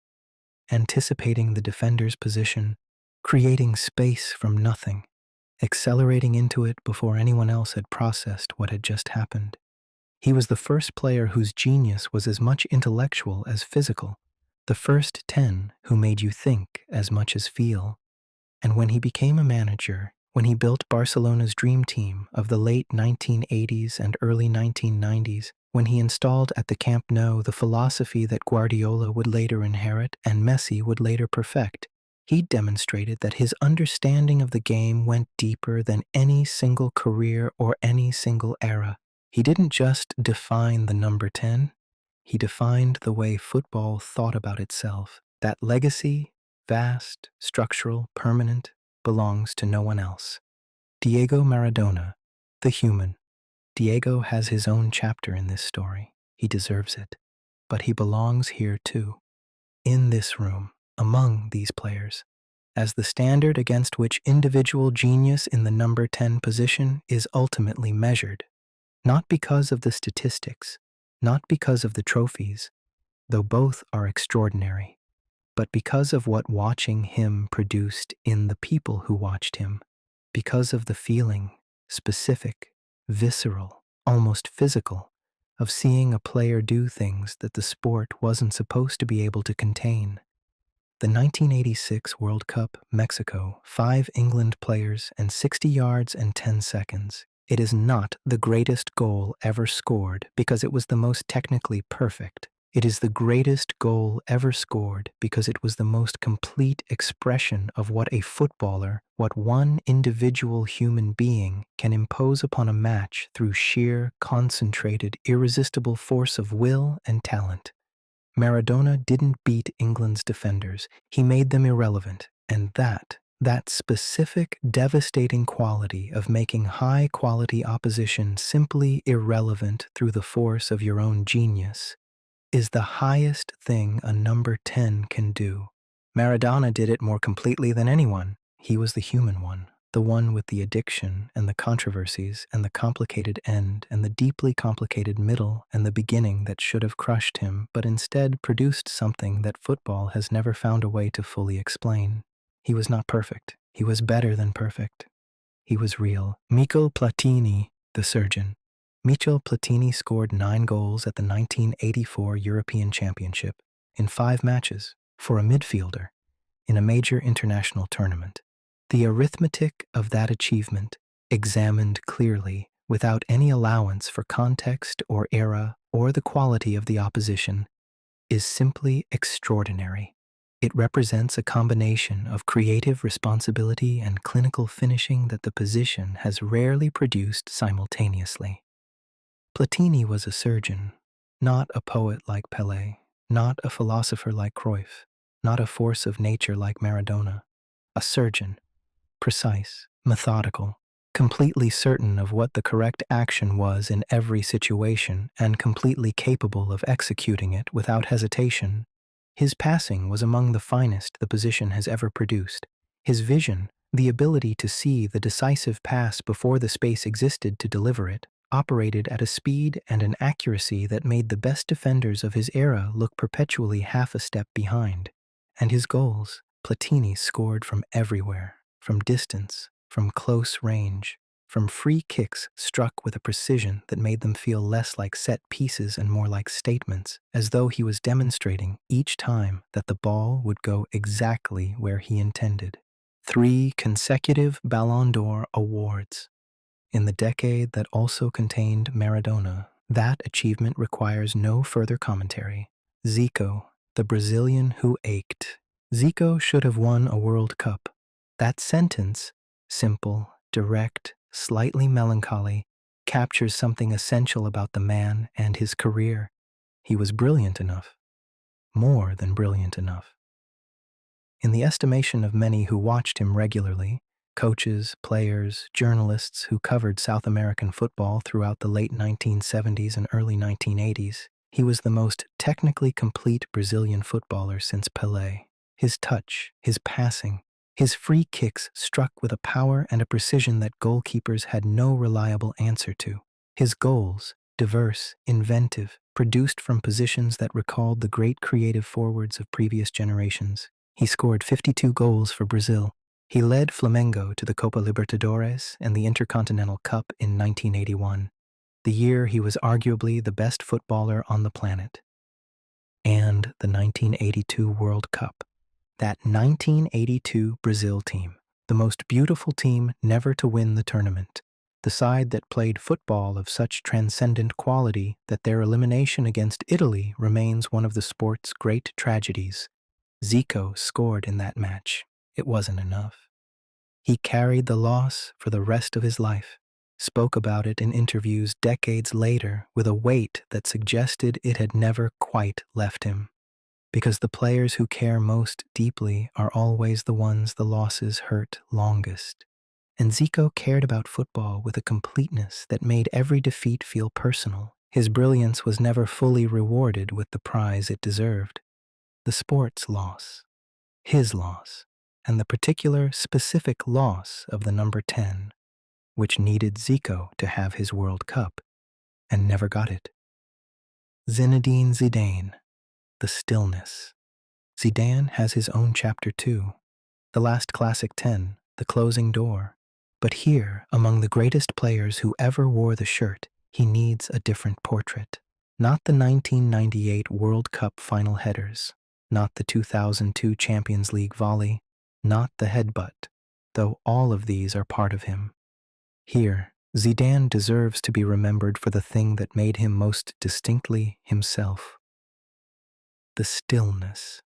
anticipating the defender's position, creating space from nothing, accelerating into it before anyone else had processed what had just happened. He was the first player whose genius was as much intellectual as physical, the first 10 who made you think as much as feel. And when he became a manager, when he built Barcelona's dream team of the late 1980s and early 1990s, when he installed at the Camp Nou the philosophy that Guardiola would later inherit and Messi would later perfect, he demonstrated that his understanding of the game went deeper than any single career or any single era. He didn't just define the number 10, he defined the way football thought about itself. That legacy, vast, structural, permanent, belongs to no one else. Diego Maradona, the human. Diego has his own chapter in this story. He deserves it. But he belongs here too, in this room, among these players, as the standard against which individual genius in the number 10 position is ultimately measured. Not because of the statistics, not because of the trophies, though both are extraordinary, but because of what watching him produced in the people who watched him, because of the feeling, specific, visceral, almost physical, of seeing a player do things that the sport wasn't supposed to be able to contain. The 1986 World Cup, Mexico, 5 England players and 60 yards and 10 seconds. It is not the greatest goal ever scored because it was the most technically perfect. It is the greatest goal ever scored because it was the most complete expression of what a footballer, what one individual human being can impose upon a match through sheer, concentrated, irresistible force of will and talent. Maradona didn't beat England's defenders. He made them irrelevant, and that specific, devastating quality of making high-quality opposition simply irrelevant through the force of your own genius is the highest thing a number 10 can do. Maradona did it more completely than anyone. He was the human one, the one with the addiction and the controversies and the complicated end and the deeply complicated middle and the beginning that should have crushed him, but instead produced something that football has never found a way to fully explain. He was not perfect. He was better than perfect. He was real. Platini, the surgeon. Michel Platini scored 9 goals at the 1984 European Championship in 5 matches for a midfielder in a major international tournament. The arithmetic of that achievement, examined clearly, without any allowance for context or era or the quality of the opposition, is simply extraordinary. It represents a combination of creative responsibility and clinical finishing that the position has rarely produced simultaneously. Platini was a surgeon, not a poet like Pelé, not a philosopher like Cruyff, not a force of nature like Maradona. A surgeon, precise, methodical, completely certain of what the correct action was in every situation and completely capable of executing it without hesitation. His passing was among the finest the position has ever produced. His vision, the ability to see the decisive pass before the space existed to deliver it, operated at a speed and an accuracy that made the best defenders of his era look perpetually half a step behind. And his goals, Platini scored from everywhere, from distance, from close range, from free kicks struck with a precision that made them feel less like set pieces and more like statements, as though he was demonstrating each time that the ball would go exactly where he intended. 3 consecutive Ballon d'Or awards. In the decade that also contained Maradona, that achievement requires no further commentary. Zico, the Brazilian who ached. Zico should have won a World Cup. That sentence, simple, direct, slightly melancholy, captures something essential about the man and his career. He was brilliant enough, more than brilliant enough. In the estimation of many who watched him regularly, coaches, players, journalists who covered South American football throughout the late 1970s and early 1980s, he was the most technically complete Brazilian footballer since Pelé. His touch, his passing, his free kicks struck with a power and a precision that goalkeepers had no reliable answer to. His goals, diverse, inventive, produced from positions that recalled the great creative forwards of previous generations. He scored 52 goals for Brazil. He led Flamengo to the Copa Libertadores and the Intercontinental Cup in 1981, the year he was arguably the best footballer on the planet. And the 1982 World Cup. That 1982 Brazil team, the most beautiful team never to win the tournament, the side that played football of such transcendent quality that their elimination against Italy remains one of the sport's great tragedies. Zico scored in that match. It wasn't enough. He carried the loss for the rest of his life, spoke about it in interviews decades later with a weight that suggested it had never quite left him. Because the players who care most deeply are always the ones the losses hurt longest. And Zico cared about football with a completeness that made every defeat feel personal. His brilliance was never fully rewarded with the prize it deserved. The sport's loss, his loss, and the particular specific loss of the number 10, which needed Zico to have his World Cup, and never got it. Zinedine Zidane, the stillness. Zidane has his own chapter too, the last classic 10, the closing door. But here, among the greatest players who ever wore the shirt, he needs a different portrait. Not the 1998 World Cup final headers, not the 2002 Champions League volley, not the headbutt, though all of these are part of him. Here, Zidane deserves to be remembered for the thing that made him most distinctly himself. The stillness.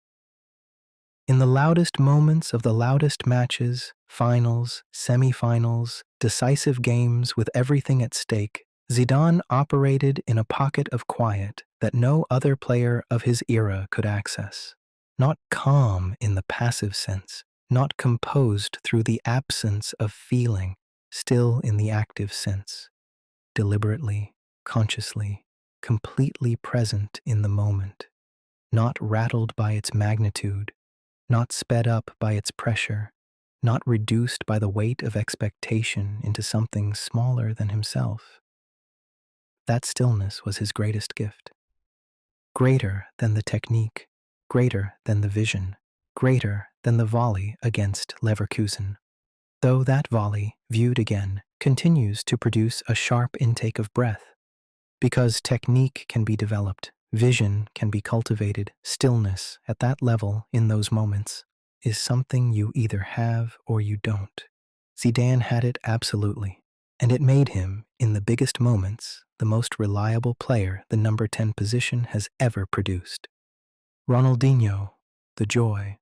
In the loudest moments of the loudest matches, finals, semi-finals, decisive games with everything at stake, Zidane operated in a pocket of quiet that no other player of his era could access. Not calm in the passive sense, not composed through the absence of feeling, still in the active sense. Deliberately, consciously, completely present in the moment. Not rattled by its magnitude, not sped up by its pressure, not reduced by the weight of expectation into something smaller than himself. That stillness was his greatest gift. Greater than the technique, greater than the vision, greater than the volley against Leverkusen. Though that volley, viewed again, continues to produce a sharp intake of breath, Because technique can be developed, vision can be cultivated, stillness at that level in those moments is something you either have or you don't. Zidane had it absolutely, and it made him, in the biggest moments, the most reliable player the number 10 position has ever produced. Ronaldinho, the joy.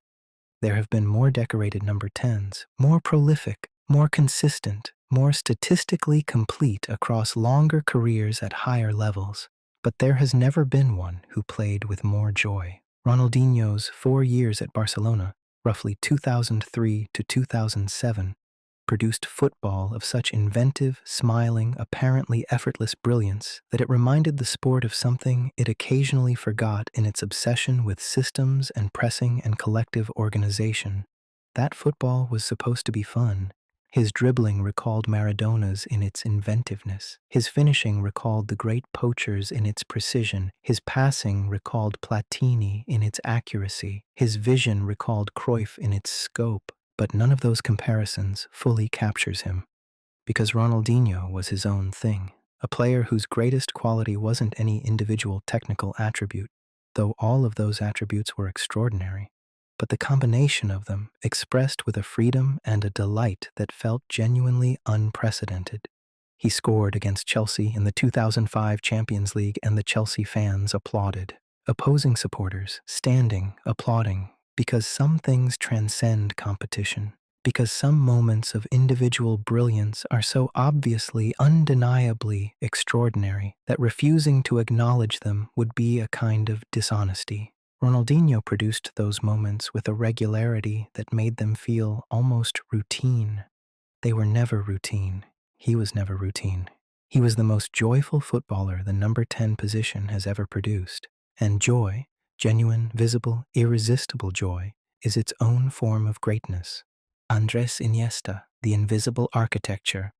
There have been more decorated number 10s, more prolific, more consistent, more statistically complete across longer careers at higher levels, but there has never been one who played with more joy. Ronaldinho's 4 years at Barcelona, roughly 2003 to 2007, produced football of such inventive, smiling, apparently effortless brilliance that it reminded the sport of something it occasionally forgot in its obsession with systems and pressing and collective organization. That football was supposed to be fun. His dribbling recalled Maradona's in its inventiveness. His finishing recalled the great poachers in its precision. His passing recalled Platini in its accuracy. His vision recalled Cruyff in its scope. But none of those comparisons fully captures him, because Ronaldinho was his own thing, a player whose greatest quality wasn't any individual technical attribute, though all of those attributes were extraordinary, but the combination of them expressed with a freedom and a delight that felt genuinely unprecedented. He scored against Chelsea in the 2005 Champions League, and the Chelsea fans applauded. Opposing supporters, standing, applauding, because some things transcend competition, because some moments of individual brilliance are so obviously, undeniably extraordinary that refusing to acknowledge them would be a kind of dishonesty. Ronaldinho produced those moments with a regularity that made them feel almost routine. They were never routine. He was never routine. He was the most joyful footballer the number 10 position has ever produced. And joy, genuine, visible, irresistible joy, is its own form of greatness. Andrés Iniesta, the invisible architecture.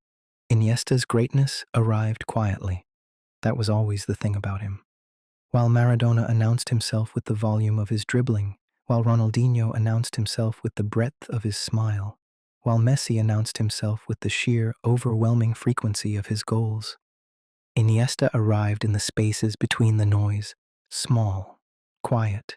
Iniesta's greatness arrived quietly. That was always the thing about him. While Maradona announced himself with the volume of his dribbling, while Ronaldinho announced himself with the breadth of his smile, while Messi announced himself with the sheer, overwhelming frequency of his goals, Iniesta arrived in the spaces between the noise, small, quiet,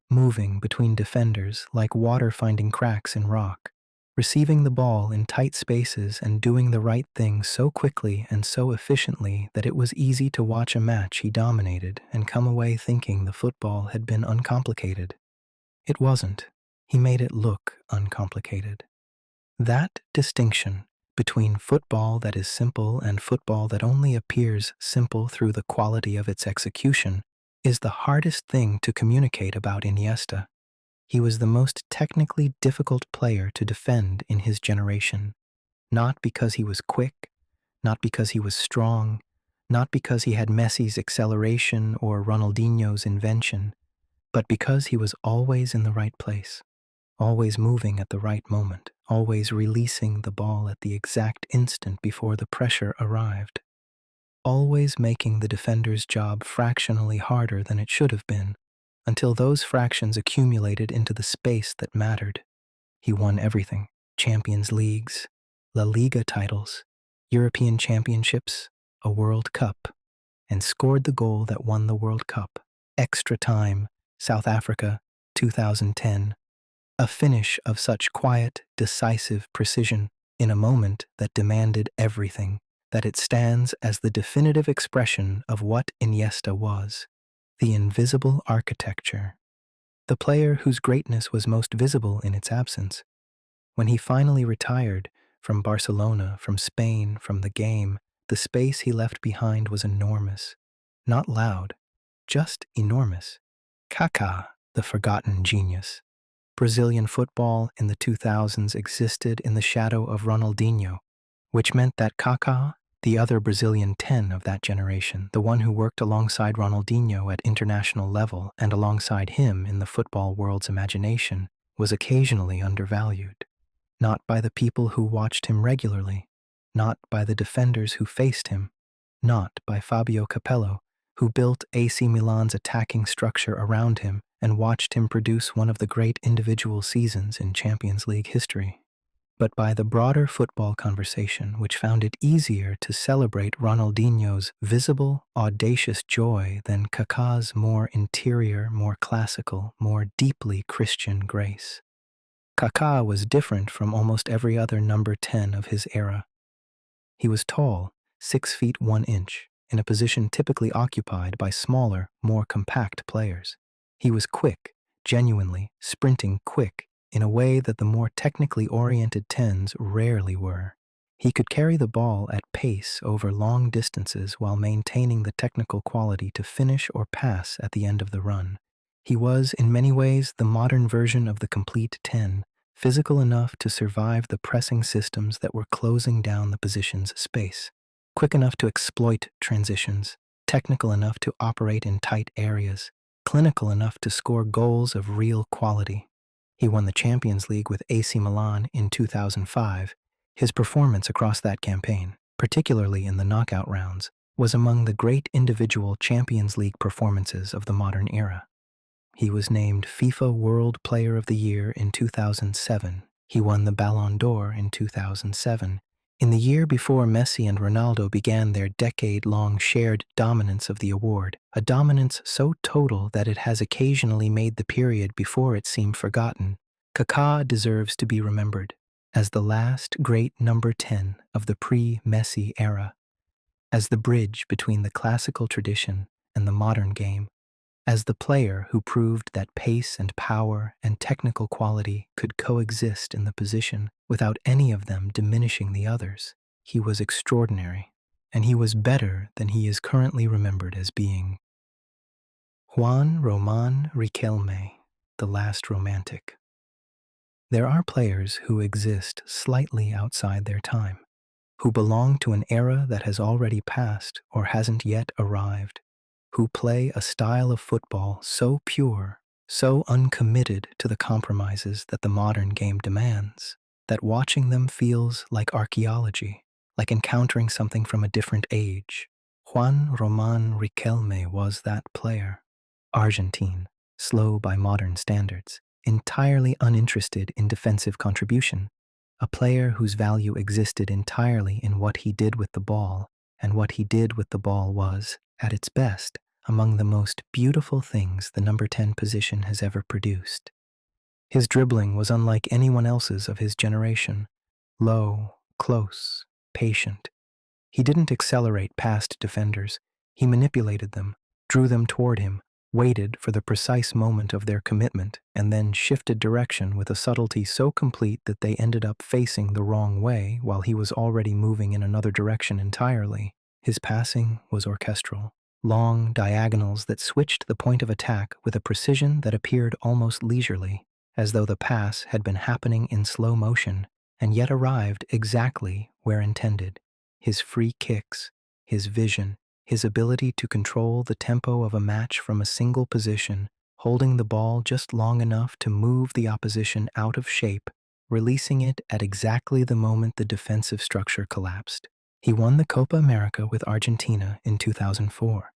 moving between defenders like water finding cracks in rock, receiving the ball in tight spaces and doing the right thing so quickly and so efficiently that it was easy to watch a match he dominated and come away thinking the football had been uncomplicated. It wasn't. He made it look uncomplicated. That distinction between football that is simple and football that only appears simple through the quality of its execution is the hardest thing to communicate about Iniesta. He was the most technically difficult player to defend in his generation, not because he was quick, not because he was strong, not because he had Messi's acceleration or Ronaldinho's invention, but because he was always in the right place, always moving at the right moment, always releasing the ball at the exact instant before the pressure arrived, always making the defender's job fractionally harder than it should have been, until those fractions accumulated into the space that mattered. He won everything: Champions Leagues, La Liga titles, European Championships, a World Cup, and scored the goal that won the World Cup. Extra time, South Africa, 2010. A finish of such quiet, decisive precision in a moment that demanded everything, that it stands as the definitive expression of what Iniesta was: the invisible architecture, the player whose greatness was most visible in its absence. When he finally retired from Barcelona, from Spain, from the game, the space he left behind was enormous. Not loud, just enormous. Kaká, the forgotten genius. Brazilian football in the 2000s existed in the shadow of Ronaldinho, which meant that Kaká, the other Brazilian 10 of that generation, the one who worked alongside Ronaldinho at international level and alongside him in the football world's imagination, was occasionally undervalued. Not by the people who watched him regularly, not by the defenders who faced him, not by Fabio Capello, who built AC Milan's attacking structure around him and watched him produce one of the great individual seasons in Champions League history. but by the broader football conversation, which found it easier to celebrate Ronaldinho's visible, audacious joy than Kaká's more interior, more classical, more deeply Christian grace. Kaká was different from almost every other number 10 of his era. He was tall, 6 feet 1 inch, in a position typically occupied by smaller, more compact players. He was quick, genuinely, sprinting quick, in a way that the more technically oriented tens rarely were. He could carry the ball at pace over long distances while maintaining the technical quality to finish or pass at the end of the run. He was, in many ways, the modern version of the complete 10, physical enough to survive the pressing systems that were closing down the position's space, quick enough to exploit transitions, technical enough to operate in tight areas, clinical enough to score goals of real quality. He won the Champions League with AC Milan in 2005. His performance across that campaign, particularly in the knockout rounds, was among the great individual Champions League performances of the modern era. He was named FIFA World Player of the Year in 2007. He won the Ballon d'Or in 2007. In the year before Messi and Ronaldo began their decade-long shared dominance of the award, a dominance so total that it has occasionally made the period before it seem forgotten, Kaká deserves to be remembered as the last great number 10 of the pre-Messi era, as the bridge between the classical tradition and the modern game, as the player who proved that pace and power and technical quality could coexist in the position without any of them diminishing the others. He was extraordinary, and he was better than he is currently remembered as being. Juan Román Riquelme, the last romantic. There are players who exist slightly outside their time, who belong to an era that has already passed or hasn't yet arrived, who play a style of football so pure, so uncommitted to the compromises that the modern game demands, that watching them feels like archaeology, like encountering something from a different age. Juan Román Riquelme was that player. Argentine, slow by modern standards, entirely uninterested in defensive contribution, a player whose value existed entirely in what he did with the ball, and what he did with the ball was, at its best, among the most beautiful things the number 10 position has ever produced. His dribbling was unlike anyone else's of his generation, low, close, patient. He didn't accelerate past defenders. He manipulated them, drew them toward him, waited for the precise moment of their commitment, and then shifted direction with a subtlety so complete that they ended up facing the wrong way while he was already moving in another direction entirely. His passing was orchestral. Long diagonals that switched the point of attack with a precision that appeared almost leisurely, as though the pass had been happening in slow motion and yet arrived exactly where intended. His free kicks, his vision, his ability to control the tempo of a match from a single position, holding the ball just long enough to move the opposition out of shape, releasing it at exactly the moment the defensive structure collapsed. He won the Copa America with Argentina in 2004.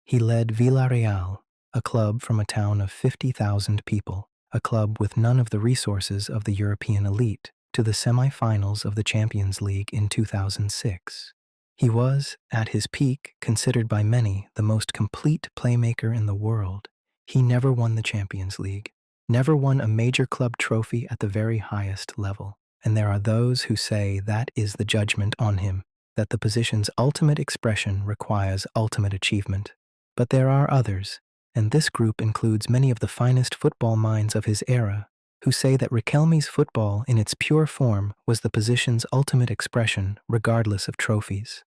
He led Villarreal, a club from a town of 50,000 people, a club with none of the resources of the European elite, to the semi-finals of the Champions League in 2006. He was, at his peak, considered by many the most complete playmaker in the world. He never won the Champions League, never won a major club trophy at the very highest level, and there are those who say that is the judgment on him, that the position's ultimate expression requires ultimate achievement. But there are others, and this group includes many of the finest football minds of his era, who say that Riquelme's football in its pure form was the position's ultimate expression regardless of trophies.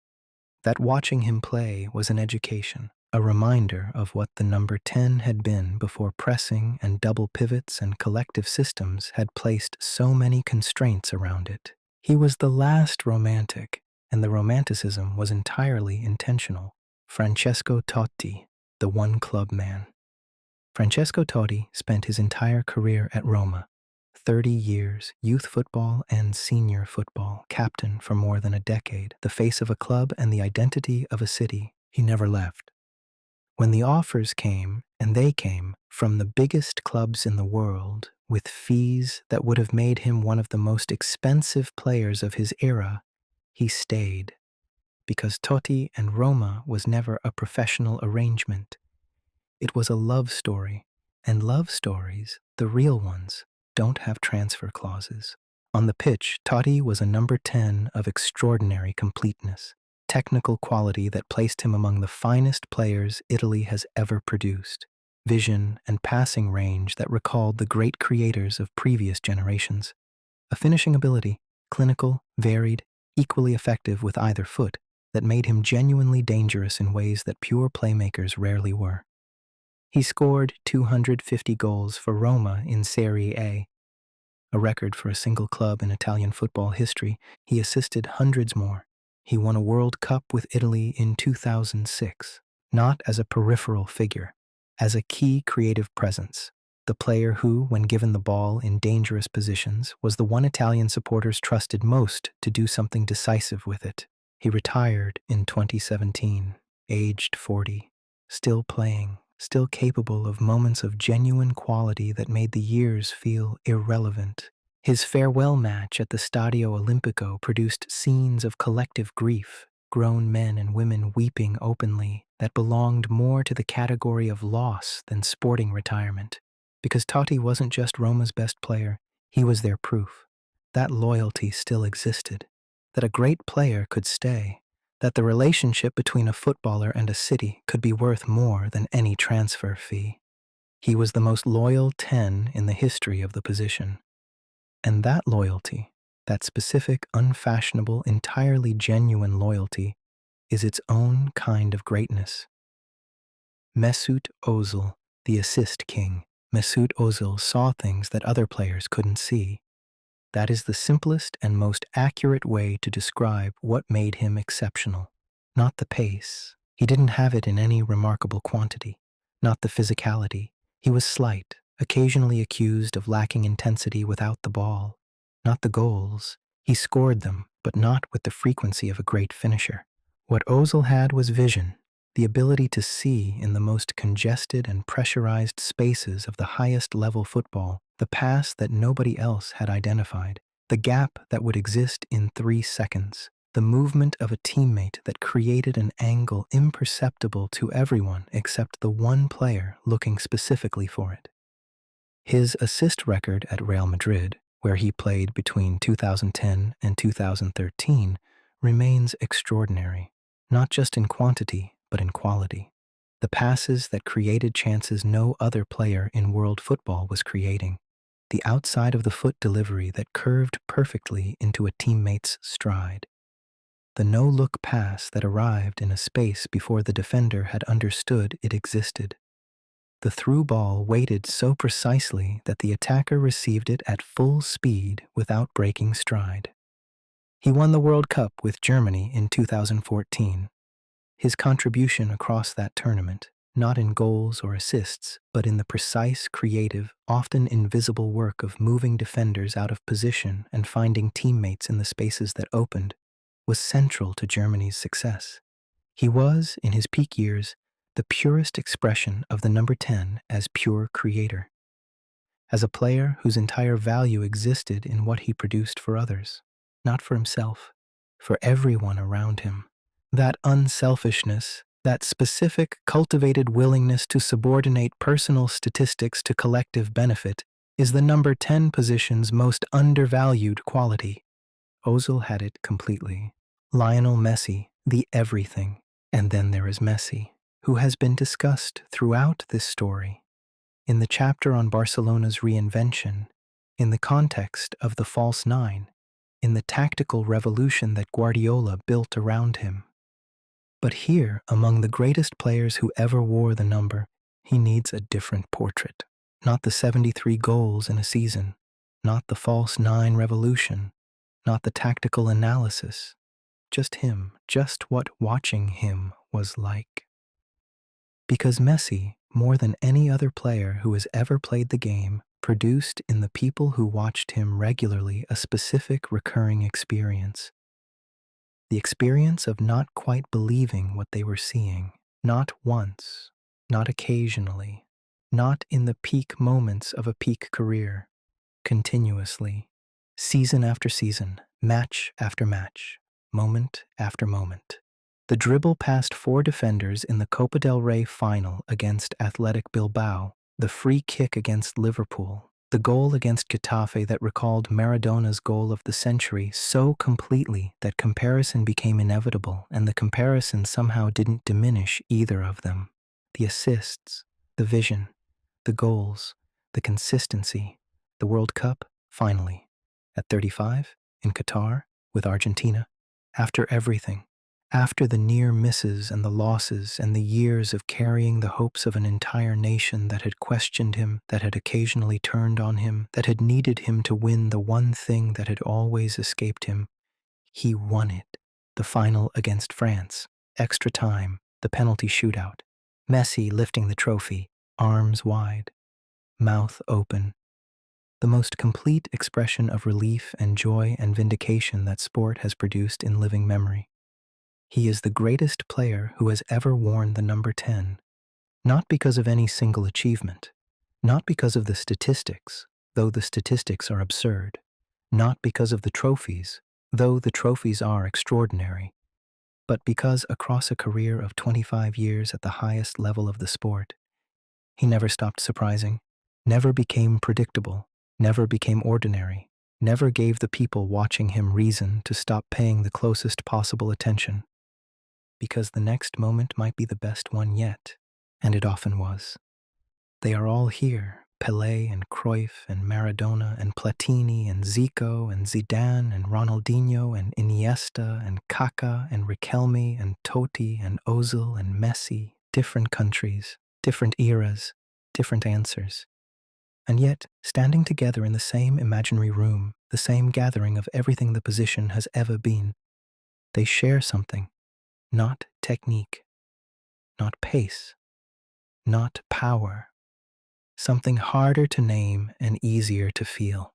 That watching him play was an education, a reminder of what the number 10 had been before pressing and double pivots and collective systems had placed so many constraints around it. He was the last romantic, and the romanticism was entirely intentional. Francesco Totti, the one-club man. Francesco Totti spent his entire career at Roma, 30 years, youth football and senior football, captain for more than a decade, the face of a club and the identity of a city. He never left. When the offers came, and they came, from the biggest clubs in the world, with fees that would have made him one of the most expensive players of his era, he stayed. Because Totti and Roma was never a professional arrangement. It was a love story, and love stories, the real ones, don't have transfer clauses. On the pitch, Totti was a number 10 of extraordinary completeness, technical quality that placed him among the finest players Italy has ever produced, vision and passing range that recalled the great creators of previous generations, a finishing ability, clinical, varied, equally effective with either foot, that made him genuinely dangerous in ways that pure playmakers rarely were. He scored 250 goals for Roma in Serie a record for a single club in Italian football history. He assisted hundreds more. He won a World Cup with Italy in 2006, not as a peripheral figure, as a key creative presence, the player who, when given the ball in dangerous positions, was the one Italian supporters trusted most to do something decisive with it. He retired in 2017, aged 40, still playing, still capable of moments of genuine quality that made the years feel irrelevant. His farewell match at the Stadio Olimpico produced scenes of collective grief, grown men and women weeping openly, that belonged more to the category of loss than sporting retirement. Because Totti wasn't just Roma's best player, he was their proof. That loyalty still existed, that a great player could stay, that the relationship between a footballer and a city could be worth more than any transfer fee. He was the most loyal 10 in the history of the position. And that loyalty, that specific, unfashionable, entirely genuine loyalty, is its own kind of greatness. Mesut Ozil, the assist king. Mesut Ozil saw things that other players couldn't see. That is the simplest and most accurate way to describe what made him exceptional. Not the pace. He didn't have it in any remarkable quantity. Not the physicality. He was slight, occasionally accused of lacking intensity without the ball. Not the goals. He scored them, but not with the frequency of a great finisher. What Ozil had was vision, the ability to see in the most congested and pressurized spaces of the highest level football the pass that nobody else had identified, the gap that would exist in 3 seconds, the movement of a teammate that created an angle imperceptible to everyone except the one player looking specifically for it. His assist record at Real Madrid, where he played between 2010 and 2013, remains extraordinary, not just in quantity, but in quality. The passes that created chances no other player in world football was creating. The outside of the foot delivery that curved perfectly into a teammate's stride. The no-look pass that arrived in a space before the defender had understood it existed. The through ball weighted so precisely that the attacker received it at full speed without breaking stride. He won the World Cup with Germany in 2014. His contribution across that tournament, not in goals or assists, but in the precise, creative, often invisible work of moving defenders out of position and finding teammates in the spaces that opened, was central to Germany's success. He was, in his peak years, the purest expression of the number 10 as pure creator, as a player whose entire value existed in what he produced for others, not for himself, for everyone around him. That unselfishness, that specific, cultivated willingness to subordinate personal statistics to collective benefit, is the number 10 position's most undervalued quality. Ozil had it completely. Lionel Messi, the everything. And then there is Messi, who has been discussed throughout this story. In the chapter on Barcelona's reinvention, in the context of the false nine, in the tactical revolution that Guardiola built around him. But here, among the greatest players who ever wore the number, he needs a different portrait. Not the 73 goals in a season, not the false nine revolution, not the tactical analysis. Just him, just what watching him was like. Because Messi, more than any other player who has ever played the game, produced in the people who watched him regularly a specific recurring experience. The experience of not quite believing what they were seeing, not once, not occasionally, not in the peak moments of a peak career, continuously, season after season, match after match, moment after moment. The dribble past four defenders in the Copa del Rey final against Athletic Bilbao, the free kick against Liverpool, the goal against Getafe that recalled Maradona's goal of the century so completely that comparison became inevitable, and the comparison somehow didn't diminish either of them. The assists, the vision, the goals, the consistency, the World Cup, finally, at 35, in Qatar, with Argentina, after everything, after the near misses and the losses and the years of carrying the hopes of an entire nation that had questioned him, that had occasionally turned on him, that had needed him to win the one thing that had always escaped him, he won it. The final against France, extra time, the penalty shootout, Messi lifting the trophy, arms wide, mouth open, the most complete expression of relief and joy and vindication that sport has produced in living memory. He is the greatest player who has ever worn the number 10, not because of any single achievement, not because of the statistics, though the statistics are absurd, not because of the trophies, though the trophies are extraordinary, but because across a career of 25 years at the highest level of the sport, he never stopped surprising, never became predictable, never became ordinary, never gave the people watching him reason to stop paying the closest possible attention, because the next moment might be the best one yet, and it often was. They are all here, Pelé and Cruyff and Maradona and Platini and Zico and Zidane and Ronaldinho and Iniesta and Kaká and Riquelme and Totti and Ozil and Messi, different countries, different eras, different answers. And yet, standing together in the same imaginary room, the same gathering of everything the position has ever been, they share something, not technique, not pace, not power, something harder to name and easier to feel.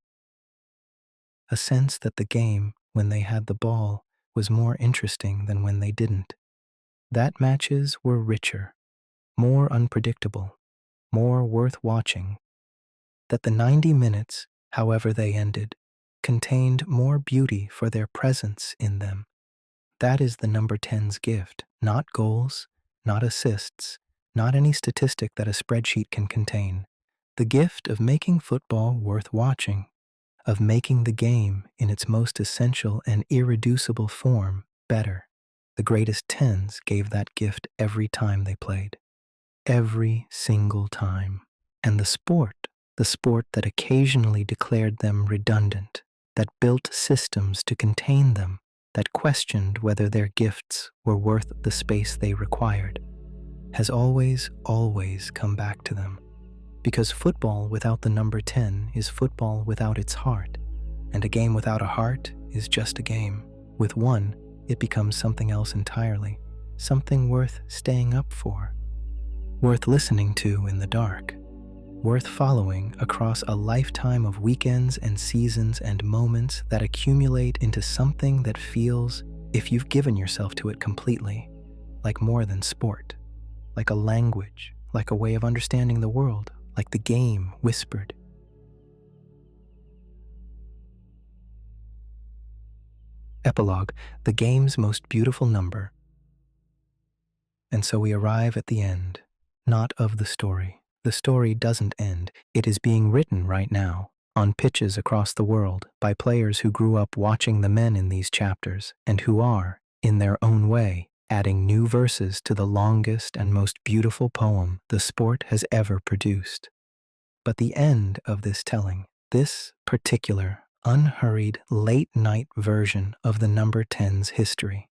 A sense that the game, when they had the ball, was more interesting than when they didn't. That matches were richer, more unpredictable, more worth watching. That the 90 minutes, however they ended, contained more beauty for their presence in them. That is the number 10's gift, not goals, not assists, not any statistic that a spreadsheet can contain. The gift of making football worth watching, of making the game in its most essential and irreducible form better. The greatest 10s gave that gift every time they played. Every single time. And the sport that occasionally declared them redundant, that built systems to contain them, that questioned whether their gifts were worth the space they required, has always come back to them. Because football without the number 10 is football without its heart, and a game without a heart is just a game. With one, it becomes something else entirely, something worth staying up for, worth listening to in the dark, worth following across a lifetime of weekends and seasons and moments that accumulate into something that feels, if you've given yourself to it completely, like more than sport, like a language, like a way of understanding the world, like the game whispered. Epilogue, the game's most beautiful number. And so we arrive at the end, not of the story. The story doesn't end. It is being written right now, on pitches across the world, by players who grew up watching the men in these chapters, and who are, in their own way, adding new verses to the longest and most beautiful poem the sport has ever produced. But the end of this telling, this particular, unhurried, late-night version of the number 10's history,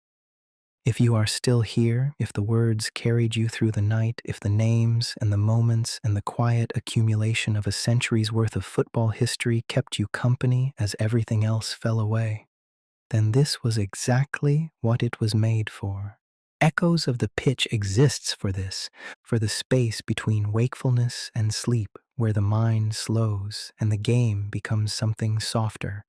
if you are still here, if the words carried you through the night, if the names and the moments and the quiet accumulation of a century's worth of football history kept you company as everything else fell away, then this was exactly what it was made for. Echoes of the pitch exists for this, for the space between wakefulness and sleep, where the mind slows and the game becomes something softer.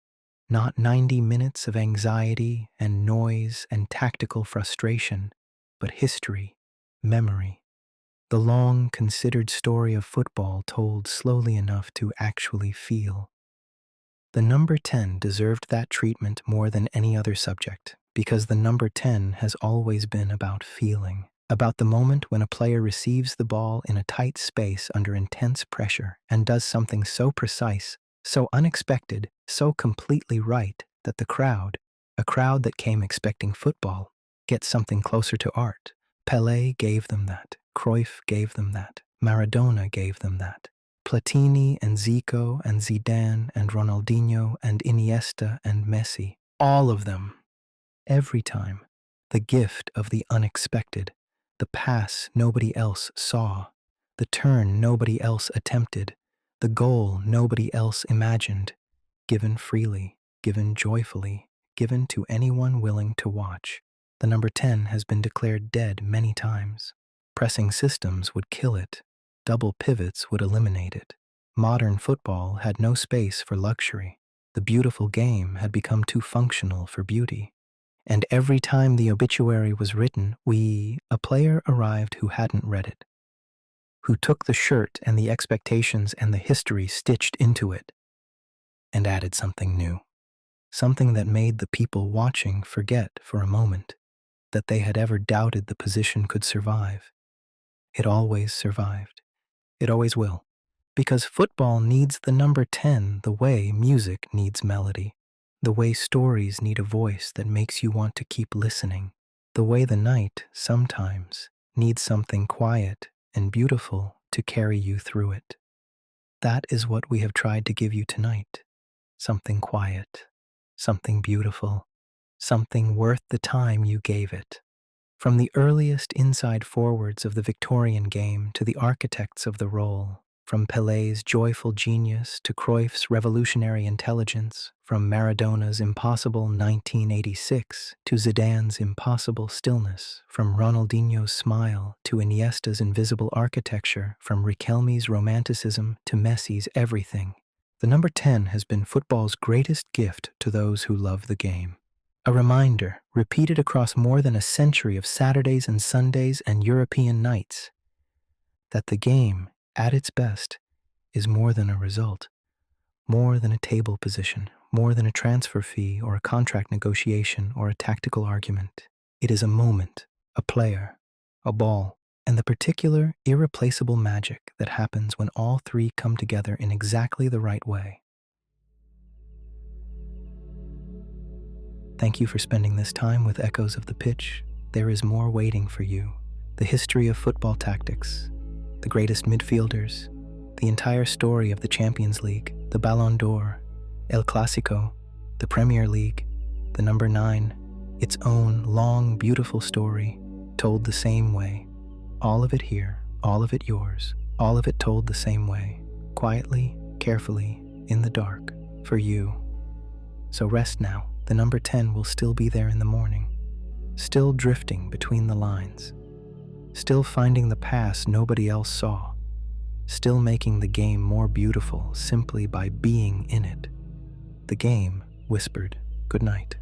Not 90 minutes of anxiety and noise and tactical frustration, but history, memory, the long considered story of football told slowly enough to actually feel. The number 10 deserved that treatment more than any other subject, because the number 10 has always been about feeling, about the moment when a player receives the ball in a tight space under intense pressure and does something so precise, so unexpected, so completely right that the crowd, a crowd that came expecting football, gets something closer to art. Pelé gave them that. Cruyff gave them that. Maradona gave them that. Platini and Zico and Zidane and Ronaldinho and Iniesta and Messi, all of them. Every time, the gift of the unexpected, the pass nobody else saw, the turn nobody else attempted, the goal nobody else imagined, given freely, given joyfully, given to anyone willing to watch. The number 10 has been declared dead many times. Pressing systems would kill it. Double pivots would eliminate it. Modern football had no space for luxury. The beautiful game had become too functional for beauty. And every time the obituary was written, a player arrived who hadn't read it, who took the shirt and the expectations and the history stitched into it, and added something new. Something that made the people watching forget for a moment that they had ever doubted the position could survive. It always survived. It always will. Because football needs the number 10 the way music needs melody, the way stories need a voice that makes you want to keep listening, the way the night, sometimes, needs something quiet and beautiful to carry you through it. That is what we have tried to give you tonight. Something quiet, something beautiful, something worth the time you gave it. From the earliest inside forwards of the Victorian game to the architects of the role, from Pelé's joyful genius to Cruyff's revolutionary intelligence, from Maradona's impossible 1986 to Zidane's impossible stillness, from Ronaldinho's smile to Iniesta's invisible architecture, from Riquelme's romanticism to Messi's everything. The number 10 has been football's greatest gift to those who love the game. A reminder, repeated across more than a century of Saturdays and Sundays and European nights, that the game, at its best, is more than a result, more than a table position, more than a transfer fee or a contract negotiation or a tactical argument. It is a moment, a player, a ball, and the particular, irreplaceable magic that happens when all three come together in exactly the right way. Thank you for spending this time with Echoes of the Pitch. There is more waiting for you. The history of football tactics, the greatest midfielders, the entire story of the Champions League, the Ballon d'Or, El Clásico, the Premier League, the number 9, its own long, beautiful story, told the same way. All of it here, all of it yours, all of it told the same way, quietly, carefully, in the dark, for you. So rest now. The number 10 will still be there in the morning, still drifting between the lines, still finding the pass nobody else saw, still making the game more beautiful simply by being in it. The game whispered good night.